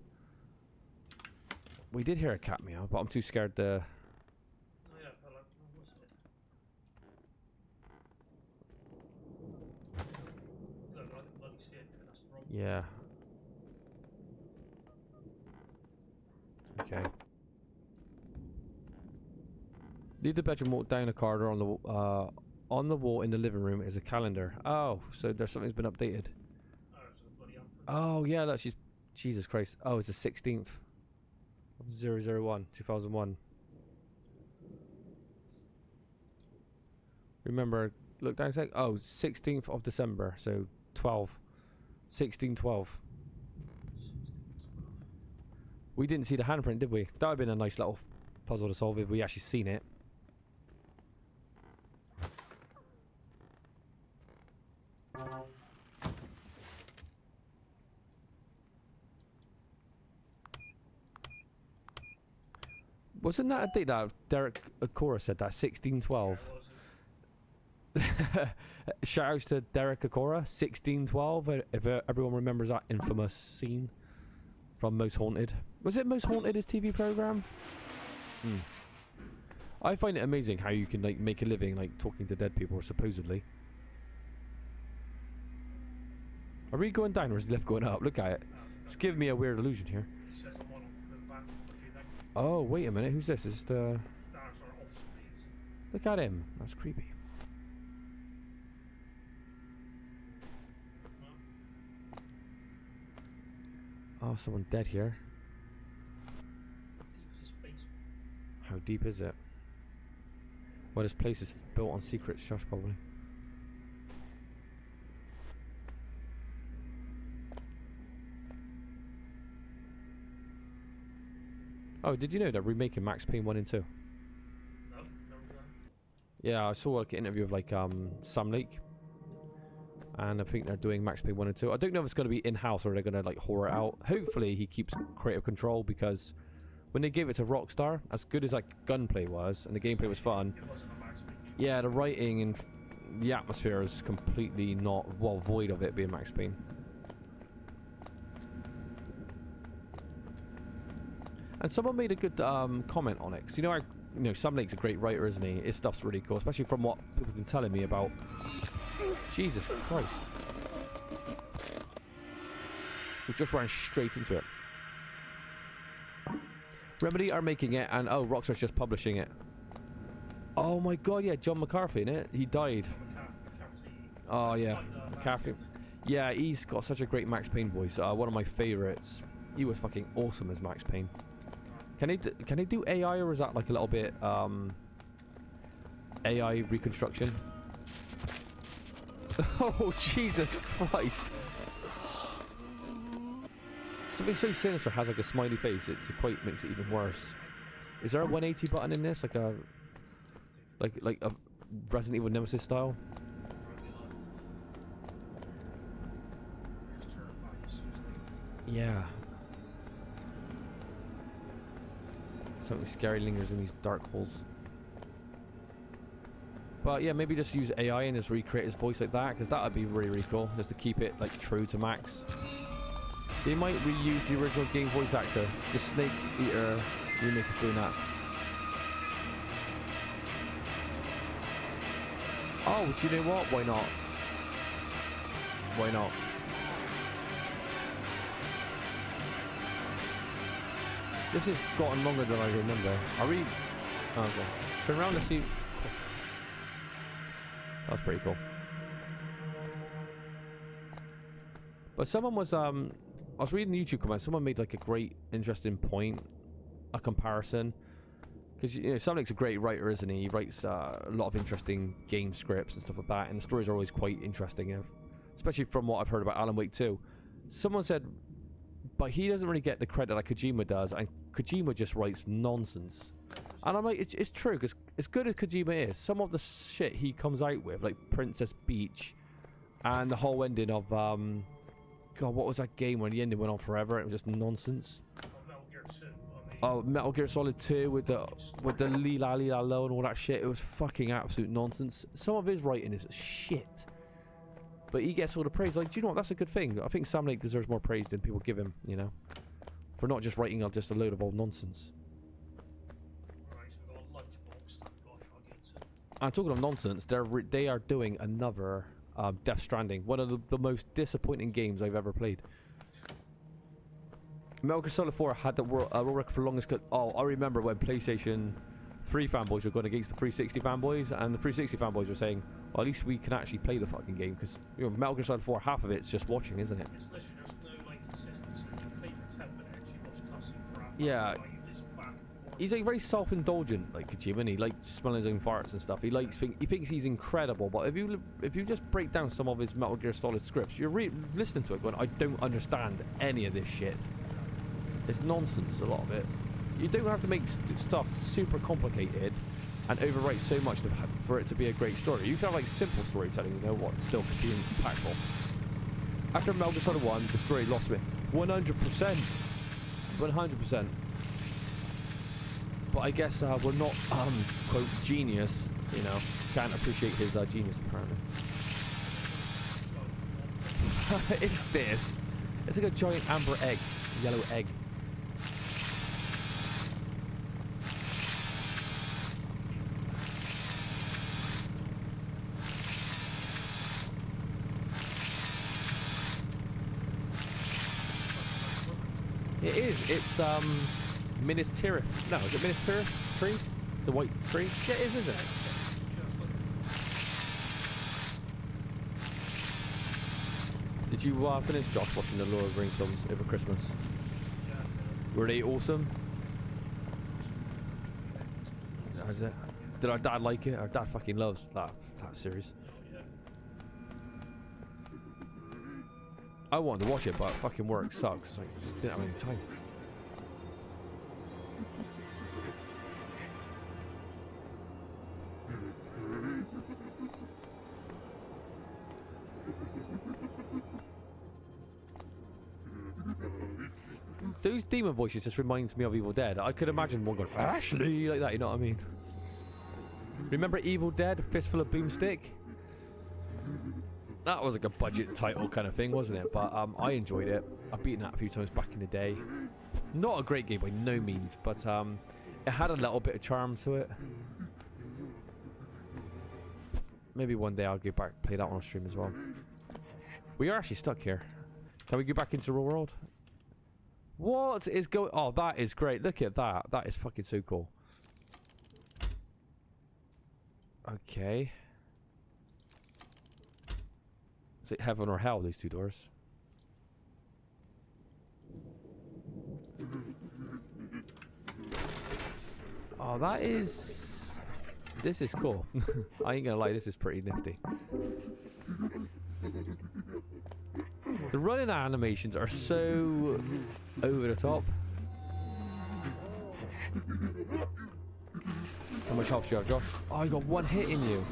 We did hear a cat meow, but I'm too scared to... Oh yeah, but like, what was it? Look, I can bloody see it, but that's the wrong one. Yeah. Okay. Leave the bedroom, walk down the corridor on the wall in the living room is a calendar. Oh, so there's something's been updated. Oh, it's a bloody anthem. Oh yeah, that's just Jesus Christ. Oh, it's the 16th. 001, 2001. Remember, look down a sec. Oh, 16th of December, so 12. 1612. We didn't see the handprint, did we? That would have been a nice little puzzle to solve if we actually seen it. Wasn't that a date that Derek Acora said that? 1612. Shout outs to Derek Acora, 1612. If everyone remembers that infamous scene from Most Haunted. Was it Most Haunted, his TV program? I find it amazing how you can like make a living like talking to dead people, supposedly. Are we going down or is the lift going up? Look at it. It's giving me a weird illusion here. It says I'm on the van. Oh, wait a minute. Who's this? Is the... Look at him. That's creepy. Oh, someone dead here. How deep is it? Well, this place is built on secret shush, probably. Oh, did you know they're remaking Max Payne 1 and 2? No, no. Yeah, I saw like an interview of like Sam Lake. And I think they're doing Max Payne 1 and 2. I don't know if it's going to be in-house or they're going to like horror it out. Hopefully he keeps creative control because when they gave it to Rockstar, as good as like gunplay was and the gameplay was fun, yeah, the writing and the atmosphere is completely not, well, void of it being Max Payne. And someone made a good comment on it, because you know, Sam Lake's a great writer, isn't he? His stuff's really cool, especially from what people have been telling me about. Jesus Christ. We just ran straight into it. Remedy are making it, and oh, Rockstar's just publishing it. Oh my god, yeah, John McCarthy in it. He died. Oh yeah, McCarthy. Yeah, he's got such a great Max Payne voice. One of my favorites. He was fucking awesome as Max Payne. Can they do AI, or is that like a little bit AI reconstruction? Oh Jesus Christ! Something so sinister has like a smiley face. It quite makes it even worse. Is there a 180 button in this, like a Resident Evil Nemesis style? Yeah. Something scary lingers in these dark holes. But yeah, maybe just use AI and just recreate his voice like that, because that would be really, really cool, just to keep it like true to Max. They might reuse the original game voice actor. The Snake Eater remake is doing that. Oh, do you know what? Why not? Why not? This has gotten longer than I remember. Are we... Oh, okay. Turn around and see... That was pretty cool. But someone was... I was reading the YouTube comments. Someone made like a great, interesting point. A comparison. Because, you know, Sam Lake's a great writer, isn't he? He writes a lot of interesting game scripts and stuff like that. And the stories are always quite interesting. You know? Especially from what I've heard about Alan Wake 2. Someone said... But he doesn't really get the credit like Kojima does, and Kojima just writes nonsense. And I'm like, it's true, because as good as Kojima is, some of the shit he comes out with, like Princess Beach, and the whole ending of God, what was that game when the ending went on forever? It was just nonsense. Metal Gear 2. I mean, Oh, Metal Gear Solid 2 with the Lila Lila Low and all that shit. It was fucking absolute nonsense. Some of his writing is shit. But he gets all the praise. Like, do you know what? That's a good thing. I think Sam Lake deserves more praise than people give him, you know? For not just writing just a load of old nonsense. right, so we've got a lunchbox that we've got to try and get to. And talking of nonsense, they are doing another Death Stranding. One of the most disappointing games I've ever played. Metal Gear Solid 4 had the world record for longest cut. Oh, I remember when PlayStation 3 fanboys were going against the 360 fanboys, and the 360 fanboys were saying, well, at least we can actually play the fucking game, because Metal Gear Solid 4, half of it's just watching, isn't it? It's literally there's no like consistency. You play for 10 minutes, you watch a cutscene for half an Yeah. hour, you listen back and forth. He's like very self-indulgent, like Kojima, and he likes smelling his own farts and stuff. He thinks he's incredible, but if you just break down some of his Metal Gear Solid scripts, you're listening to it going, I don't understand any of this shit. It's nonsense, a lot of it. You don't have to make stuff super complicated and overwrite so much for it to be a great story. You can have like simple storytelling, you know what, still could be impactful. After Metal Gear Solid 1, the story lost me 100%. 100%. But I guess we're not, quote, genius, you know. Can't appreciate his genius, apparently. It's this. It's like a giant amber egg. Yellow egg. It is. It's, Minas Tirith. No, is it Minas Tirith tree? The white tree? Yeah, it is, isn't it? Did you finish, Josh, watching the Lord of the Rings films over Christmas? Yeah. Were they awesome? Is it? Did our dad like it? Our dad fucking loves that series. Yeah. I wanted to watch it, but fucking work sucks. It's like, just didn't have any time. Those demon voices just reminds me of Evil Dead. I could imagine one going, Ashley, like that, you know what I mean? Remember Evil Dead, Fistful of Boomstick? That was like a budget title kind of thing, wasn't it? But I enjoyed it. I've beaten that a few times back in the day. Not a great game by no means, but it had a little bit of charm to it. Maybe one day I'll go back and play that on stream as well. We are actually stuck here. Can we go back into the real world? What is going... Oh, that is great. Look at that. That is fucking so cool. Okay. Is it heaven or hell, these two doors? Oh, that is... This is cool. I ain't gonna lie, this is pretty nifty. The running animations are so over the top. How much health do you have, Josh? Oh, you got one hit in you.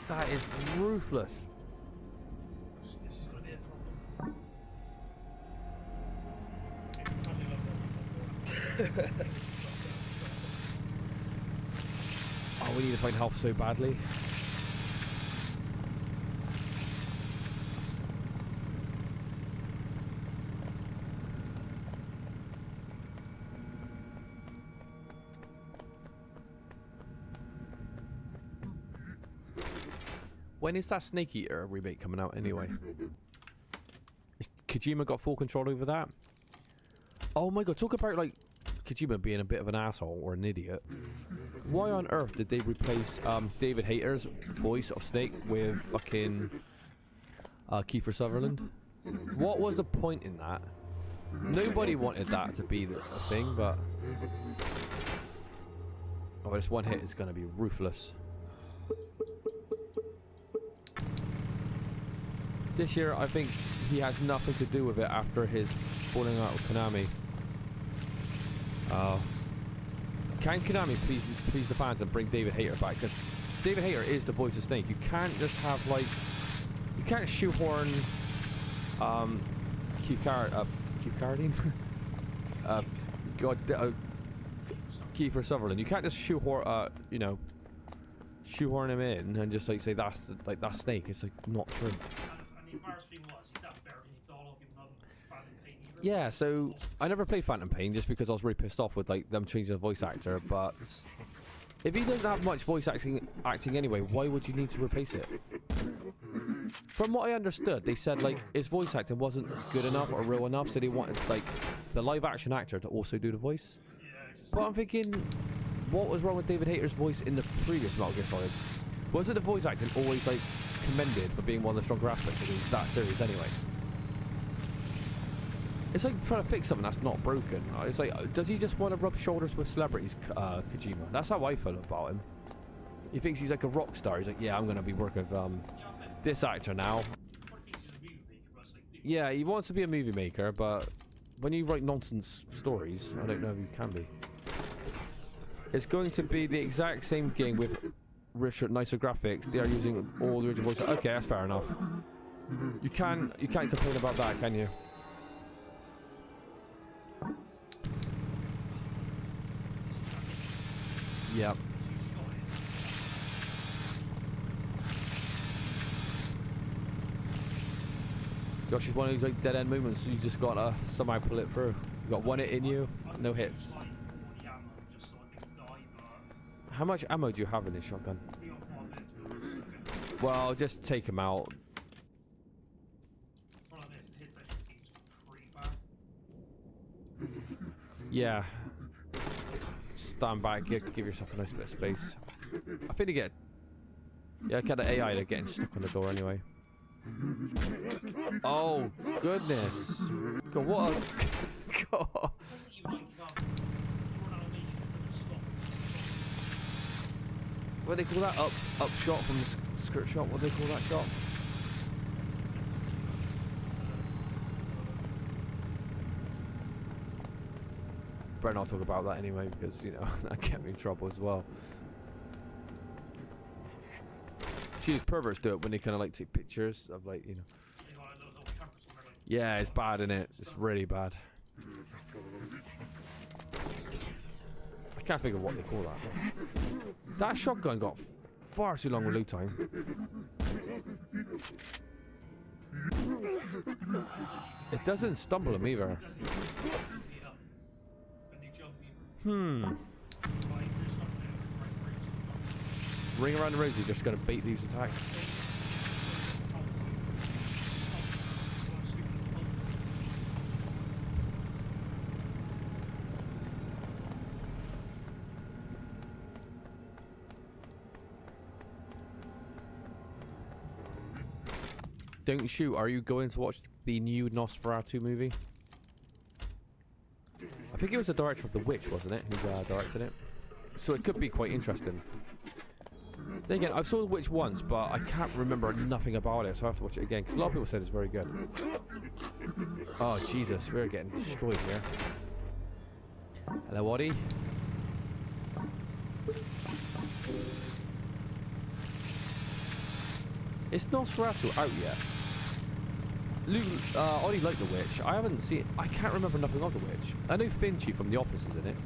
That is ruthless. This is going to be a problem. Oh, we need to find health so badly. When is that Snake Eater remake coming out anyway? Has Kojima got full control over that? Oh my god, talk about like Kojima being a bit of an asshole or an idiot. Why on earth did they replace David Hayter's voice of Snake with fucking Kiefer Sutherland? What was the point in that? Nobody wanted that to be a thing, but... Oh, this one hit is going to be ruthless. This year, I think he has nothing to do with it after his falling out with Konami. Can Konami please the fans and bring David Hayter back? Because David Hayter is the voice of Snake. You can't just have like... You can't shoehorn Cardine? God, Kiefer Sutherland. You can't just shoehorn him in and just like say that's Snake. It's like not true. And the embarrassing thing was, he done better than the dialogue even on Phantom Pain either. Yeah, so I never played Phantom Pain just because I was really pissed off with like them changing the voice actor. But if he doesn't have much voice acting anyway, why would you need to replace it? From what I understood, they said like his voice acting wasn't good enough or real enough, so they wanted like the live action actor to also do the voice. Yeah, just But I'm thinking, what was wrong with David Hayter's voice in the previous Metal Gear Solids? Wasn't the voice acting always like commended for being one of the stronger aspects of that series anyway? It's like trying to fix something that's not broken. It's like, does he just want to rub shoulders with celebrities, Kojima? That's how I feel about him. He thinks he's like a rock star. He's like, yeah, I'm going to be working with this actor now. Yeah, he wants to be a movie maker, but when you write nonsense stories, I don't know if you can be. It's going to be the exact same game with nicer graphics. They are using all the original voices. Okay, that's fair enough. You can't complain about that, can you? Yep. Josh is one of these like dead end movements, so you just gotta somehow pull it through. You got one hit in you, no hits. How much ammo do you have in this shotgun? Well, just take him out. Yeah. Stand back, give yourself a nice bit of space. I think you get... Yeah, kind of AI, they're getting stuck on the door anyway. Oh, goodness. God, what a... God. What do they call that? Up shot from the script shot? What do they call that shot? Better not talk about that anyway, because, you know, that get me in trouble as well. See, these perverts do it when they kind of like take pictures of like, you know. Yeah, it's bad, isn't it? It's really bad. I can't think of what they call that. That shotgun got far too long reload time. It doesn't stumble him either. Ring around the rosy, you're just going to bait these attacks. Don't shoot. Are you going to watch the new Nosferatu movie? I think it was the director of The Witch, wasn't it? Who directed it. So it could be quite interesting. Then again, I saw The Witch once, but I can't remember nothing about it, so I have to watch it again, because a lot of people said it's very good. Oh, Jesus, we're getting destroyed here. Hello, Waddy. Is Nosferatu out yet? Ollie liked The Witch. I haven't seen it. I can't remember nothing of The Witch. I know Finchy from The Office is in it.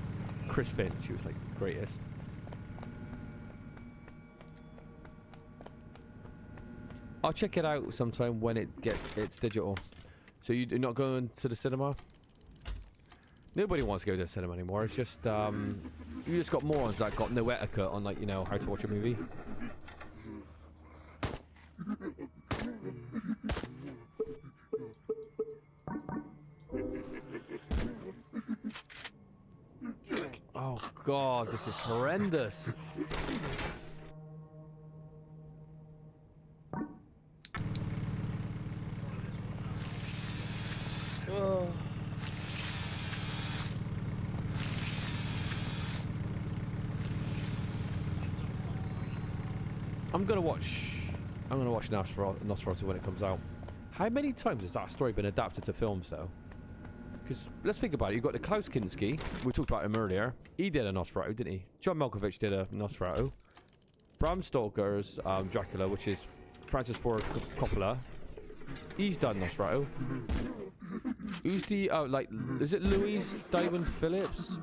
Chris Finch, she was like greatest. I'll check it out sometime when it's digital. So you're not going to the cinema? Nobody wants to go to the cinema anymore. It's just you just got morons that got no etiquette on, like, you know, how to watch a movie. Oh God, this is horrendous. Oh. I'm gonna watch Nosferatu when it comes out. How many times has that story been adapted to films though? Because let's think about it. You've got the Klaus Kinski. We talked about him earlier. He did a Nosferatu, didn't he? John Malkovich did a Nosferatu. Bram Stoker's Dracula, which is Francis Ford Coppola. He's done Nosferatu. Who's the like? Is it Louis Diamond Phillips?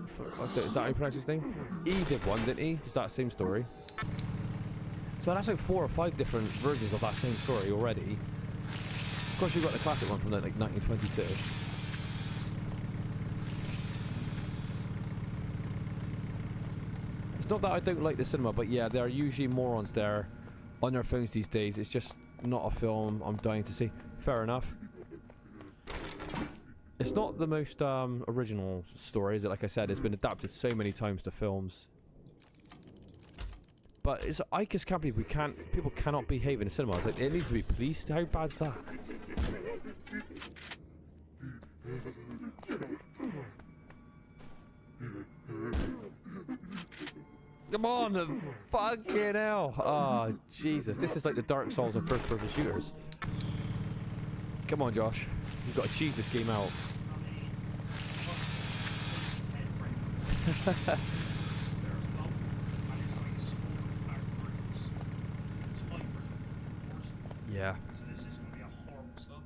Is that how you pronounce his name? He did one, didn't he? Is that same story? So that's like 4 or 5 different versions of that same story already. Of course, you've got the classic one from like 1922. It's not that I don't like the cinema, but yeah, there are usually morons there on their phones these days. It's just not a film I'm dying to see. Fair enough. It's not the most original story, is it? Like I said, it's been adapted so many times to films. But it's, I just can't believe people cannot behave in the cinema. It's like, it needs to be policed. How bad's that? Come on, fucking hell. Oh, Jesus. This is like the Dark Souls of first-person shooters. Come on, Josh. You've got to cheese this game out. Yeah. So this is going to be a horrible stuff.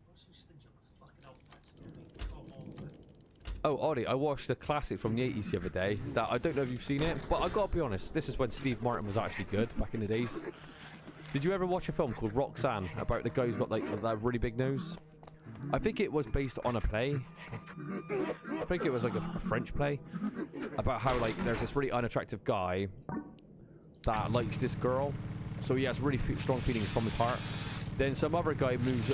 What's so stingy on the fucking Outbacks? Come on. Oh, Ollie, I watched a classic from the 80s the other day that I don't know if you've seen it, but I gotta be honest, this is when Steve Martin was actually good back in the days. Did you ever watch a film called Roxanne about the guy who's got like that really big nose? I think it was based on a play. I think it was like a French play about how like there's this really unattractive guy that likes this girl, so he has really strong feelings from his heart. Then some other guy moves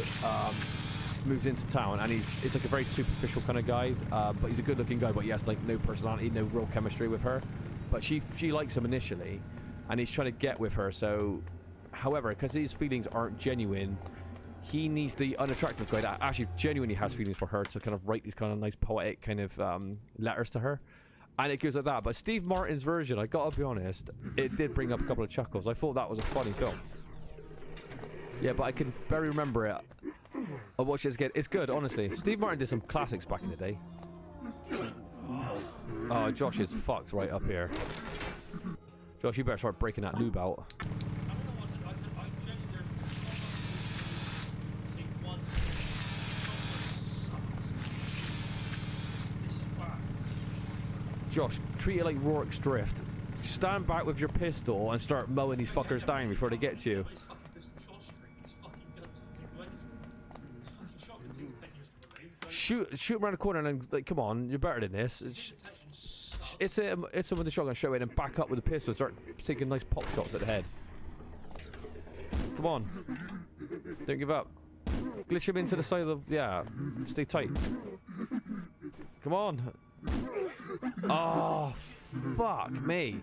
into town, and it's like a very superficial kind of guy, but he's a good-looking guy, but he has like no personality, no real chemistry with her. But she likes him initially, and he's trying to get with her. So, however, because his feelings aren't genuine, he needs the unattractive guy that actually genuinely has feelings for her to kind of write these kind of nice poetic kind of letters to her. And it goes like that. But Steve Martin's version, I gotta be honest, it did bring up a couple of chuckles. I thought that was a funny film. Yeah, but I can barely remember it. I watched it again. It's good, honestly. Steve Martin did some classics back in the day. Oh, Josh is fucked right up here. Josh, you better start breaking that noob out. Josh, treat it like Rourke's Drift. Stand back with your pistol and start mowing these fuckers down before they get to you. Shoot him around the corner and then, like, come on, you're better than this. It's him with the shotgun straight away and then back up with the pistol and start taking nice pop shots at the head. Come on. Don't give up. Glitch him into the side of the... Yeah, stay tight. Come on. Oh, fuck me.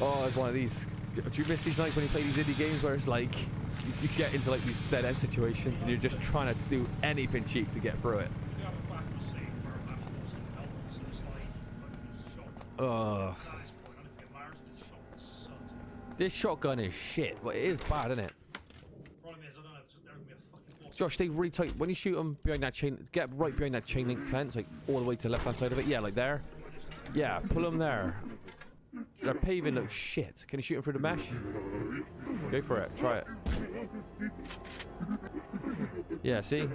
Oh, it's one of these... Do you miss these nights when you play these indie games where it's like... You get into like these dead-end situations and you're just trying to do anything cheap to get through it. Ugh. This shotgun is shit. Well, it is bad, isn't it? Josh, stay really tight. When you shoot them behind that chain, get right behind that chain link fence, like all the way to the left-hand side of it. Yeah, like there. Yeah, pull them there. Their paving looks shit. Can you shoot them through the mesh? Go for it. Try it. Yeah, see?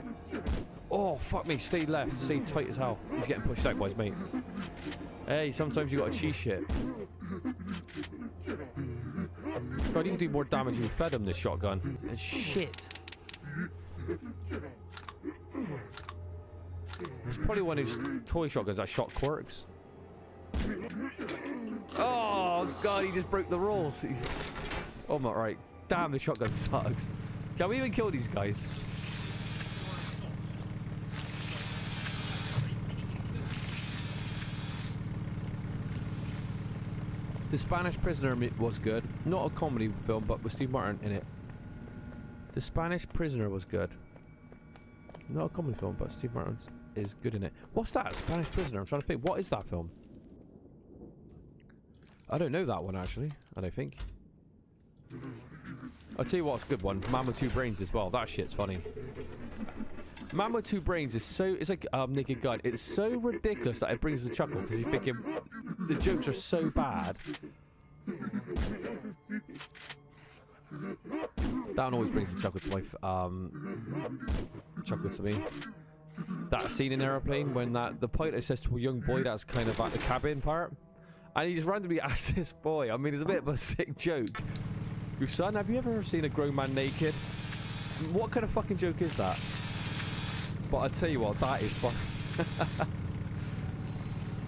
Oh, fuck me. Stay left. Stay tight as hell. He's getting pushed out by his mate. Hey, sometimes you gotta cheese shit. God, you can do more damage if you fed him this shotgun. It's shit. It's probably one of those toy shotguns that shot quirks. Oh god, he just broke the rules. Oh my, right. Damn, the shotgun sucks. Can we even kill these guys? The Spanish Prisoner was good. Not a comedy film, but with Steve Martin in it. The Spanish Prisoner was good. Not a comedy film, but Steve Martin is good in it. What's that? Spanish Prisoner? I'm trying to think. What is that film? I don't know that one, actually. I don't think. I'll tell you what's a good one. Man with Two Brains as well. That shit's funny. Man with Two Brains is so, it's like Naked Gun. It's so ridiculous that it brings a chuckle because you're thinking the jokes are so bad. That one always brings a chuckle to my me. That scene in Airplane when the pilot says to a young boy that's kind of at the cabin part, and he just randomly asks this boy. I mean, it's a bit of a sick joke. Your son, have you ever seen a grown man naked? What kind of fucking joke is that? But I tell you what, that is fun.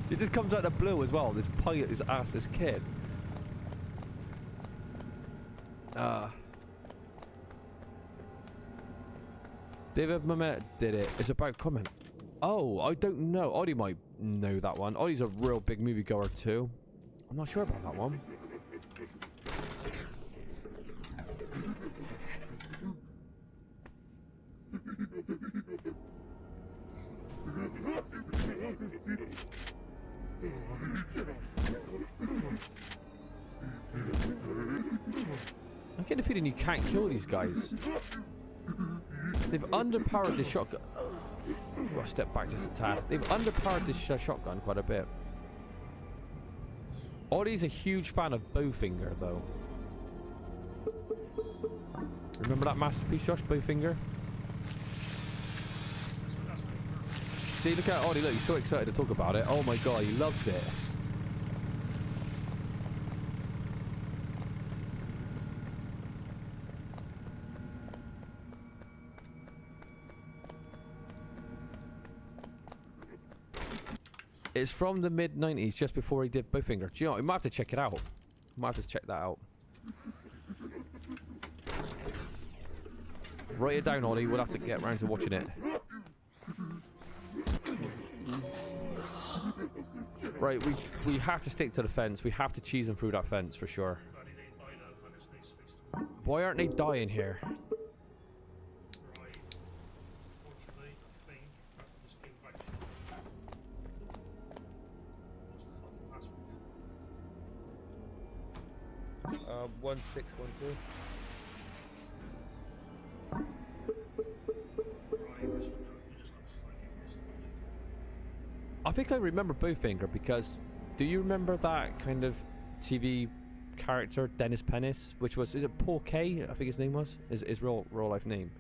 It just comes out of the blue as well. This pilot is asked this kid. David Mamet did it. It's about comment. Oh, I don't know. Oddie might know that one. Oddie's a real big moviegoer too. I'm not sure about that one. I'm getting a feeling you can't kill these guys. They've underpowered this shotgun. I'll step back just a tad. They've underpowered this shotgun quite a bit. Oddie's a huge fan of Bowfinger, though. Remember that masterpiece, Josh? Bowfinger? See, look at Oddie. Look, he's so excited to talk about it. Oh my god, he loves it. It's from the mid-90s, just before he did Bowfinger. Do you know what? We might have to check it out. We might have to check that out. Write it down, Ollie. We'll have to get around to watching it. Right, we have to stick to the fence. We have to cheese them through that fence for sure. Why aren't they dying here? Unfortunately, 1612. I think I remember Bowfinger because do you remember that kind of TV character Dennis Pennis, which was, is it Paul K? I think his name was his real life name,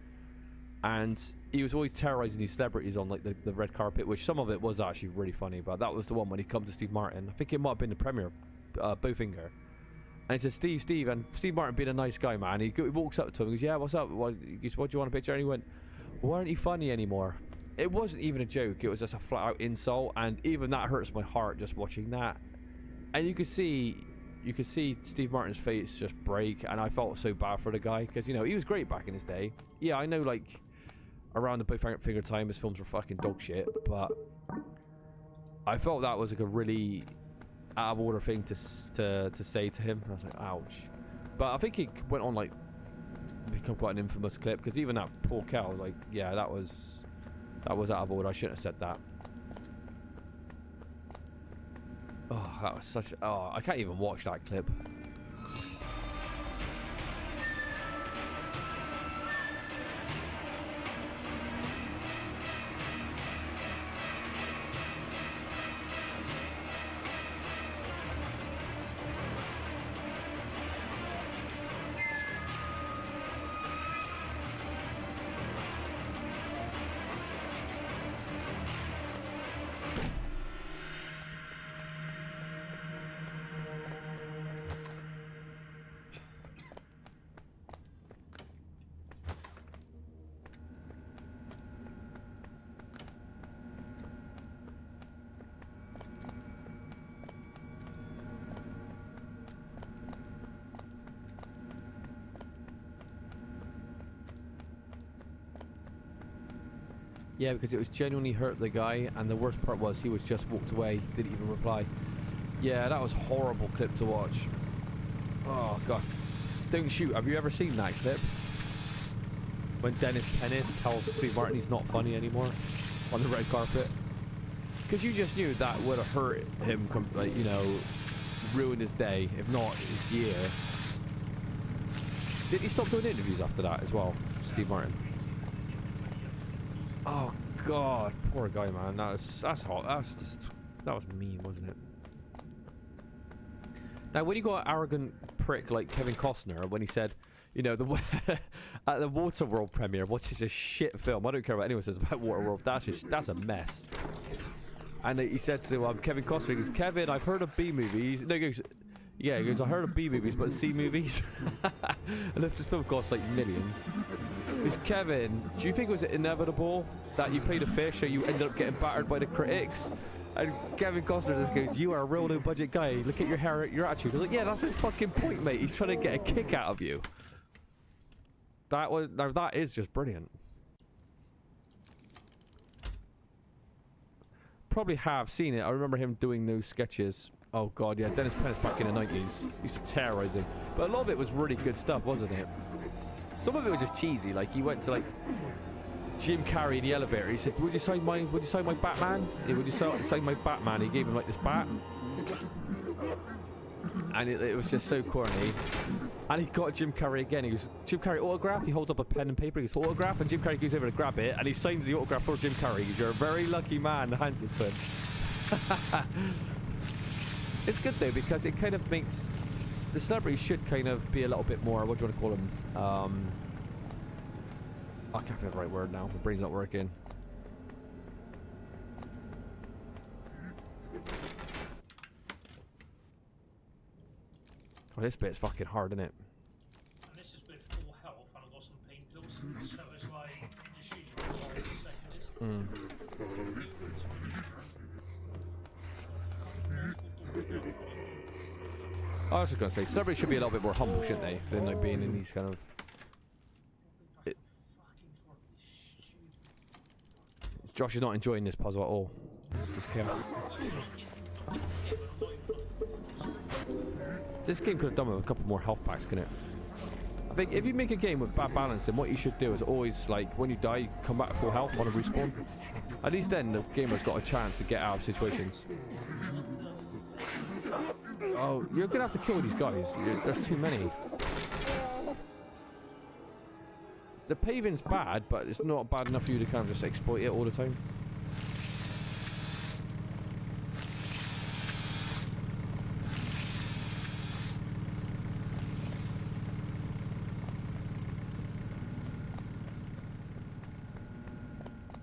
and he was always terrorizing these celebrities on like the red carpet, which some of it was actually really funny, but that was the one when he come to Steve Martin. I think it might have been the premiere, Bowfinger. And he said, Steve, and Steve Martin being a nice guy, man, he walks up to him and goes, yeah, what's up? What do you want a picture? And he went, why aren't you funny anymore? It wasn't even a joke, it was just a flat out insult, and even that hurts my heart just watching that. And you could see Steve Martin's face just break, and I felt so bad for the guy, because, you know, he was great back in his day. Yeah, I know, like, around the Bowfinger time, his films were fucking dog shit, but I felt that was like a really out of order thing to say to him. I was like, ouch. But I think it went on like become quite an infamous clip, because even that Paul Kell was like, yeah, that was out of order. I shouldn't have said that. Oh, that was such. Oh, I can't even watch that clip. Yeah, because it was genuinely hurt the guy, and the worst part was he was just walked away, didn't even reply. Yeah, that was a horrible clip to watch. Oh god. Don't shoot. Have you ever seen that clip? When Dennis Pennis tells Steve Martin he's not funny anymore on the red carpet? Because you just knew that would have hurt him, like, you know, ruined his day, if not his year. Did he stop doing interviews after that as well, Steve Martin? Oh god, poor guy, man. That's hot. That was mean, wasn't it? Now, when you got an arrogant prick like Kevin Costner, when he said, you know, at the Waterworld premiere, which is a shit film. I don't care what anyone says about Waterworld. That's a mess. And he said to Kevin Costner, he goes, Kevin, I've heard of B movies. No, he goes, yeah, he goes, I heard of B movies, but C movies. And this film costs like millions. Because Kevin, do you think it was inevitable that you played a fish so you ended up getting battered by the critics? And Kevin Costner just goes, you are a real low budget guy. Look at your hair, your attitude. I was like, yeah, that's his fucking point, mate. He's trying to get a kick out of you. That is just brilliant. Probably have seen it. I remember him doing those sketches. Oh god, yeah, Dennis Pennis back in the 90s used to terrorize him. But a lot of it was really good stuff, wasn't it? Some of it was just cheesy. Like he went to like Jim Carrey in the elevator. He said, "Would you sign my Batman? Yeah, would you sign my Batman?" He gave him like this bat, and it was just so corny. And he got Jim Carrey again. He goes, "Jim Carrey autograph." He holds up a pen and paper. He goes, "Autograph," and Jim Carrey goes over to grab it, and he signs the autograph for Jim Carrey. He goes, "You're a very lucky man." And hands it to him. It's good though because it kind of makes the celebrities should kind of be a little bit more. What do you want to call them? I can't think of the right word now. My brain's not working. Oh, this bit's fucking hard, isn't it? And this is with full health, and I've got some painkillers, so it's like just use your whole second. I was just gonna say, celebrities should be a little bit more humble, shouldn't they? Than like being in these kind of. Josh is not enjoying this puzzle at all. It's just chaos. This game could have done with a couple more health packs, couldn't it? I think if you make a game with bad balance, then what you should do is always, like, when you die, come back to full health, want to respawn. At least then the gamer's got a chance to get out of situations. Oh, you're gonna have to kill these guys. There's too many. The paving's bad, but it's not bad enough for you to kind of just exploit it all the time.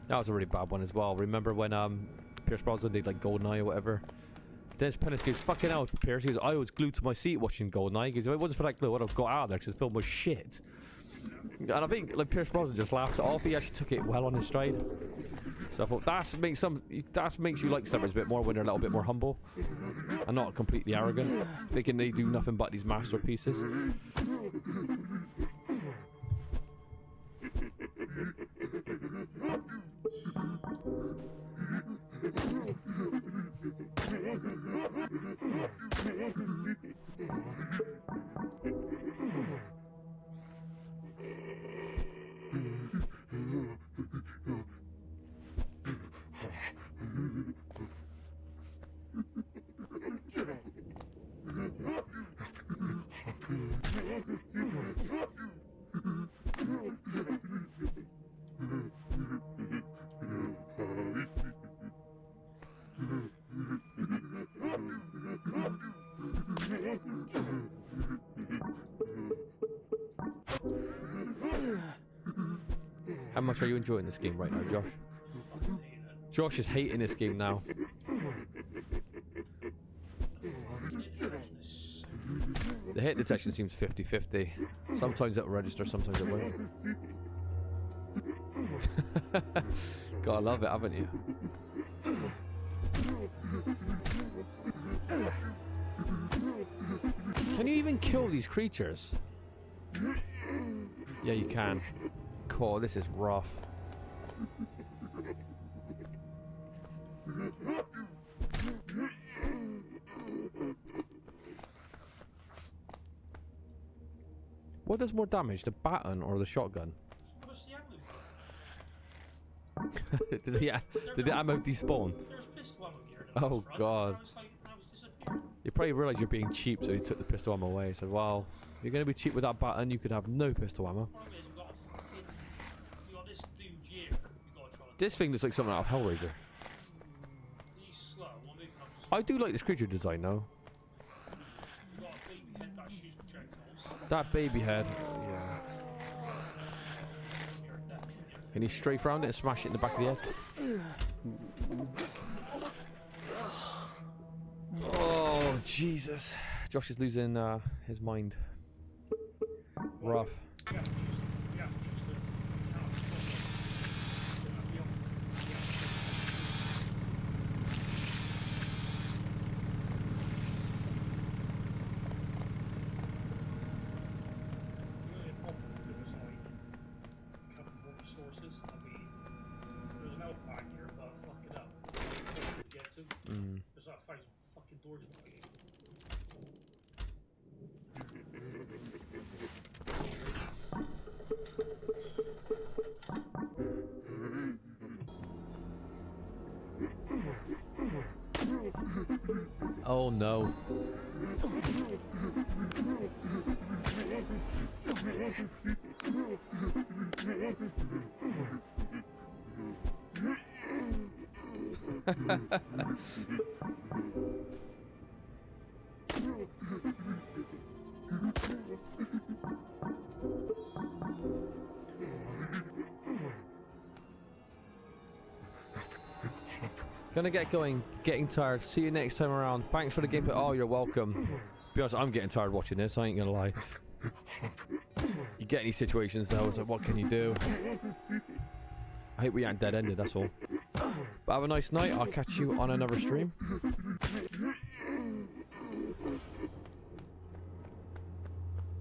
That was a really bad one as well. Remember when Pierce Brosnan did like GoldenEye or whatever? Dennis Pennis goes, "Fucking hell, Pierce." He goes, "I was glued to my seat watching GoldenEye." He goes, "If it wasn't for that glue, I'd have got out of there because the film was shit." And I think like Pierce Brosnan just laughed it off. He actually took it well on his stride. So I thought that makes you like celebrities a bit more when they're a little bit more humble and not completely arrogant, thinking they do nothing but these masterpieces. How much are you enjoying this game right now, Josh? Josh is hating this game now. The hit detection seems 50-50. Sometimes it'll register, sometimes it won't. Gotta love it, haven't you? Can you even kill these creatures? Yeah, you can. Cool, this is rough. What does more damage, the baton or the shotgun? Did the ammo despawn? Oh god. You probably realised you're being cheap, so you took the pistol ammo away. So, well, you're going to be cheap with that baton, you could have no pistol ammo. This thing looks like something out of Hellraiser. He's slow. Well, maybe I'm just. I do like this creature design though. You've got a baby head that shoots projectiles. That baby head. Yeah. Can you strafe around it and smash it in the back of the head? Oh, Jesus. Josh is losing his mind. Rough. We have to use the resources. I mean, there's an elf back here, but fuck it up. Get to. There's that fight fucking doors not here. Oh no. Gonna get going, getting tired. See you next time around. Thanks for the gameplay. Oh, you're welcome. Be honest, I'm getting tired watching this, I ain't gonna lie. You get any situations though, it's like, what can you do? I hope we aren't dead ended, that's all. But have a nice night, I'll catch you on another stream.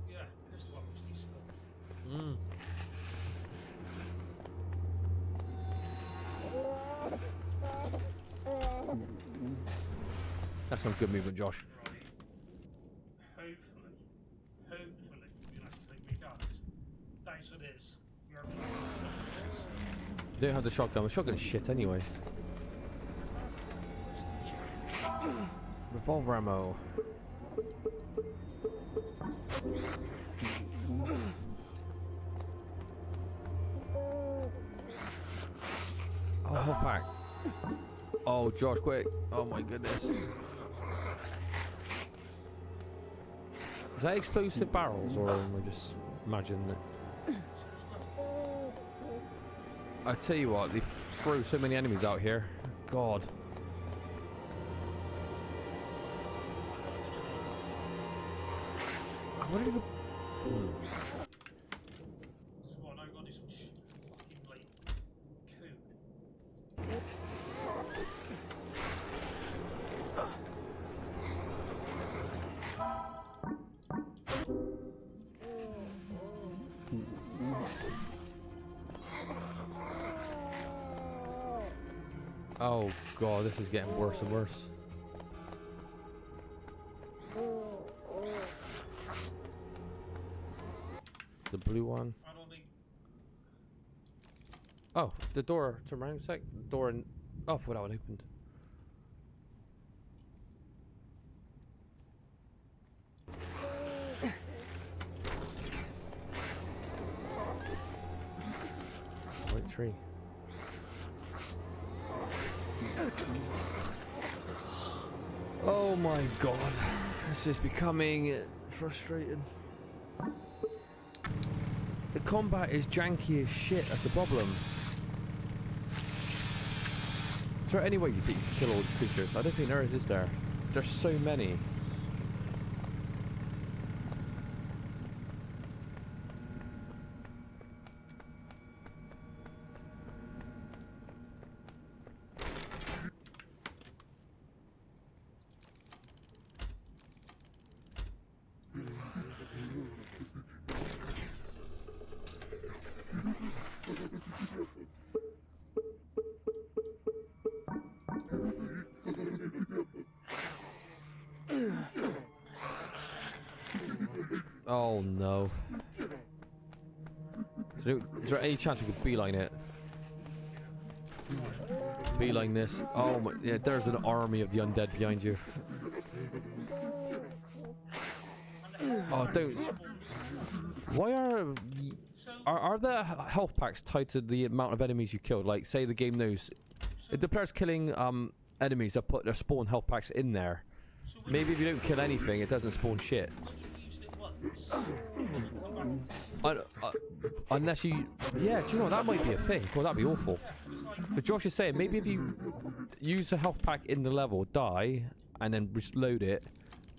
Yeah, pistol up was decent. That's some good movement, Josh. Right. Hopefully, you know, we got this. Thanks for this. You're You don't have the shotgun. The shotgun is shit anyway. Revolver ammo. Oh, health pack. Oh, Josh, quick. Oh my goodness. Is that explosive barrels, or am I just imagining it? I tell you what, they throw so many enemies out here. God. Where did he go? This is what I got this fucking like coon. Oh God, this is getting worse and worse. The blue one. I don't think. Oh, the door. Turn around a sec. Door and. Oh, I thought that one opened. White tree. Oh my God, this is becoming frustrating. The combat is janky as shit, that's the problem. Is there any way you think you can kill all these creatures? I don't think there is there? There's so many. Oh no. So, is there any chance we could beeline it? Beeline this. Oh my, yeah, there's an army of the undead behind you. Oh, don't. Why are... are the health packs tied to the amount of enemies you killed? Like, say the game knows if the player's killing enemies that put their spawn health packs in there. Maybe if you don't kill anything, it doesn't spawn shit. Unless you, yeah, do you know what? That might be a thing. Well, that'd be awful. But Josh is saying maybe if you use a health pack in the level, die, and then reload it,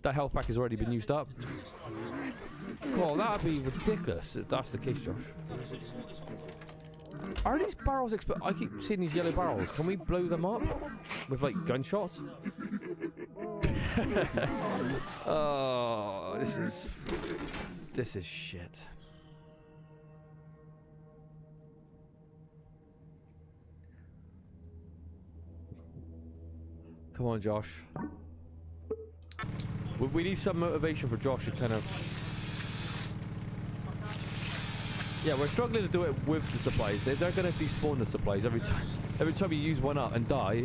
that health pack has already been used up. Cool, that'd be ridiculous if that's the case, Josh. Are these barrels I keep seeing these yellow barrels. Can we blow them up with like gunshots? Oh, this is shit. Come on, Josh. We need some motivation for Josh to kind of... Yeah, we're struggling to do it with the supplies. They're going to despawn the supplies every time. Every time you use one up and die.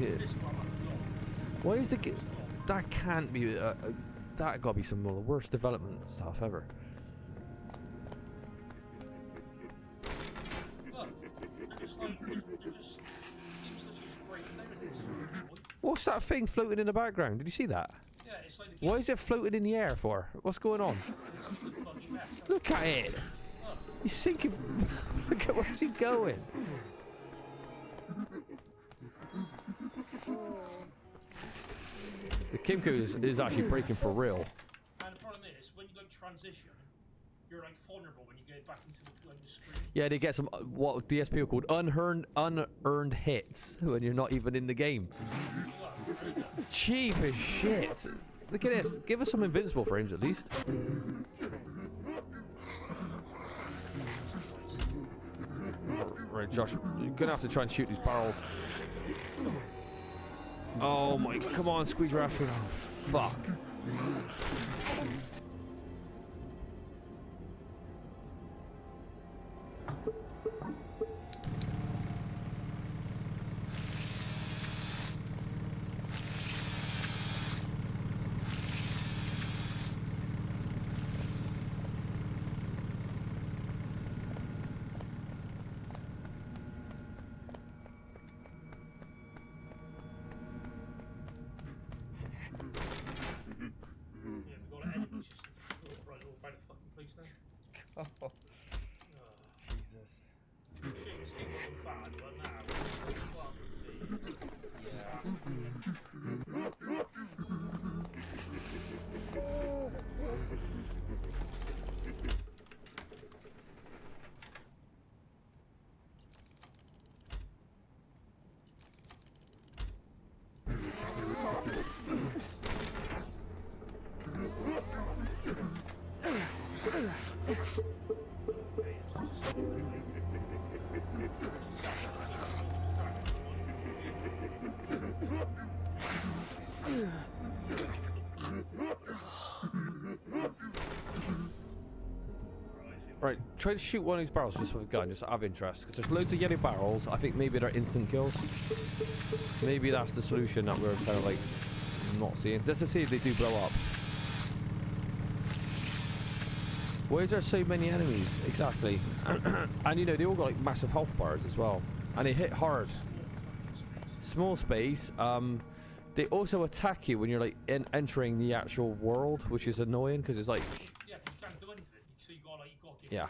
Why is it... That can't be... that got to be some of the worst development stuff ever. What's that thing floating in the background? Did you see that? Yeah, it's like Why is it floating in the air for? What's going on? Look at it! He's sinking. Look at where's he going? The Kimco is actually breaking for real. And the problem is, when you like transition, you're like vulnerable when you get back into the screen. Yeah, they get some what DSP are called unearned hits when you're not even in the game. Cheap as shit. Look at this. Give us some invincible frames at least. Right, Josh, you're gonna have to try and shoot these barrels. Oh my, come on, squeeze your ass through. Oh, fuck. Oh, Jesus. Shit, this game wasn't bad, but now Right, try to shoot one of these barrels just with a gun, just out of interest. Because there's loads of yellow barrels. I think maybe they're instant kills. Maybe that's the solution that we're kind of like not seeing. Just to see if they do blow up. Why is there so many enemies? Exactly. And you know, they all got like massive health bars as well. And they hit hard. Small space. They also attack you when you're like entering the actual world, which is annoying because it's like... Yeah, you can't do anything. So you got to Yeah.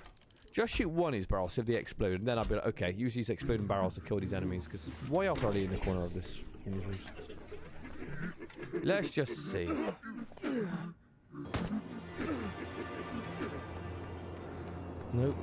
Just shoot one of these barrels, see if they explode, and then I'll be like, okay, use these exploding barrels to kill these enemies, because why else are they in the corner of this? Let's just see. Nope.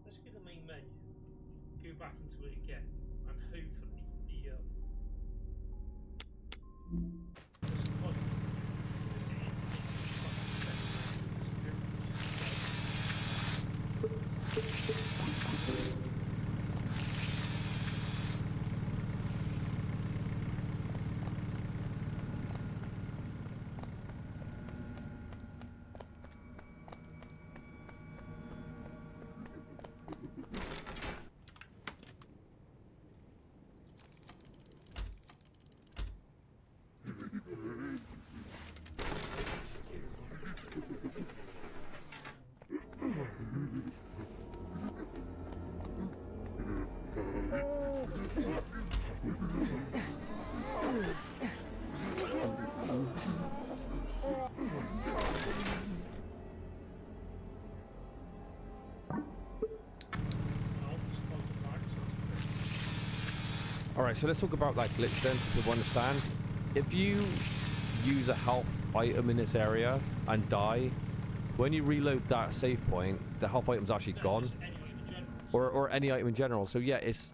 Let's get the main menu. Go back into it Alright, so let's talk about that glitch then, so people understand. If you use a health item in this area and die, when you reload that save point, the health item's actually gone. Just any item in general. Or any item in general. So yeah, it's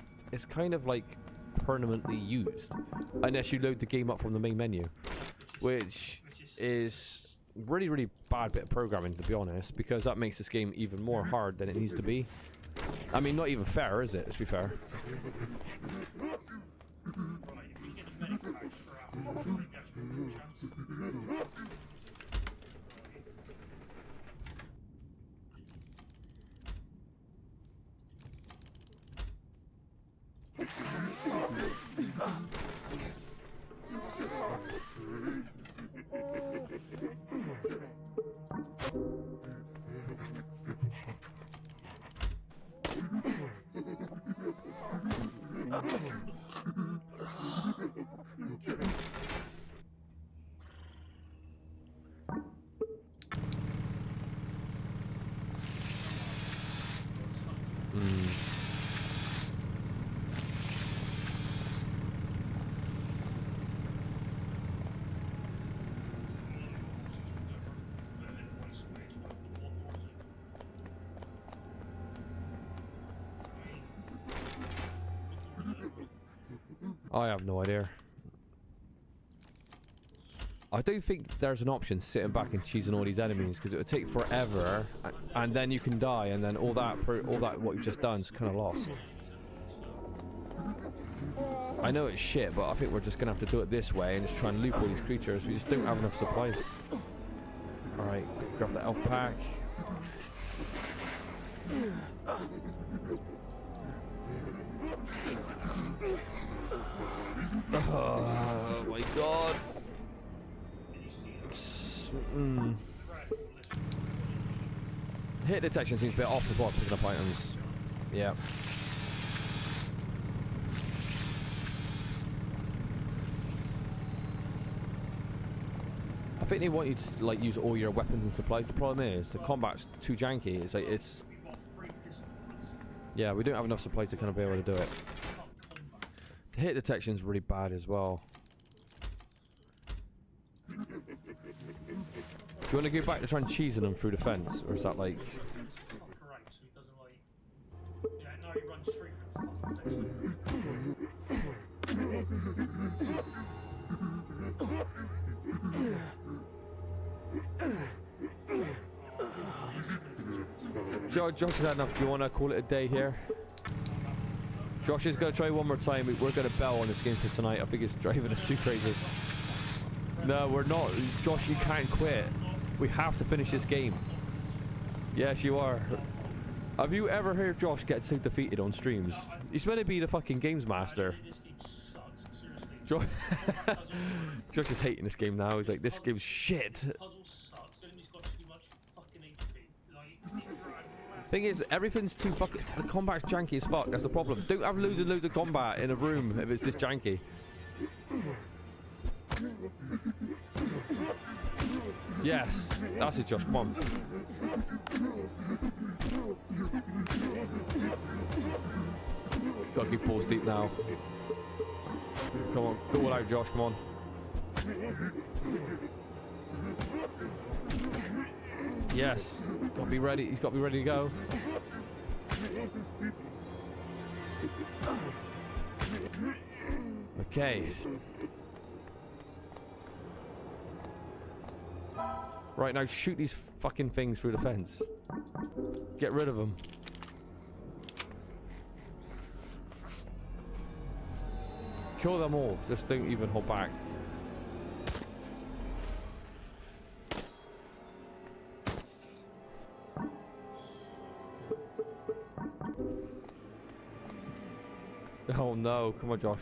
kind of like permanently used. Unless you load the game up from the main menu. Which is really, really bad bit of programming, to be honest, because that makes this game even more hard than it needs to be. I mean, not even fair, is it? Let's be fair. Right, if you get a medical extra after, you actually have a good chance. I have no idea. I don't think there's an option sitting back and cheesing all these enemies, because it would take forever, and then you can die, and then all that what you've just done is kind of lost. I know it's shit, but I think we're just gonna have to do it this way and just try and loop all these creatures. We just don't have enough supplies. All right, grab the elf pack. Oh my god. Hit detection seems a bit off as well, picking up items. Yeah. I think they want you to like use all your weapons and supplies. The problem is the combat's too janky. It's like yeah, we don't have enough supplies to kind of be able to do it. The hit detection's really bad as well. Do you want to go back to try and cheesing them through the fence, or is that like? Yeah, now he runs straight through the Josh has had enough. Do you want to call it a day here? Josh is going to try one more time. We're going to bell on this game for tonight. I think it's driving us too crazy. No, we're not. Josh, you can't quit. We have to finish this game. Yes, you are. Have you ever heard Josh get so defeated on streams? He's meant to be the fucking games master. Josh, Josh is hating this game now. He's like, this game's shit. Thing is, everything's too fucking. The combat's janky as fuck. That's the problem. Don't have loads and loads of combat in a room if it's this janky. Yes, that's it, Josh. Come on. Gotta keep balls deep now. Come on, go all out, Josh. Come on. Yes, gotta be ready. He's gotta be ready to go. Okay. Right, now shoot these fucking things through the fence. Get rid of them. Kill them all. Just don't even hold back. Oh no, come on, Josh.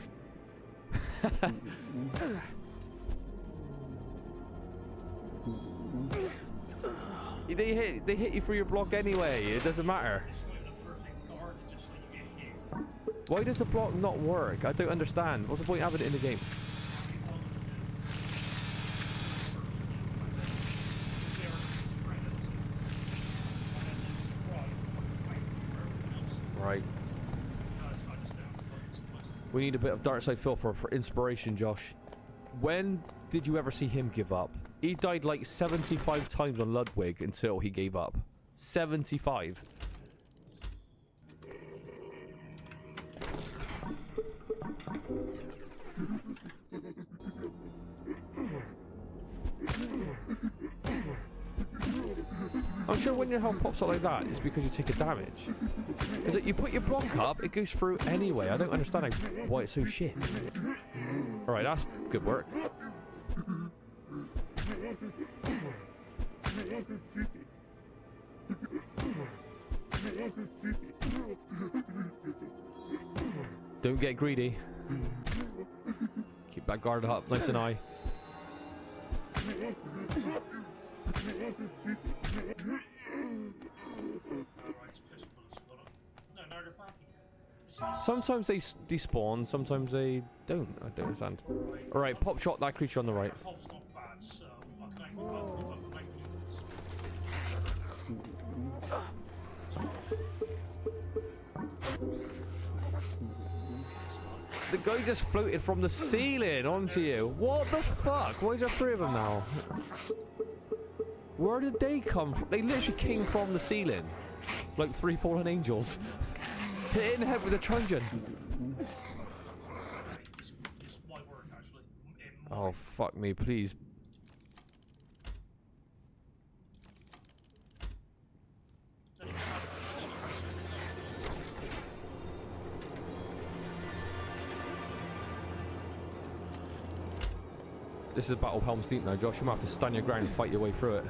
They hit you through your block anyway. It doesn't matter. Why does the block not work? I don't understand. What's the point of having it in the game? Right. We need a bit of Dark Side Phil for inspiration, Josh. When did you ever see him give up? He died like 75 times on Ludwig until he gave up. 75. I'm sure when your health pops up like that, it's because you take a damage. Is it you put your block up, it goes through anyway. I don't understand why it's so shit. Alright, that's good work. Don't get greedy. Keep that guard up, nice and high. Sometimes they despawn, sometimes they don't. I don't understand. Alright, pop shot that creature on the right. The guy just floated from the ceiling onto you. What the fuck? Why is there 3 of them now? Where did they come from? They literally came from the ceiling. Like 3 fallen angels. Hit it in the head with a truncheon. Oh, fuck me, please. This is a battle of Helm's Deep now, Josh. You might have to stand your ground and fight your way through it.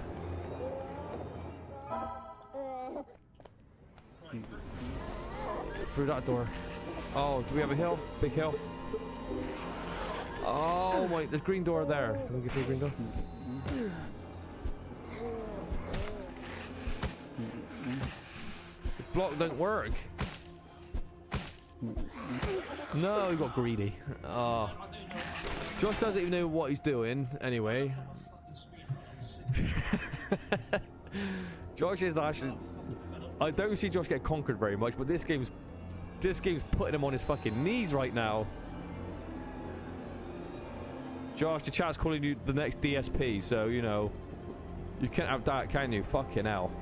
Through that door. Oh, do we have a hill? Big hill. Oh my, there's green door there. Can we get through the green door? The block don't work. No, he got greedy. Oh. Josh doesn't even know what he's doing, anyway. Josh is actually... I don't see Josh get conquered very much, but this game's putting him on his fucking knees right now. Josh, the chat's calling you the next DSP, so, you know, you can't have that, can you? Fucking hell.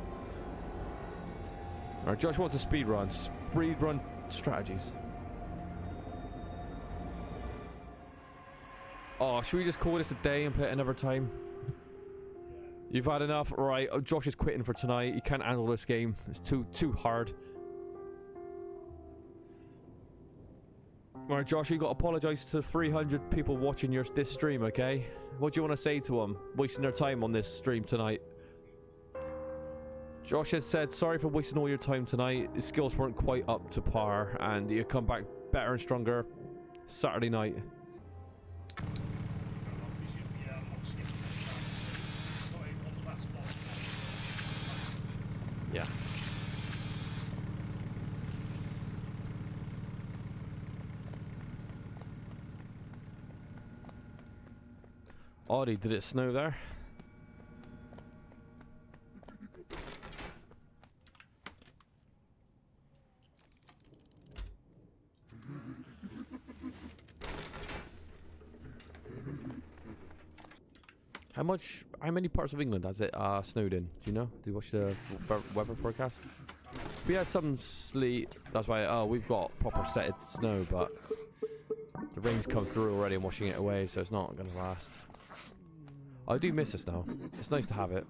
Alright, Josh wants a speed run. Speed run strategies. Oh, should we just call this a day and play it another time? You've had enough? Right, oh, Josh is quitting for tonight. He can't handle this game. It's too hard. Alright, Josh, you got to apologise to 300 people watching this stream, okay? What do you want to say to them? Wasting their time on this stream tonight. Josh has said, sorry for wasting all your time tonight. His skills weren't quite up to par, and you come back better and stronger Saturday night. Yeah. Audie, did it snow there? How many parts of England has it snowed in? Do you know? Do you watch the weather forecast? We had some sleet. That's why. Oh, we've got proper setted snow, but the rain's come through already and washing it away, so it's not gonna last. I do miss this now. It's nice to have it.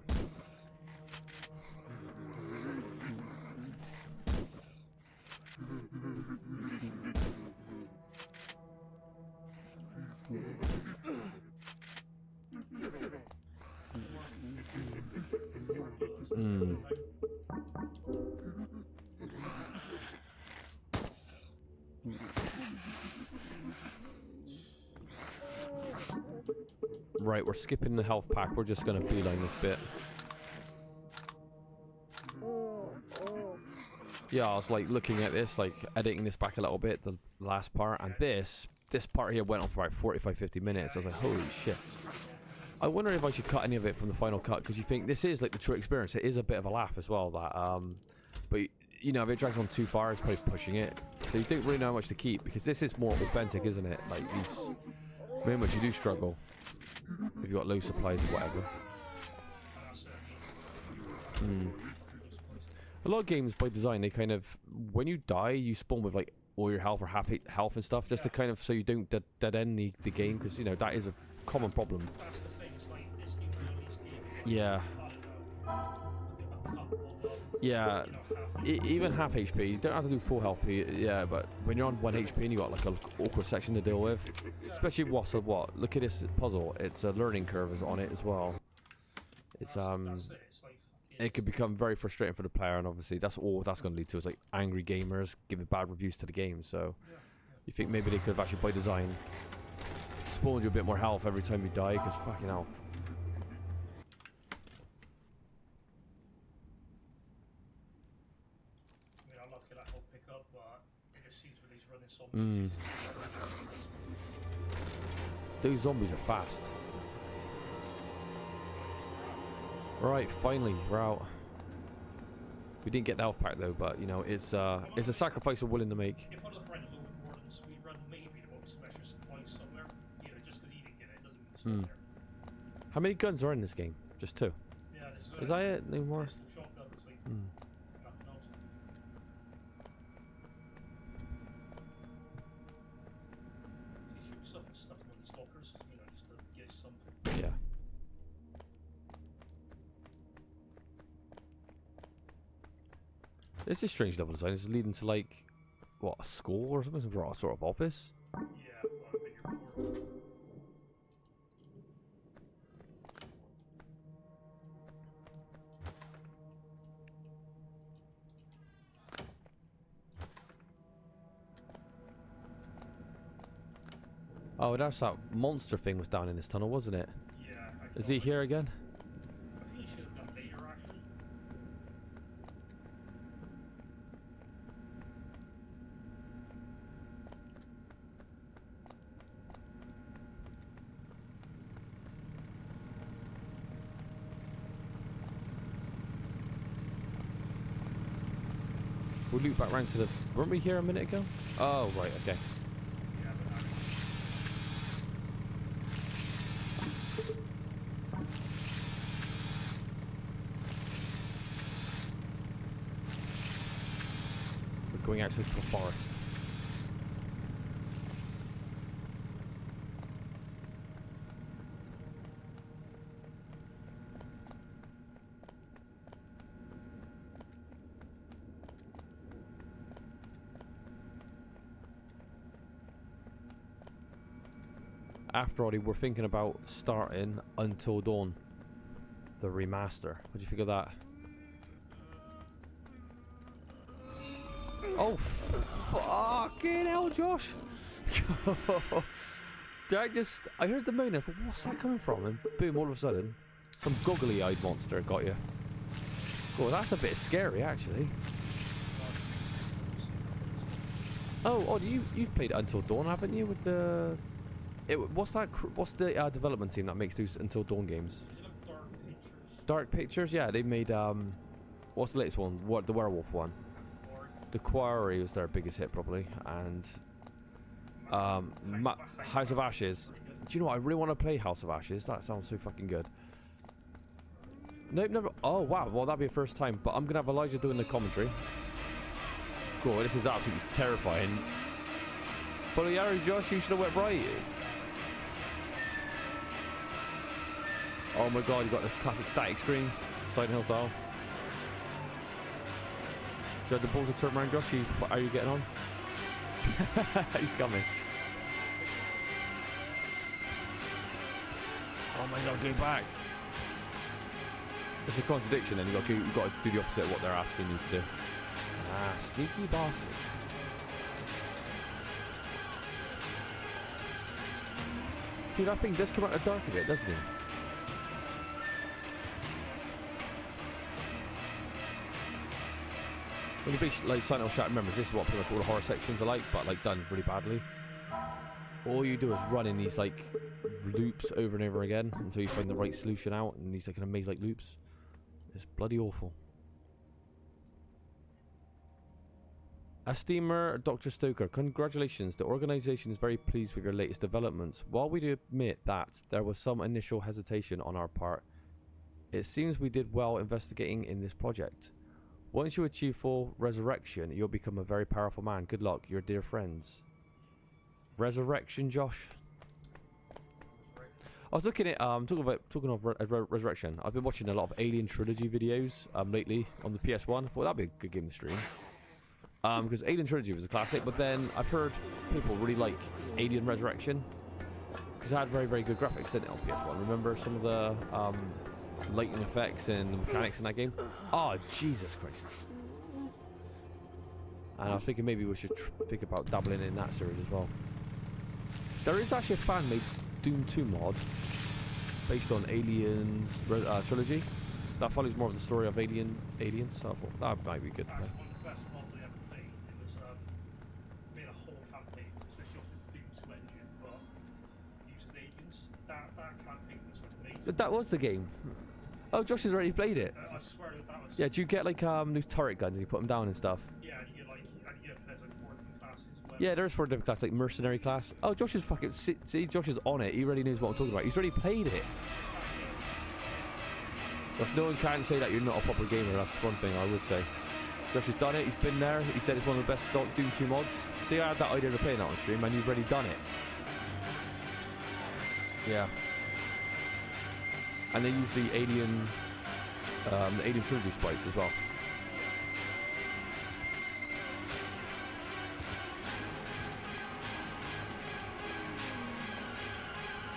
Right, we're skipping the health pack. We're just gonna beeline this bit. Yeah, I was like looking at this, like editing this back a little bit, the last part, and this part here went on for about 45-50 minutes. I was like, holy shit. I wonder if I should cut any of it from the final cut, because you think this is like the true experience. It is a bit of a laugh as well, that but you know, if it drags on too far, it's probably pushing it. So you don't really know how much to keep, because this is more authentic, isn't it? Like, these, very much you do struggle if you've got low supplies or whatever. A lot of games, by design, they kind of, when you die, you spawn with, like, all your health or happy health and stuff, just to kind of, so you don't dead end the game, because, you know, that is a common problem. That's the thing, it's like this new release game. Yeah. Yeah, even half HP. You don't have to do full health. Yeah, but when you're on 1 HP and you got like a awkward section to deal with, especially what's a what? Look at this puzzle. It's a learning curve is on it as well. It's it could become very frustrating for the player, and obviously that's all that's going to lead to is like angry gamers giving bad reviews to the game. So you think maybe they could have actually by design spawned you a bit more health every time you die, because fucking hell. Those zombies are fast. Right, finally, we're out. We didn't get the health pack though, but you know, it's a sacrifice we're willing to make. If I look around a little bit more than the speed run, maybe there will be some extra supplies somewhere. You know, just because he didn't get it doesn't mean it's not there. How many guns are in this game? Just 2. Yeah, is that it? No more? Shotgun, like, nothing else. So you shoot stuff in these lockers, you know, just to get something. Yeah. It's a strange level design. It's leading to like, what, a school or something? Some sort of office? Yeah, well, I've been here before. Oh, that's that monster thing was down in this tunnel, wasn't it? Yeah. Is he here again? I think you should have done later, actually. We'll loop back round to the... Weren't we here a minute ago? Oh, right, okay. Going outside to a forest. After all, we're thinking about starting Until Dawn, the remaster. What do you think of that? Oh, fucking hell, Josh. I heard the moan. I thought, what's that coming from? And boom, all of a sudden, some goggly-eyed monster got you. Oh, that's a bit scary, actually. Oh, you've played Until Dawn, haven't you? With the... what's the development team that makes those Until Dawn games? Dark Pictures. Dark Pictures? Yeah, they made, what's the latest one? The werewolf one. The Quarry was their biggest hit, probably, and House of Ashes. Do you know what? I really want to play House of Ashes. That sounds so fucking good. Nope, never. Oh wow, well that'd be a first time. But I'm gonna have Elijah doing the commentary. Cool. This is absolutely terrifying. Full of arrows, Josh. You should have went right. Oh my god, you got the classic static screen, Silent Hill style. Do you have the balls to turn around, Josh? How are you getting on? He's coming. Oh my god, go back. It's a contradiction then. You've got to do the opposite of what they're asking you to do. Ah, sneaky bastards. See, that thing does come out of the dark a bit, doesn't it? When you beat like Silent Hill Shattered Memories, this is what pretty much all the horror sections are like, but like done really badly. All you do is run in these like loops over and over again until you find the right solution out, and these like kind of maze-like loops. It's bloody awful. Esteemer Dr. Stoker, congratulations. The organization is very pleased with your latest developments. While we do admit that there was some initial hesitation on our part, it seems we did well investigating in this project. Once you achieve full resurrection, you'll become a very powerful man. Good luck, your dear friends. Resurrection, Josh? I was looking at talking of resurrection. I've been watching a lot of Alien Trilogy videos lately on the PS1. I thought that'd be a good game to stream. Because Alien Trilogy was a classic, but then I've heard people really like Alien Resurrection because it had very, very good graphics, didn't it, on PS1? Remember some of the lighting effects and the mechanics in that game? Oh, Jesus Christ. And I was thinking maybe we should think about dabbling in that series as well. There is actually a fan-made Doom 2 mod based on Alien Trilogy that follows more of the story of aliens, so I thought that might be good to play. One of the best mods I ever played. It was made a whole campaign essentially off the Doom 2 engine, but uses aliens. That campaign was amazing. But that was the game. Oh, Josh has already played it. I swear that was. Yeah, do you get like those turret guns and you put them down and stuff? Yeah, and you get there's like 4 different classes. Yeah, there's 4 different classes, like mercenary class. Oh, Josh is fucking. See, Josh is on it. He already knows what I'm talking about. He's already played it. Josh, no one can say that you're not a proper gamer. That's one thing I would say. Josh has done it. He's been there. He said it's one of the best Doom 2 mods. See, I had that idea of playing that on stream, and you've already done it. Yeah. And they use the Alien Trilogy sprites as well.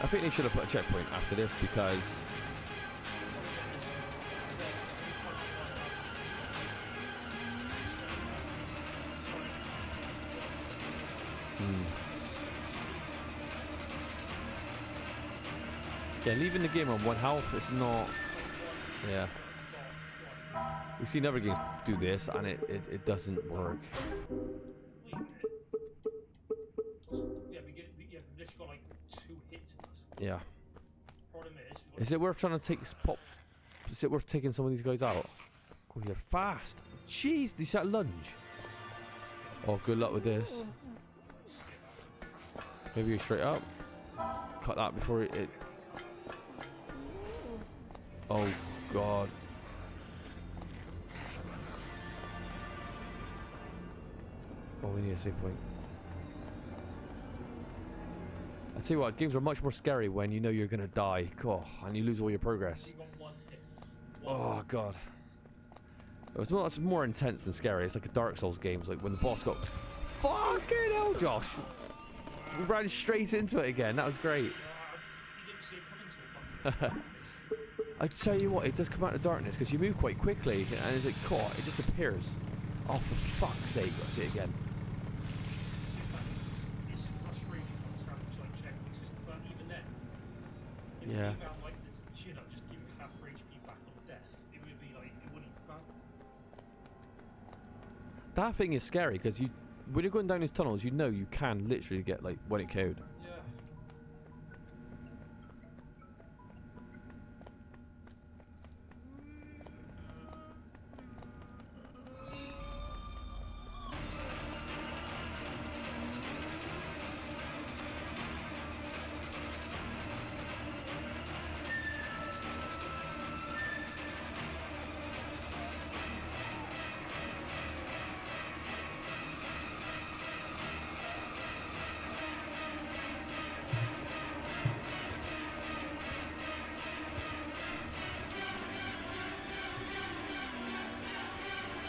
I think they should have put a checkpoint after this because yeah, leaving the game on 1 health, it's not. Yeah. We've seen other games do this and it doesn't work. We've got like 2 hits in this. Yeah. Problem is it worth trying to take pop? Is it worth taking some of these guys out? Go here fast. Jeez, they set a lunge. Oh, good luck with this. Maybe straight up. Cut that before it. Oh God. Oh, we need a save point. I tell you what, games are much more scary when you know you're gonna die. Oh, and you lose all your progress. Oh God. It's more intense than scary. It's like a Dark Souls game. It's like when the boss got fucking hell, Josh. We ran straight into it again. That was great. I tell you what, it does come out of darkness because you move quite quickly, and as it caught, it just appears. Oh, for fuck's sake! I'll see it again. This is the frustration of this like checkpoint system, but even then, if yeah. you have like this, you know, just give you half your HP back on death, it would be like it wouldn't be bad. That thing is scary because when you're going down these tunnels, you know you can literally get like one it KO'd. Yeah.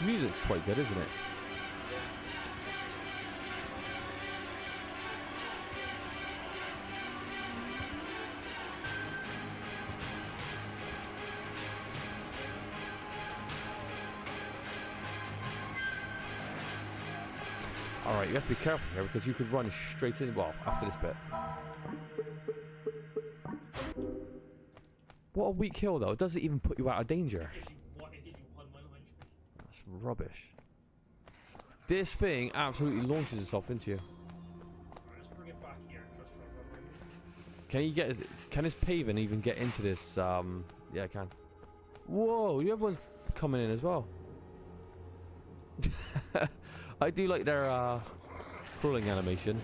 The music's quite good, isn't it? Alright, you have to be careful here because you could run straight in, well, after this bit. What a weak hill though, it doesn't even put you out of danger. That's rubbish. This thing absolutely launches itself into you. Let's bring it back here. Can you get, can this paving even get into this, yeah I can. Whoa, the other one's coming in as well. I do like their crawling animation.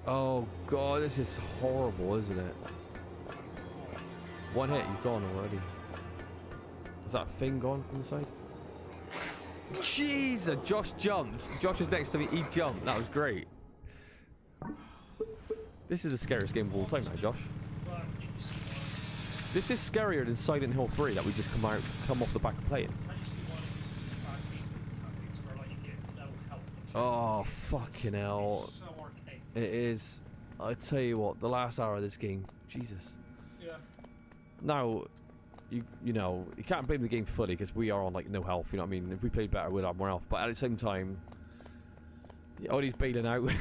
Oh god, this is horrible, isn't it? One hit, he's gone already. Is that thing gone from the side? Jesus, Josh jumped. Josh is next to me, he jumped. That was great. This is the scariest game of all time now, Josh. This is scarier than Silent Hill 3 that we just come off the back of playing. Oh, fucking hell. It is. I tell you what, the last hour of this game, Jesus. Yeah. Now, you know, you can't blame the game fully because we are on like no health, you know what I mean? If we played better, we'd have more health. But at the same time, Odie's bailing out. At the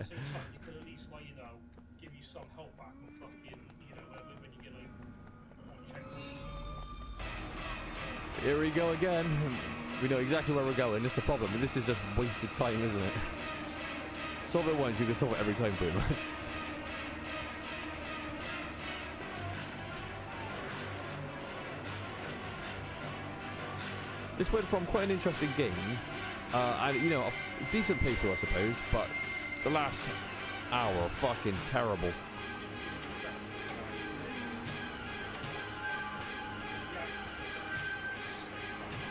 same time, you could at least, like, you know, give you some health back and fucking, you know, when you get like on checkpoints. Here we go again. We know exactly where we're going. That's the problem. This is just wasted time, isn't it? Solve it once, you can solve it every time, pretty much. This went from quite an interesting game, and you know, a decent playthrough, I suppose, but the last hour, fucking terrible.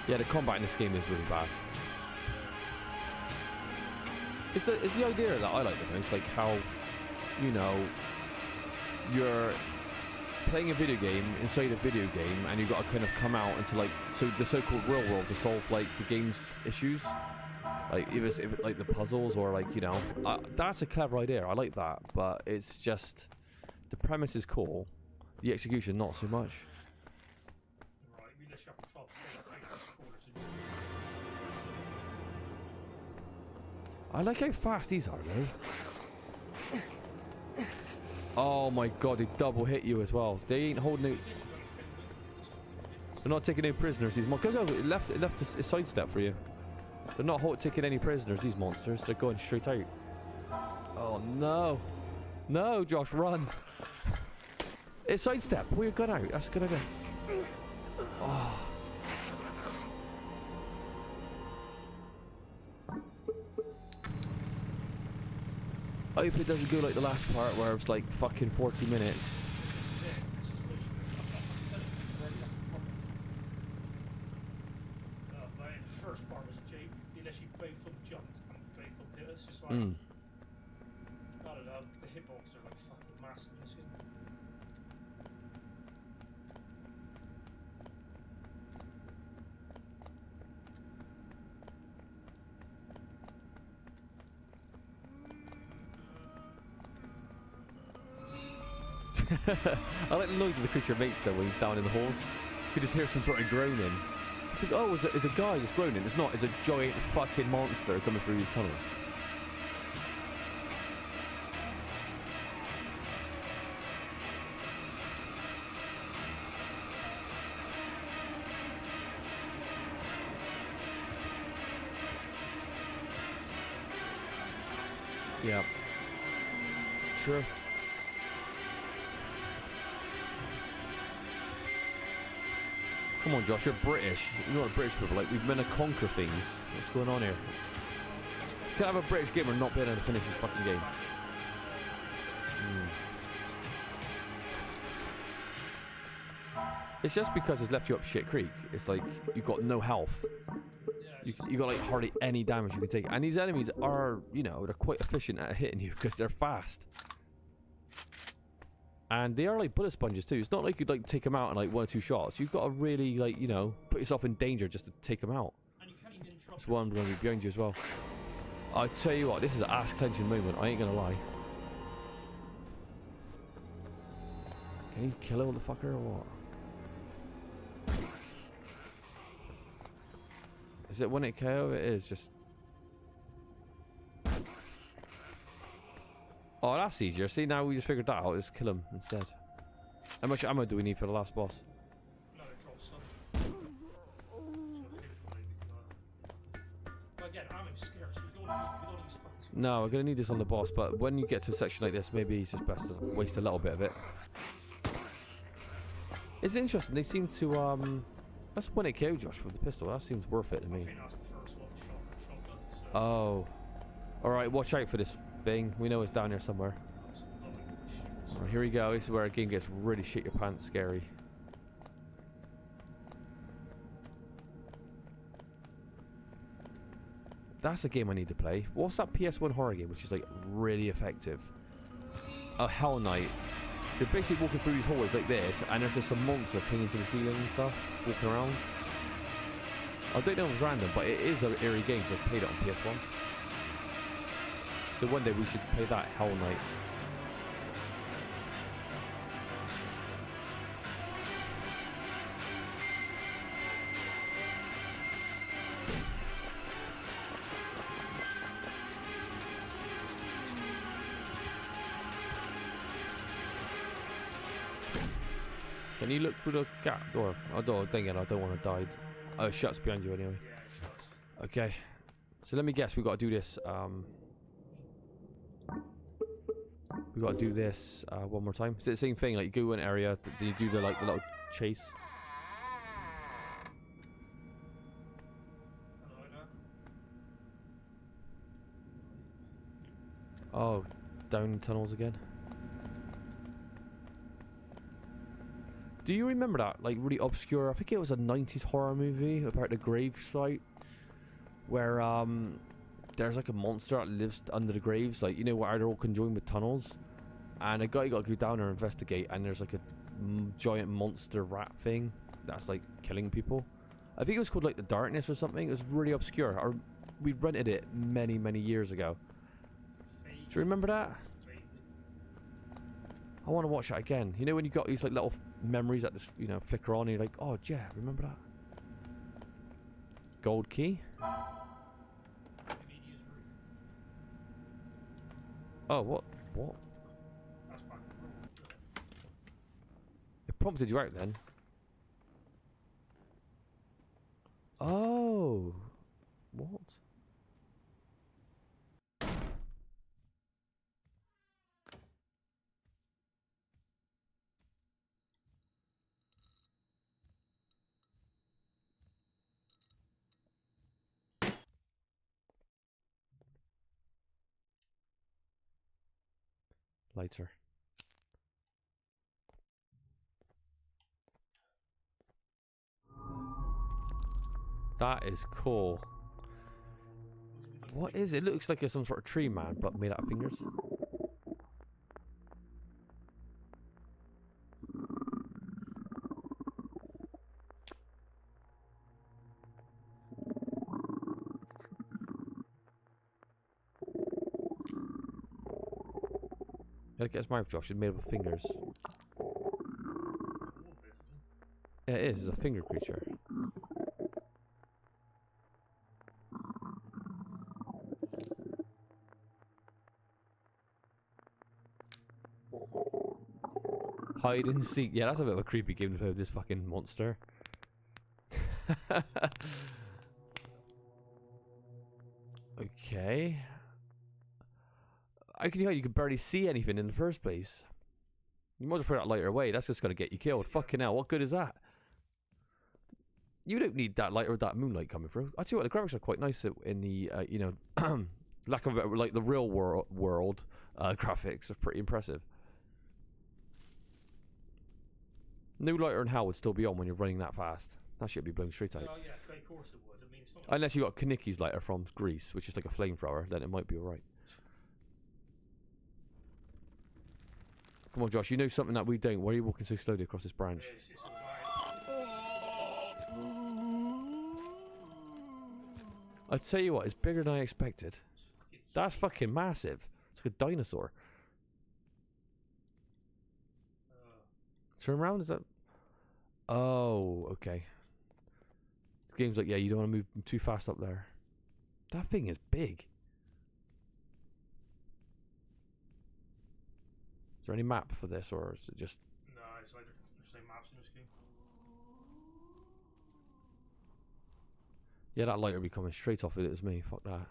Yeah, the combat in this game is really bad. It's the idea that I like the most, like how, you know, you're playing a video game inside a video game and you've got to kind of come out into like the so-called real world to solve like the game's issues, like if like the puzzles or like, you know, that's a clever idea. I like that, but it's just the premise is cool, the execution not so much. Right, we literally have to try to play controllers into. I like how fast these are though. Oh my god, they double hit you as well. They ain't holding it. They're not taking any prisoners. These go. It left a sidestep for you. They're not taking any prisoners. These monsters. They're going straight out. Oh no, no, Josh, run! It's sidestep. Pull your gun out. That's a good idea. Oh. I hope it doesn't go like the last part where it's like fucking 40 minutes. Like the first part was Jake, unless you both of them jumped and both of them hit us, just like, I don't know, the hitboxes are like fucking massive in this game. I like the noise of the creature makes though when he's down in the holes. You can just hear some sort of groaning. I think, oh, it's a guy just groaning. It's not. It's a giant fucking monster coming through these tunnels. Yeah. True. Come on, Josh, you're British. You're not British people. Like, we've been to conquer things. What's going on here? You can't have a British gamer not being able to finish this fucking game. It's just because it's left you up shit creek. It's like, you've got no health. You got like hardly any damage you can take. And these enemies are, you know, they're quite efficient at hitting you because they're fast. And they are like bullet sponges too. It's not like you'd like take them out in like 1 or 2 shots. You've got to really like, you know, put yourself in danger just to take them out. And you can't even interrupt. There's one going to be behind you as well. I tell you what, this is an ass clenching moment. I ain't gonna lie. Can you kill all the fucker or what? Is it one hit KO? It is just. Oh, that's easier. See, now we just figured that out. Just kill him instead. How much ammo do we need for the last boss? No, it drops some. So hopefully we can, again, I'm scared, so we don't use fucks. No, we're gonna need this on the boss, but when you get to a section like this, maybe it's just best to waste a little bit of it. It's interesting. They seem to That's when it killed Josh with the pistol. That seems worth it to I me. think that's the first one, shotgun. So Oh. Alright, watch out for this thing. We know it's down here somewhere. Alright, here we go. This is where a game gets really shit your pants scary. That's a game I need to play. What's that PS1 horror game which is like really effective? Oh, Hell Night. You're basically walking through these hallways like this, and there's just a monster clinging to the ceiling and stuff, walking around. I don't know if it's random, but it is an eerie game, so I've played it on PS1. So one day we should play that Hell Night. Can you look through the gap door? Oh, dang it, I don't want to die. Oh, it shuts behind you anyway. yeah, it shuts. Okay. So let me guess, we got to do this. We got to do this one more time. Is it the same thing? Like you go to an area, then you do the like the little chase. Hello, Oh, down tunnels again. Do you remember that, like, really obscure, I think it was a 90s horror movie about the grave site, where, there's, like, a monster that lives under the graves, like, you know, where they're all conjoined with tunnels, and a guy got to go down there and investigate, and there's, like, a giant monster rat thing that's, like, killing people. I think it was called, like, The Darkness or something. It was really obscure. We rented it many, many years ago. Do you remember that? I want to watch that again. You know when you got these like little memories that just, you know, flicker on and you're like, oh yeah, remember that? Gold key? Oh, what? What? It prompted you out then? Oh. What? Lighter. That is cool. What is it? It looks like it's some sort of tree man, but made out of fingers. Gotta get his mouth, Josh. It's made up of fingers. Yeah, it is. It's a finger creature. Hide and seek. Yeah, that's a bit of a creepy game to play with this fucking monster. Okay. How can you hide? You could barely see anything in the first place. You might as well throw that lighter away. That's just gonna get you killed. Fucking hell, what good is that? You don't need that light or that moonlight coming through. I tell you what, the graphics are quite nice in the, you know, lack of like the real world graphics are pretty impressive. No lighter in hell would still be on when you're running that fast. That should be blown straight out. Oh yeah, of course it would. I mean, it's not Unless you got Kanicki's lighter from Greece, which is like a flamethrower, then it might be alright. Come on, Josh, you know something that we don't. Why are you walking so slowly across this branch? it's I tell you what, it's bigger than I expected. That's fucking massive. It's like a dinosaur. Turn around, is that? Oh, okay. The game's like, yeah, you don't want to move too fast up there. That thing is big. Is there any map for this, or is it just... No, it's like there's no maps in this game. Yeah, that light will be coming straight off if it was me. Fuck that.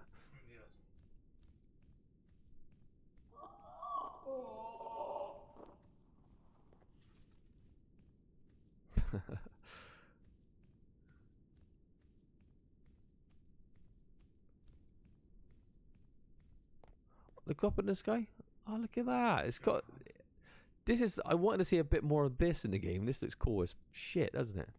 Look up in the sky. Oh, look at that. It's got... This is... I wanted to see a bit more of this in the game. This looks cool as shit, doesn't it?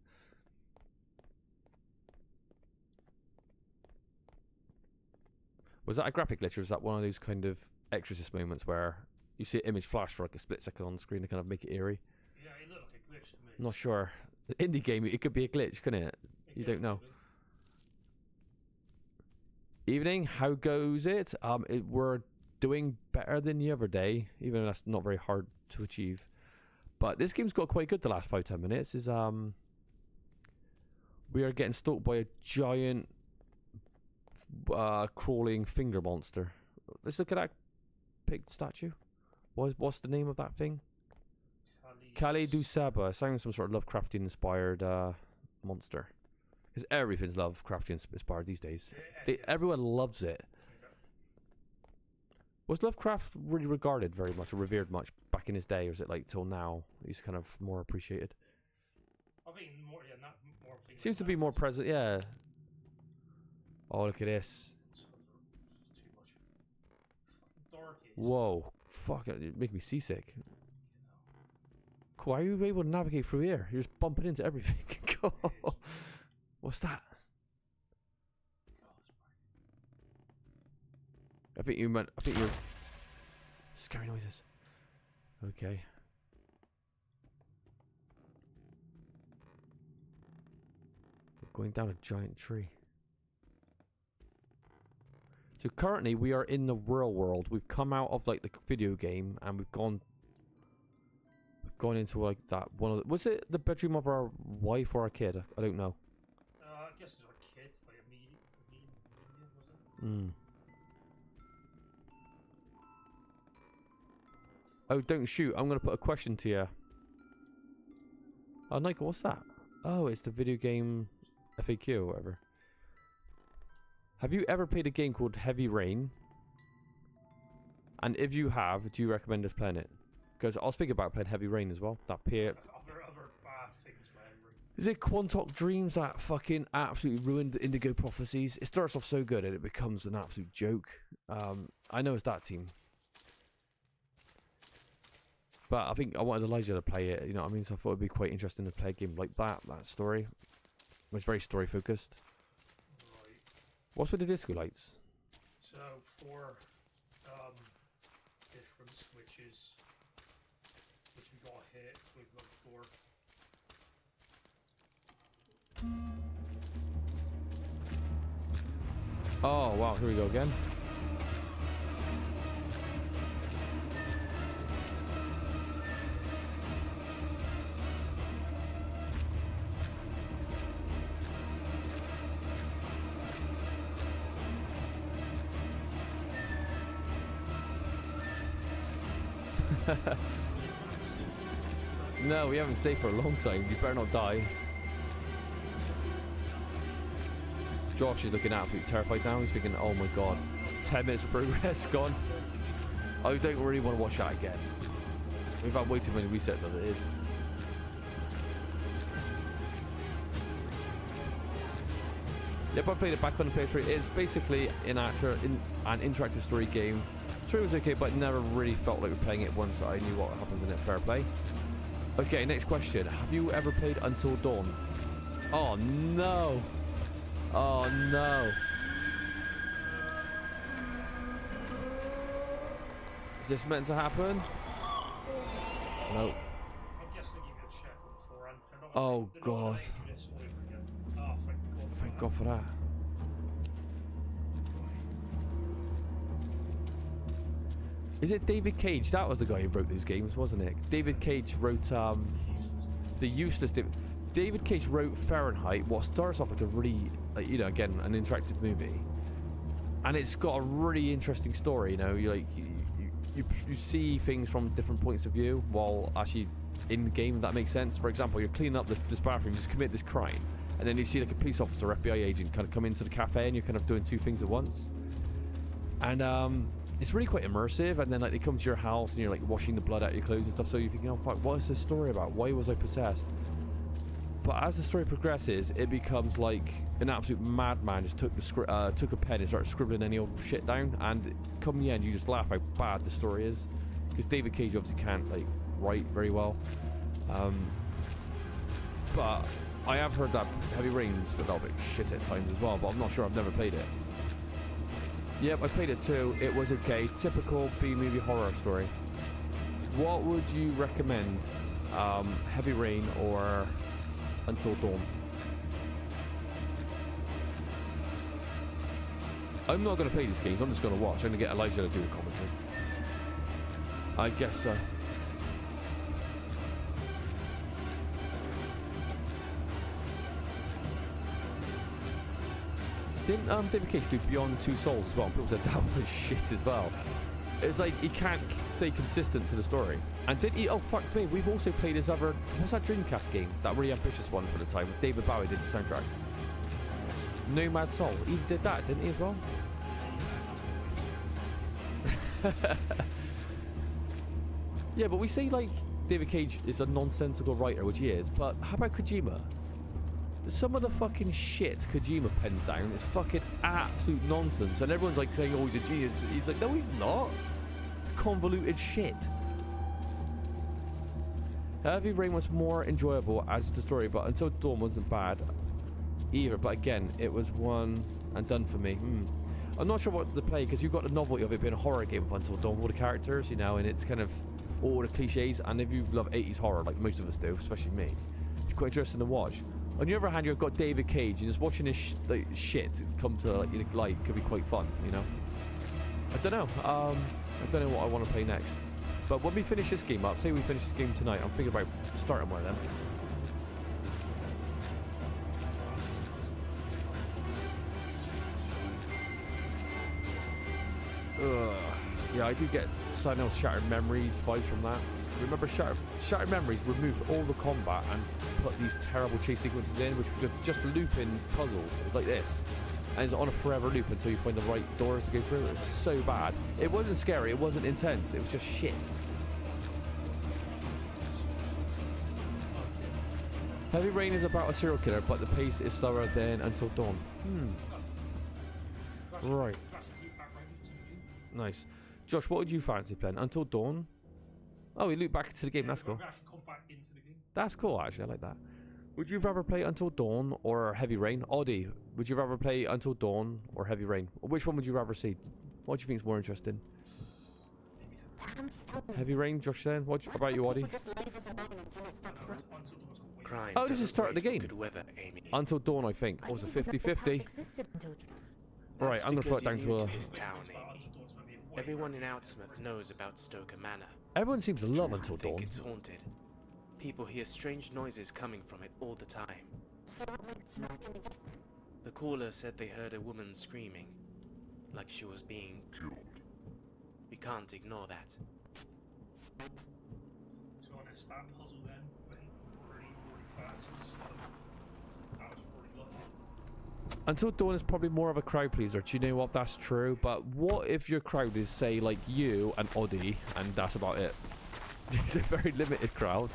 Was that a graphic glitch, or was that one of those kind of exorcist moments where you see an image flash for like a split second on the screen to kind of make it eerie? Yeah, it looked like a glitch to me. Not sure. The indie game, it could be a glitch, couldn't it? You don't know. Evening, how goes it? We're doing better than the other day, even though that's not very hard to achieve. But this game's got quite good the last 5-10 minutes. We are getting stalked by a giant crawling finger monster. Let's look at that pig statue. What's the name of that thing? Kali Dusaba. Sounds some sort of Lovecraftian inspired monster. Because everything's Lovecraftian inspired these days. Everyone loves it. Was Lovecraft really regarded very much or revered much back in his day, or is it like till now he's kind of more appreciated? I think more, yeah, not more. Seems to be more present, yeah. Oh, look at this. Too much. Dark is. Whoa, fuck it, it makes me seasick. Cool, how are you able to navigate through here? You're just bumping into everything. What's that? I think you're scary noises. Okay. We're going down a giant tree. So currently we are in the real world. We've come out of like the video game and we've gone into like that one of the, was it the bedroom of our wife or our kid? I don't know. I guess it's our kid, like a medium, was it? Oh, don't shoot. I'm going to put a question to you. Oh, Nigel, what's that? Oh, it's the video game FAQ or whatever. Have you ever played a game called Heavy Rain? And if you have, do you recommend us playing it? Because I was thinking about playing Heavy Rain as well. That peer. Other bad things for Heavy Rain. Is it Quantoc Dreams that fucking absolutely ruined the Indigo Prophecies? It starts off so good and it becomes an absolute joke. I know it's that team. But I think I wanted Elijah to play it, you know what I mean? So I thought it'd be quite interesting to play a game like that story. It's very story focused. Right. What's with the disco lights? So for different switches, which we got hit with before. Oh wow, here we go again. No, we haven't saved for a long time. You better not die. Josh is looking absolutely terrified now. He's thinking, oh my god, 10 minutes of progress gone. I don't really want to watch that again. We've had way too many resets as it is. Yep, I played it back on the PS3. It's basically an interactive story game. The story was okay, but it never really felt like we were playing it once I knew what happens in it. Fair play. Okay, next question. Have you ever played Until Dawn? Oh no. Oh no. Is this meant to happen? No. I'm guessing you get checked beforehand. Oh god. Oh, thank God for that. Is it David Cage? That was the guy who wrote those games, wasn't it? David Cage wrote The Useless. David Cage wrote Fahrenheit, what starts off like a really, like, you know, again, an interactive movie, and it's got a really interesting story. You know, you see things from different points of view while actually in the game. If that makes sense. For example, you're cleaning up this bathroom, you just commit this crime, and then you see like a police officer or FBI agent kind of come into the cafe, and you're kind of doing two things at once. And it's really quite immersive. And then like they come to your house, and you're like washing the blood out of your clothes and stuff. So you're thinking, oh fuck, what is this story about? Why was I possessed? But as the story progresses, it becomes like an absolute madman just took took a pen and started scribbling any old shit down, and come the end, you just laugh how bad the story is, because David Cage obviously can't like write very well. But I have heard that Heavy Rain's a little bit shit at times as well, but I'm not sure. I've never played it. Yep, I played it too. It was okay. Typical B-movie horror story. What would you recommend? Heavy Rain or Until Dawn? I'm not going to play these games. I'm just going to watch. I'm going to get Elijah to do the commentary. I guess so. Didn't David Cage do Beyond Two Souls as well? People said that was shit as well. It's like he can't stay consistent to the story. And did he? Oh fuck me! We've also played his other. What's that Dreamcast game? That really ambitious one for the time. David Bowie did the soundtrack. Nomad Soul. He did that, didn't he as well? Yeah, but we say like David Cage is a nonsensical writer, which he is. But how about Kojima? Some of the fucking shit Kojima pens down is fucking absolute nonsense, and everyone's like saying, "Oh, he's a genius." He's like, "No, he's not. It's convoluted shit." Heavy Rain was more enjoyable as the story, but Until Dawn wasn't bad either. But again, it was one and done for me. I'm not sure what to play, because you've got the novelty of it being a horror game of Until Dawn, all the characters, you know, and it's kind of all the cliches. And if you love 80s horror, like most of us do, especially me, it's quite interesting to watch. On the other hand, you've got David Cage, and just watching this shit come to light could be quite fun, you know. I don't know. I don't know what I want to play next. But when we finish this game up, say we finish this game tonight, I'm thinking about starting one of them. Yeah, I do get Silent Hill Shattered Memories vibes from that. Remember, Shattered Memories removed all the combat and put these terrible chase sequences in, which were just looping puzzles. It's like this. And it's on a forever loop until you find the right doors to go through. It was so bad. It wasn't scary, it wasn't intense, it was just shit. Heavy Rain is about a serial killer, but the pace is slower than Until Dawn. Right. Nice. Josh, what would you fancy playing? Until Dawn? Oh, we loop back into the game. That's cool. That's cool, actually. I like that. Would you rather play Until Dawn or Heavy Rain? Oddie, would you rather play Until Dawn or Heavy Rain? Which one would you rather see? What do you think is more interesting? Heavy Rain, Josh saying. What about you, Oddie? Oh, this is start of the game. Until Dawn, I think. Oh, it's a 50-50. Right, I'm going to throw it down to a... Everyone in Outsmouth knows about Stoker Manor. Everyone seems to love Until Dawn. It's haunted. People hear strange noises coming from it all the time. The caller said they heard a woman screaming, like she was being killed. We can't ignore that. To be honest, that puzzle then went really fast. So that was really lucky. Until Dawn is probably more of a crowd pleaser. Do you know what? That's true. But what if your crowd is, say, like you and Oddie, and that's about it? It's a very limited crowd.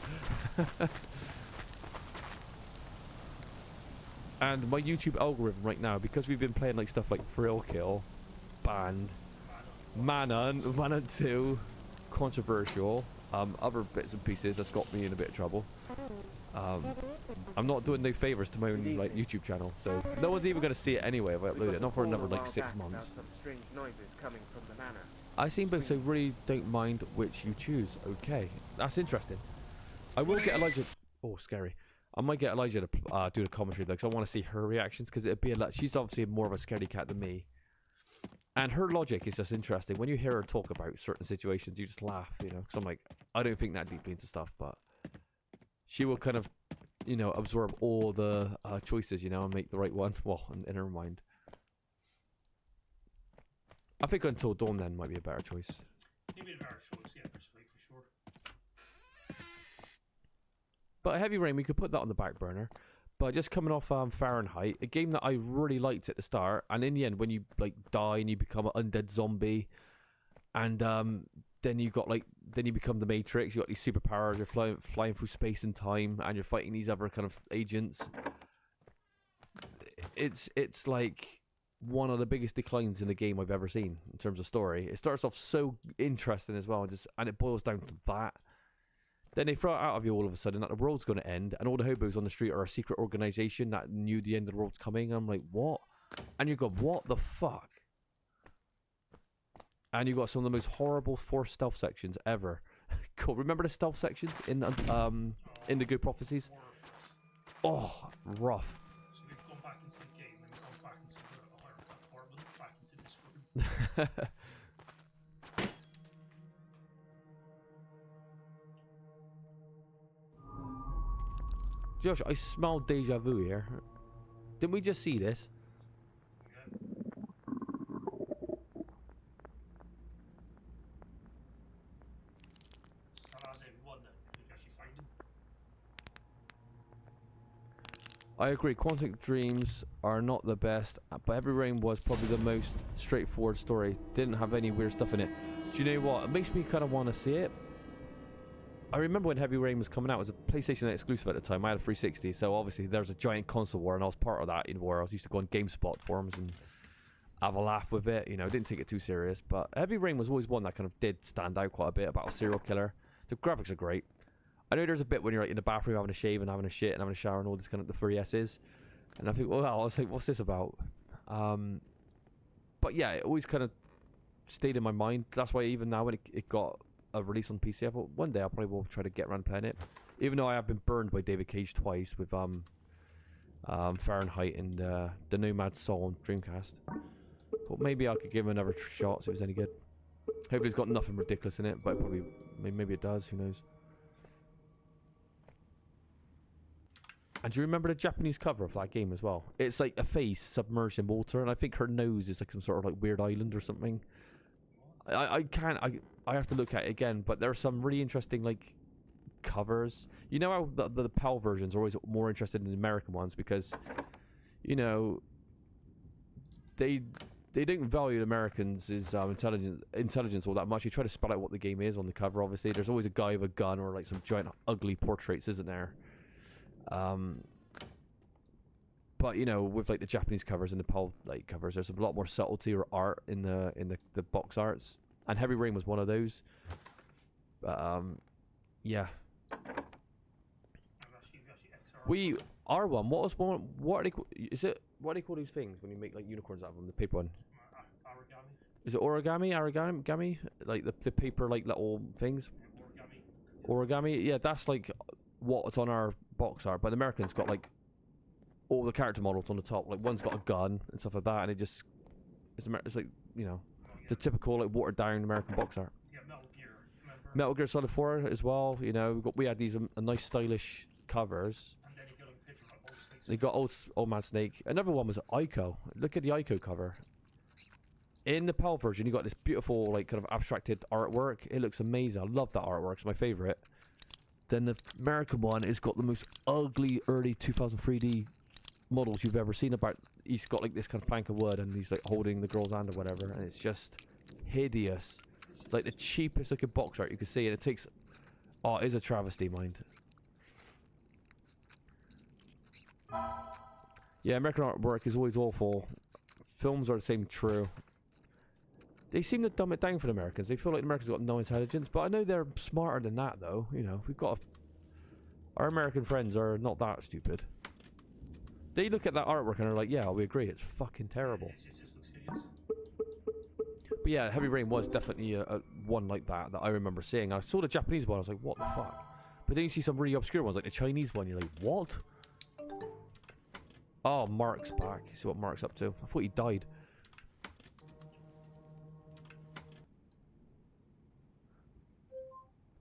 And my YouTube algorithm right now, because we've been playing like stuff like Thrill Kill, Banned, Manhunt 2, Controversial, other bits and pieces that's got me in a bit of trouble. I'm not doing no favors to my own like YouTube channel, so no one's even gonna see it anyway if I upload it. Not for another like 6 months. Some strange noises coming from the manor. I seen both, so really don't mind which you choose. Okay, that's interesting. I will get Elijah. Oh, scary. I might get Elijah to do the commentary though, because I want to see her reactions. Because it'd be a lot. She's obviously more of a scaredy cat than me, and her logic is just interesting. When you hear her talk about certain situations, you just laugh, you know. Because I'm like, I don't think that deeply into stuff, but she will kind of, you know, absorb all the choices, you know, and make the right one. Well, in her mind. I think Until Dawn then might be a better choice. Maybe a better choice, yeah, for sure. But Heavy Rain, we could put that on the back burner. But just coming off Fahrenheit, a game that I really liked at the start, and in the end, when you like die and you become an undead zombie, and then you got like, then you become the Matrix. You got these superpowers. You're flying through space and time, and you're fighting these other kind of agents. It's like one of the biggest declines in the game I've ever seen in terms of story. It starts off so interesting as well, and it boils down to that. Then they throw it out of you all of a sudden that the world's going to end, and all the hobos on the street are a secret organization that knew the end of the world's coming. And I'm like, what? And you go, what the fuck? And you got some of the most horrible forced stealth sections ever. Cool. Remember the stealth sections in the Good Prophecies? Oh, rough. So we've gone back into the game, and we've gone back into the higher apartment, back into this room. Josh, I smell deja vu here. Didn't we just see this? I agree, Quantic Dreams are not the best, but Heavy Rain was probably the most straightforward story. Didn't have any weird stuff in it. Do you know what? It makes me kind of want to see it. I remember when Heavy Rain was coming out, it was a PlayStation exclusive at the time. I had a 360, so obviously there was a giant console war, and I was part of that, where I used to go on GameSpot forums and have a laugh with it. Didn't take it too serious, but Heavy Rain was always one that kind of did stand out quite a bit about a serial killer. The graphics are great. I know there's a bit when you're like in the bathroom having a shave and having a shit and having a shower and all this kind of the 3S's, and I think, well, I was like, what's this about? But yeah, it always kind of stayed in my mind. That's why even now when it got a release on PC, I thought one day I probably will try to get around playing it. Even though I have been burned by David Cage twice with Fahrenheit and the Nomad Soul on Dreamcast. But maybe I could give him another shot, see if it's any good. Hopefully it's got nothing ridiculous in it, but probably maybe it does. Who knows? And do you remember the Japanese cover of that game as well? It's like a face submerged in water, and I think her nose is like some sort of like weird island or something. I have to look at it again, but there are some really interesting like covers. You know how the PAL versions are always more interested in the American ones because, they don't value the Americans' intelligence all that much. You try to spell out what the game is on the cover. Obviously, there's always a guy with a gun or like some giant ugly portraits, isn't there? But with like the Japanese covers and the PAL like covers, there's a lot more subtlety or art in the box arts, and Heavy Rain was one of those. Yeah. We R1. What was one? What are they? Is it? What do they call these things when you make like unicorns out of them? The paper one. Origami. Is it origami? Origami? Like the paper like little things. Origami. Yeah, that's like what's on our box art, but the Americans got like all the character models on the top. Like one's got a gun and stuff like that, and it's like the typical like watered down American box art. Yeah, Metal Gear. Remember? Metal Gear Solid 4 as well. We had these nice stylish covers. And then you got a picture of Old Snake. They got old Man Snake. Another one was Ico. Look at the Ico cover. In the PAL version, you got this beautiful like kind of abstracted artwork. It looks amazing. I love that artwork. It's my favorite. Then the American one has got the most ugly early 2000 3D models you've ever seen. He's got like this kind of plank of wood and he's like holding the girl's hand or whatever, and it's just hideous. Like the cheapest looking box art you could see, and it takes... Oh, it is a travesty, mind. Yeah, American artwork is always awful. Films are the same true. They seem to dumb it down for the Americans. They feel like the Americans got no intelligence, but I know they're smarter than that, though. We've got... Our American friends are not that stupid. They look at that artwork and are like, yeah, we agree, it's fucking terrible. It just looks hideous. But yeah, Heavy Rain was definitely a one like that I remember seeing. I saw the Japanese one, I was like, what the fuck? But then you see some really obscure ones, like the Chinese one, you're like, what? Oh, Mark's back. See what Mark's up to. I thought he died.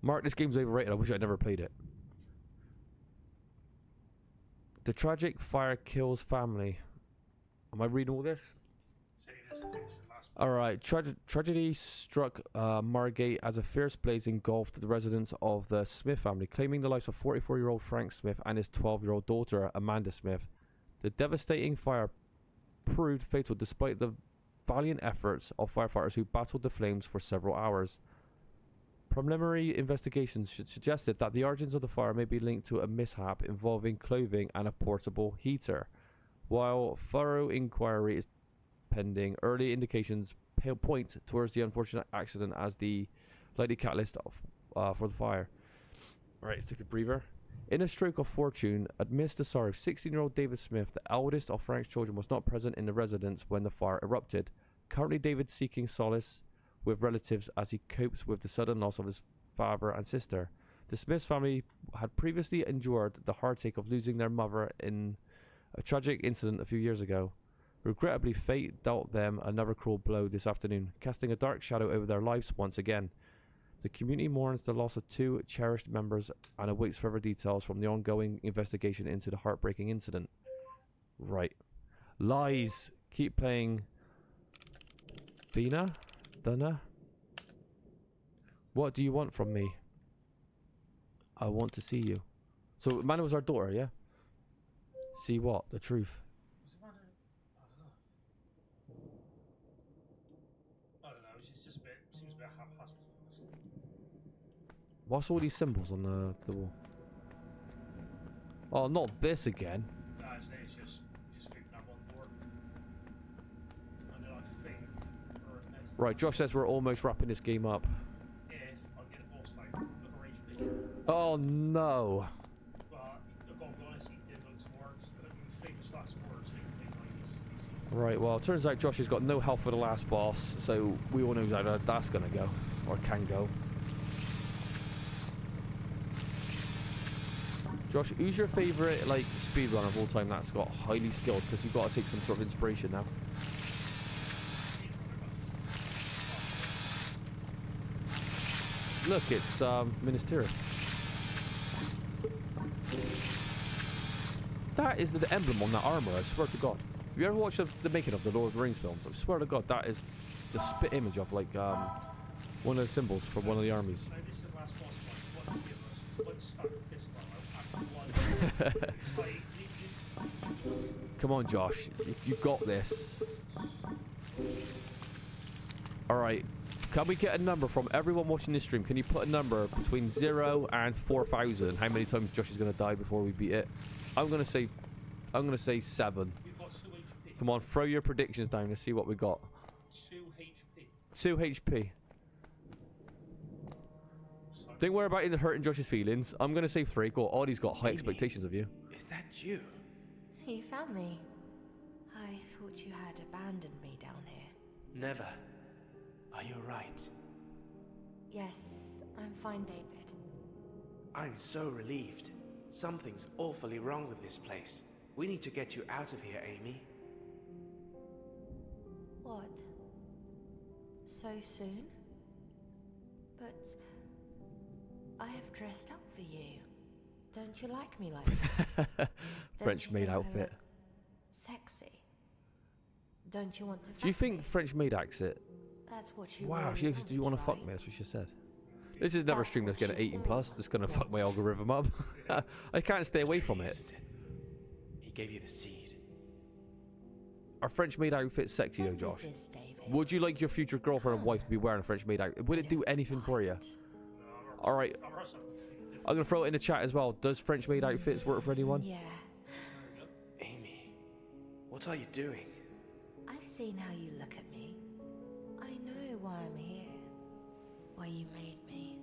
Mark, this game's overrated. I wish I'd never played it. The tragic fire kills family. Am I reading all this? Alright, tragedy struck Margate as a fierce blaze engulfed the residents of the Smith family, claiming the lives of 44-year-old Frank Smith and his 12-year-old daughter, Amanda Smith. The devastating fire proved fatal despite the valiant efforts of firefighters who battled the flames for several hours. Preliminary investigations suggested that the origins of the fire may be linked to a mishap involving clothing and a portable heater. While thorough inquiry is pending, early indications point towards the unfortunate accident as the likely catalyst for the fire. Right, let's take a breather. In a stroke of fortune, amidst the sorrow, 16-year-old David Smith, the eldest of Frank's children, was not present in the residence when the fire erupted. Currently, David seeking solace with relatives as he copes with the sudden loss of his father and sister. The Smiths family had previously endured the heartache of losing their mother in a tragic incident a few years ago. Regrettably, fate dealt them another cruel blow this afternoon, casting a dark shadow over their lives once again. The community mourns the loss of two cherished members and awaits further details from the ongoing investigation into the heartbreaking incident. Right. Lies. Keep playing. Fina? Dunna? What do you want from me? I want to see you. So, Amanda was our daughter, yeah? See what? The truth. Was the man I don't know. It's just a bit. Seems a bit haphazard. What's all these symbols on the wall? Oh, not this again. No, it's just scraping that one door. And then I think Right, Josh says we're almost wrapping this game up. if I get a boss fight, look arrangement. Oh no. But the goal honestly did look smart. Famous last words. Right, well, it turns out Josh has got no health for the last boss, so we all know how that's gonna go. Or can go. Josh, who's your favourite like speedrunner of all time that's got highly skilled? Because you've got to take some sort of inspiration now. Look, it's Ministerial. That is the emblem on that armor, I swear to God. Have you ever watched the making of the Lord of the Rings films? I swear to God, that is the spit image of like one of the symbols from one of the armies. This is the last boss fight. One of one stuck this one after one. It's like Come on, Josh. You got this. Alright. Can we get a number from everyone watching this stream? Can you put a number between 0 and 4,000? How many times Josh is going to die before we beat it? I'm going to say 7. we've got 2 HP. Come on, throw your predictions down to see what we got. 2 HP. 2 HP. So Don't worry about it hurting Josh's feelings. I'm going to say 3. Cool. Audie's got high expectations of you. Is that you? You found me. I thought you had abandoned me down here. Never. Are you right? Yes, I'm fine, David. I'm so relieved. Something's awfully wrong with this place. We need to get you out of here, Amy. What? So soon? But I have dressed up for you. Don't you like me like that? French maid outfit. Sexy. Don't you want to? Do you think French maid outfit? That's what you. Wow, really she goes, do you want to fuck right? me? That's what she said. This is never a stream that's getting 18 plus. That's gonna fuck my algorithm up. I can't stay away from it. He gave you the seed. Are French maid outfits sexy though, Josh? Would you like your future girlfriend and wife to be wearing a French maid outfit? Would it do anything for you? Alright, I'm gonna throw it in the chat as well. Does French maid outfits work for anyone? Yeah. Amy, what are you doing? I've seen how you look at me. I know why I'm here. Why you made me.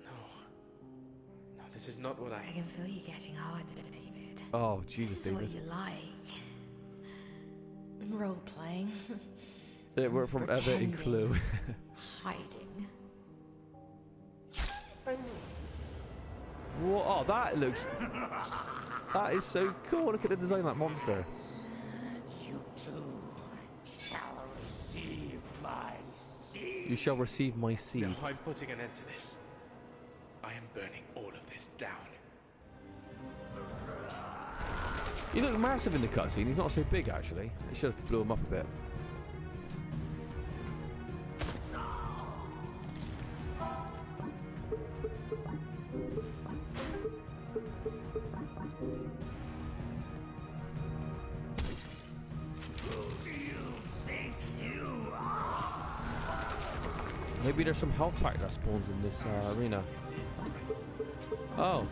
No, this is not what I can feel you getting harder, David. Oh, Jesus, This is David. what you like. Role playing. It worked from Ever in Clue. Hiding. Whoa, oh, that looks... That is so cool. Look at the design of that monster. You too shall receive my seed. You shall receive my seed. No, I'm putting an end to this. I am burning all of this down. He looks massive in the cutscene. He's not so big, actually. It should have blew him up a bit. Maybe there's some health pack that spawns in this arena. Oh.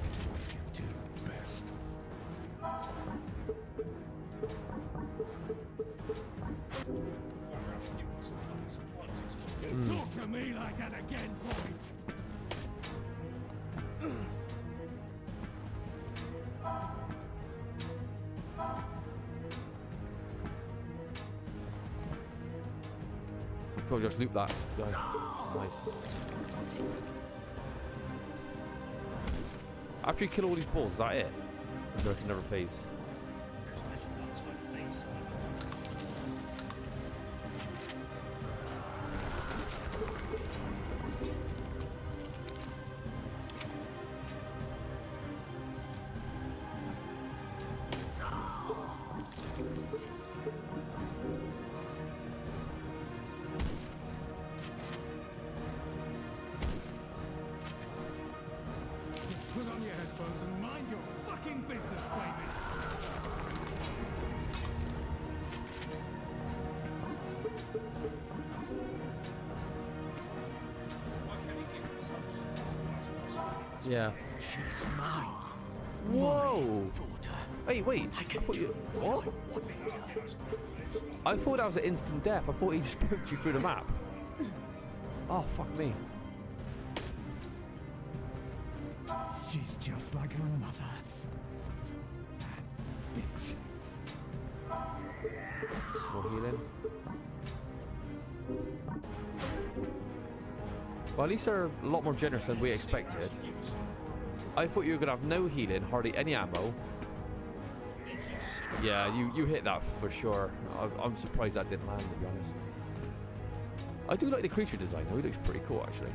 It's what you do best. You talk to me like that again, boy. Cool, just loop that guy. Nice. After you kill all these balls, is that it? Or is there another phase? There's literally one type of face. Just put on your headphones and mind your fucking business, David. Why can't he give himself Yeah. She's mine. Whoa! Daughter. Wait. I thought you. What? I thought that was an instant death. I thought he just poked you through the map. Oh, fuck me. She's just like her mother. That bitch. More healing. Well, at least they're a lot more generous than we expected. I thought you were gonna have no healing, hardly any ammo. Yeah, you hit that for sure. I'm surprised that didn't land, to be honest. I do like the creature design though, he looks pretty cool actually.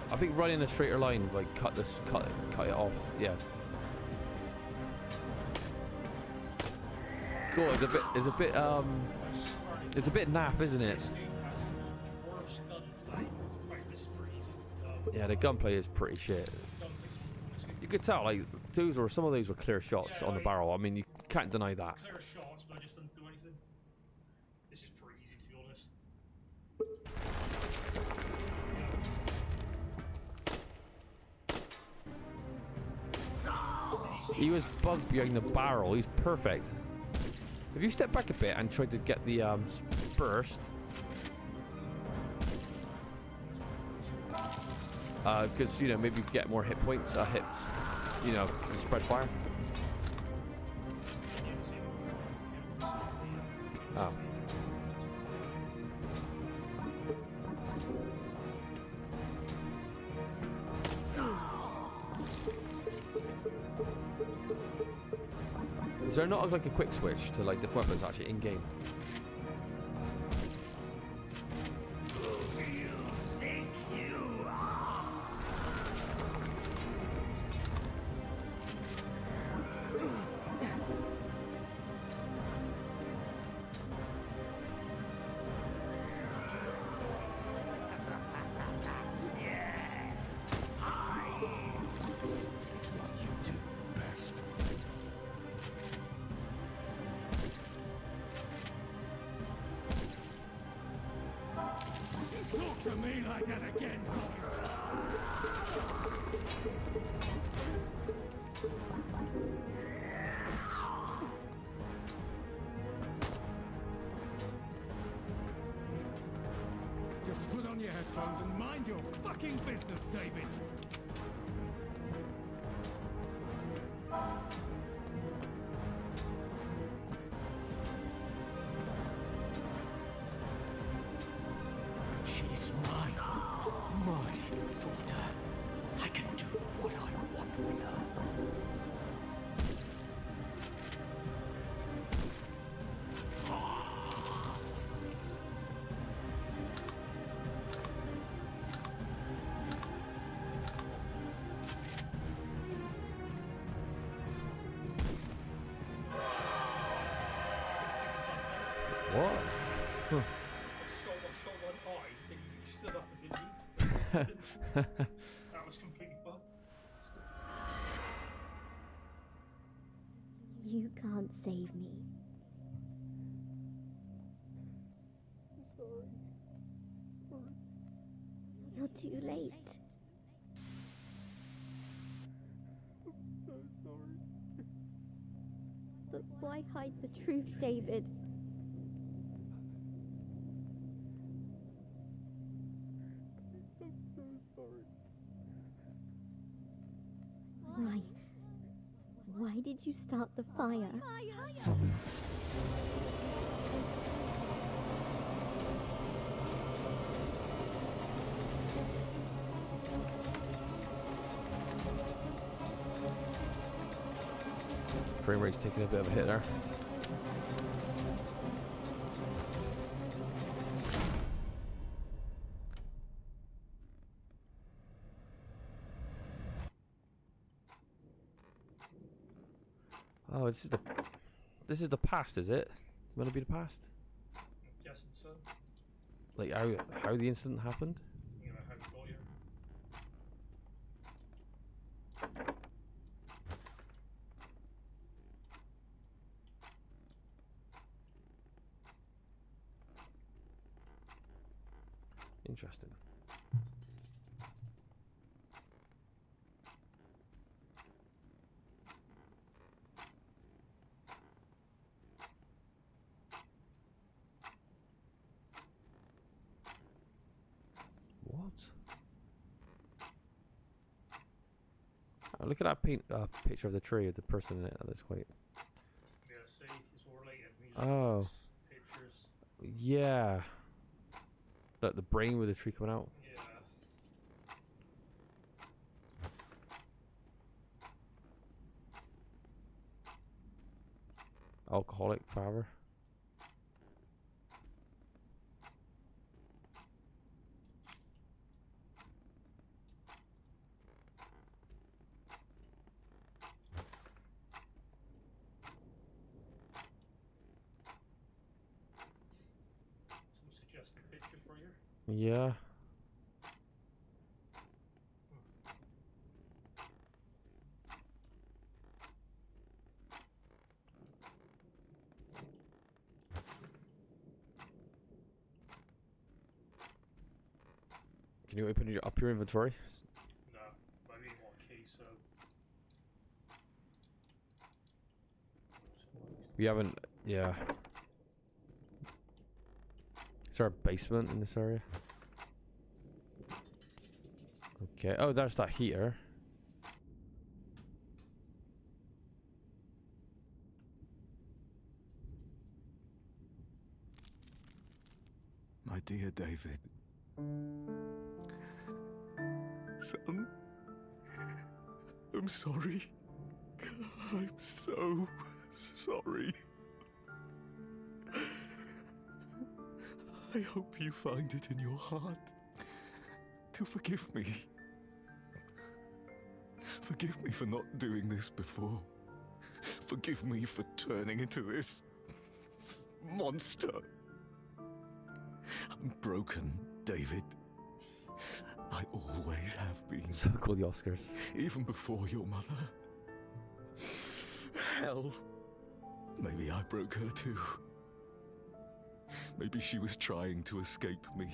I think running a straighter line, like cut it off. Yeah. Cool. It's a bit naff, isn't it? Yeah, the gunplay is pretty shit. You could tell, like some of those were clear shots on the barrel. I mean, you can't deny that. Clear shots, but I just didn't do anything. This is pretty easy, to be honest. He was bugged behind the barrel. He's perfect. If you step back a bit and try to get the burst, because you know maybe you could get more hit points, hits, you know, because of spread fire. Oh. Is there not like a quick switch to like the weapons actually in game? It's what you do best. You talk to me like that again, boy. Just put on your headphones and mind your fucking business, David. She's mine. Mine. daughter. I can do what I want with her. What? Huh. I shot one eye, then he stood up and didn't move. That was completely bugged. You can't save me. You're too late. But why hide the truth, David? Why? Why did you start the fire? Frame rate's taking a bit of a hit there. Oh, this is the past, is it? It's meant to be the past? I'm guessing so. Like how the incident happened? You know, how we got here. Interesting. What? Oh, look at that picture of the tree with the person in it. That looks quite. Yeah, see, it's all related. Oh. Pictures. Yeah. Look, the brain with the tree coming out. Yeah. Alcoholic father. Some suggested pictures for you. Yeah. Can you open up your inventory? No, I really want a key, so. We haven't. Yeah. Is there a basement in this area? Okay. Oh, there's that heater. My dear David. Son, I'm sorry. I'm so sorry. I hope you find it in your heart to forgive me. Forgive me for not doing this before. Forgive me for turning into this monster. I'm broken, David. I always have been. So called the Oscars. Even before your mother. Hell. Maybe I broke her too. Maybe she was trying to escape me.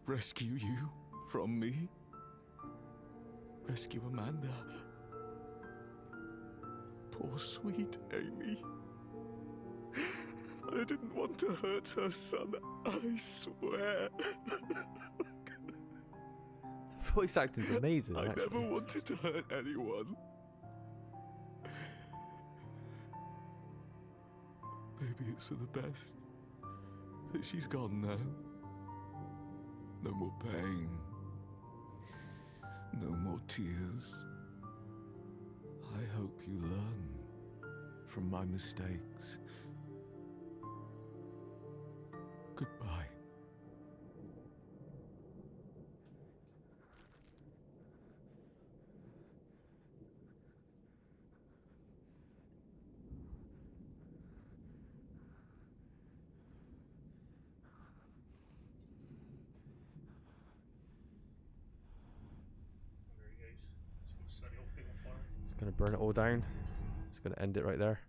Rescue you from me. Rescue Amanda. Poor sweet Amy. I didn't want to hurt her, son. I swear. Voice acting's amazing. I actually. never wanted to hurt anyone. Maybe it's for the best that she's gone now. No more pain. No more tears. I hope you learn from my mistakes. Goodbye. There he goes. It's going to set the whole thing on fire. It's gonna burn it all down. It's gonna end it right there.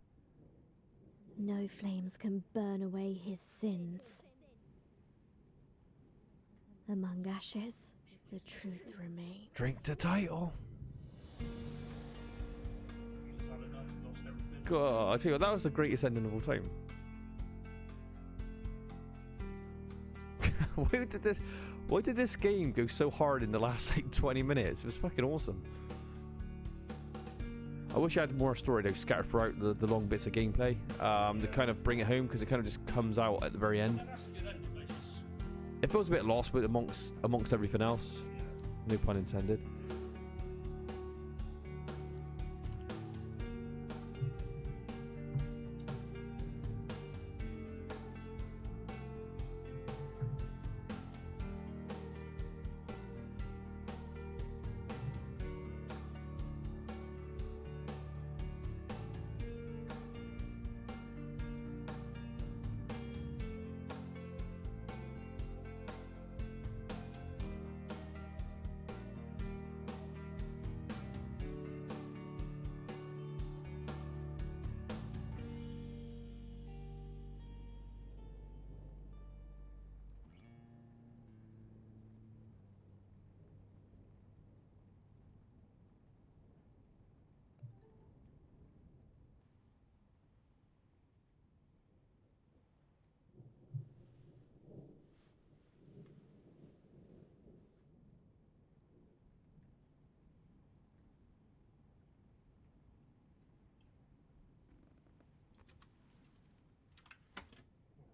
No flames can burn away his sins. Among ashes, the truth remains. Drink the title. You just had enough, lost everything. God, I tell you what, that was the greatest ending of all time. Why did this game go so hard in the last like 20 minutes? It was fucking awesome. I wish I had more story though scattered throughout the long bits of gameplay to kind of bring it home, because it kind of just comes out at the very end. And that's a good ending, mate. It feels a bit lost with amongst everything else. No pun intended.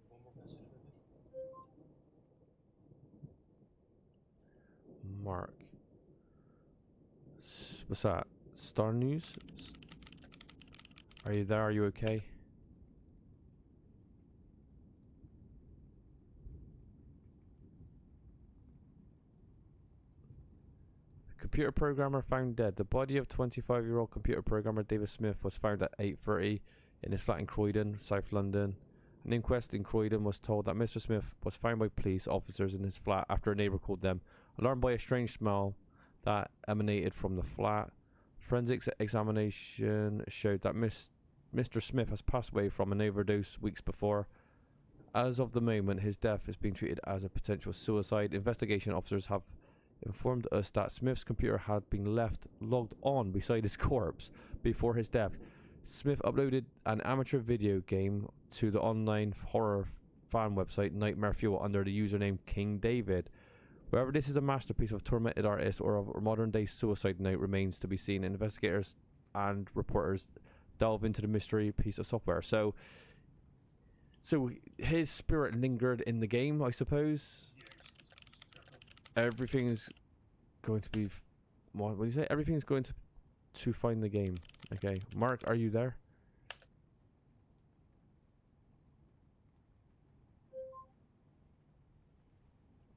One more message, maybe. Mark. What's that? Star News? Are you there? Are you okay? Computer programmer found dead. The body of 25-year-old computer programmer David Smith was found at 8:30 in his flat in Croydon, South London. An inquest in Croydon was told that Mr. Smith was found by police officers in his flat after a neighbour called them, alarmed by a strange smell that emanated from the flat. Forensics examination showed that Mr. Smith has passed away from an overdose weeks before. As of the moment, his death is being treated as a potential suicide. Investigation officers have informed us that Smith's computer had been left logged on beside his corpse before his death. Smith uploaded an amateur video game to the online horror fan website Nightmare Fuel under the username King David. Whether this is a masterpiece of tormented artist or of modern day suicide note remains to be seen. Investigators and reporters delve into the mystery piece of software. So his spirit lingered in the game, I suppose. Everything's going to be what do you say? Everything's going to find the game. Okay, Mark, are you there?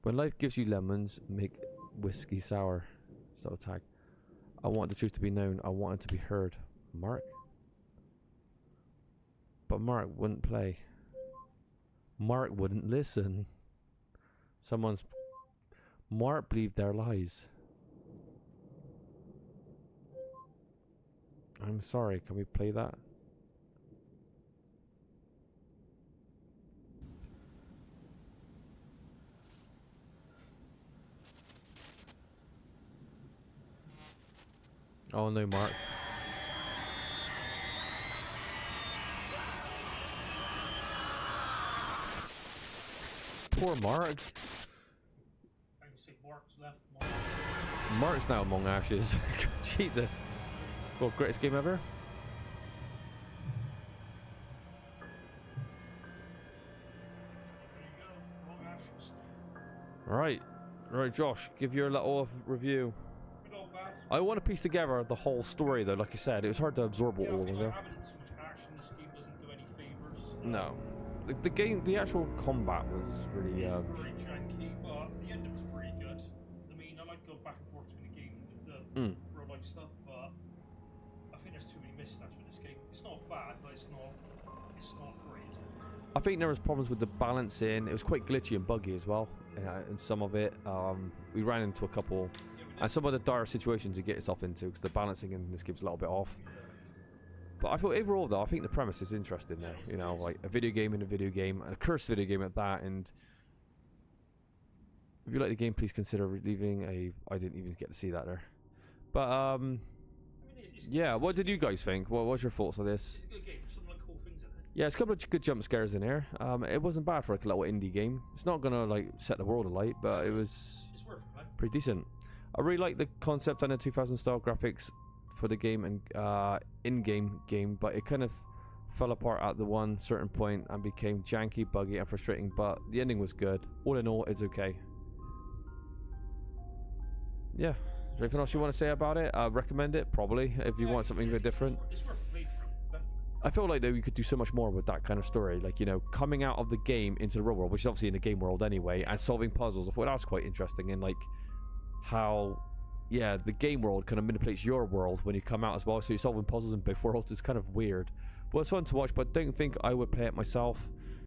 When life gives you lemons, make whiskey sour. So tag. I want the truth to be known. I want it to be heard. Mark? But Mark wouldn't play. Mark wouldn't listen. Mark believed their lies. I'm sorry, can we play that? Oh no, Mark. Poor Mark. And you say Mark's left. Mark's now among ashes. Jesus. Well, greatest game ever. There you go. Wrong ashes. Right, Josh, give your little review. Good old I want to piece together the whole story though. Like I said, it was hard to absorb Yeah, I all feel of like it. having too much action in this game doesn't do any favors. No, the game, the actual combat was really. It's very janky, but the ending was pretty good. I mean, I like go back and forth between the game and the real life stuff, but I think there's too many missteps with this game. It's not bad, but it's not great. Is it? I think there was problems with the balancing. It was quite glitchy and buggy as well. In some of it, we ran into a couple, and some of the dire situations you get yourself into because the balancing in this game's a little bit off. But I thought overall, though, I think the premise is interesting. Though, you know, like a video game in a video game, and a cursed video game at that. And if you like the game, please consider leaving a. I didn't even get to see that there, but I mean, yeah. What did you guys think? What was your thoughts on this? It's a good game. Some like cool things in it. Yeah, it's a couple of good jump scares in here. It wasn't bad for like a little indie game. It's not gonna like set the world alight, but it was It's worth it, man. pretty decent. I really like the concept and the 2000 style graphics for the game and in-game game, but it kind of fell apart at the one certain point and became janky, buggy, and frustrating. But the ending was good. All in all, it's okay. Yeah. Is there anything else you want to say about it? Recommend it probably if you want something a bit different. It's worth a playthrough, definitely. I feel like though you could do so much more with that kind of story, like, you know, coming out of the game into the real world, which is obviously in the game world anyway, and solving puzzles. I thought that was quite interesting, and like how, yeah, the game world kind of manipulates your world when you come out as well. So you're solving puzzles in both worlds. It's kind of weird, but it's fun to watch. But don't think I would play it myself.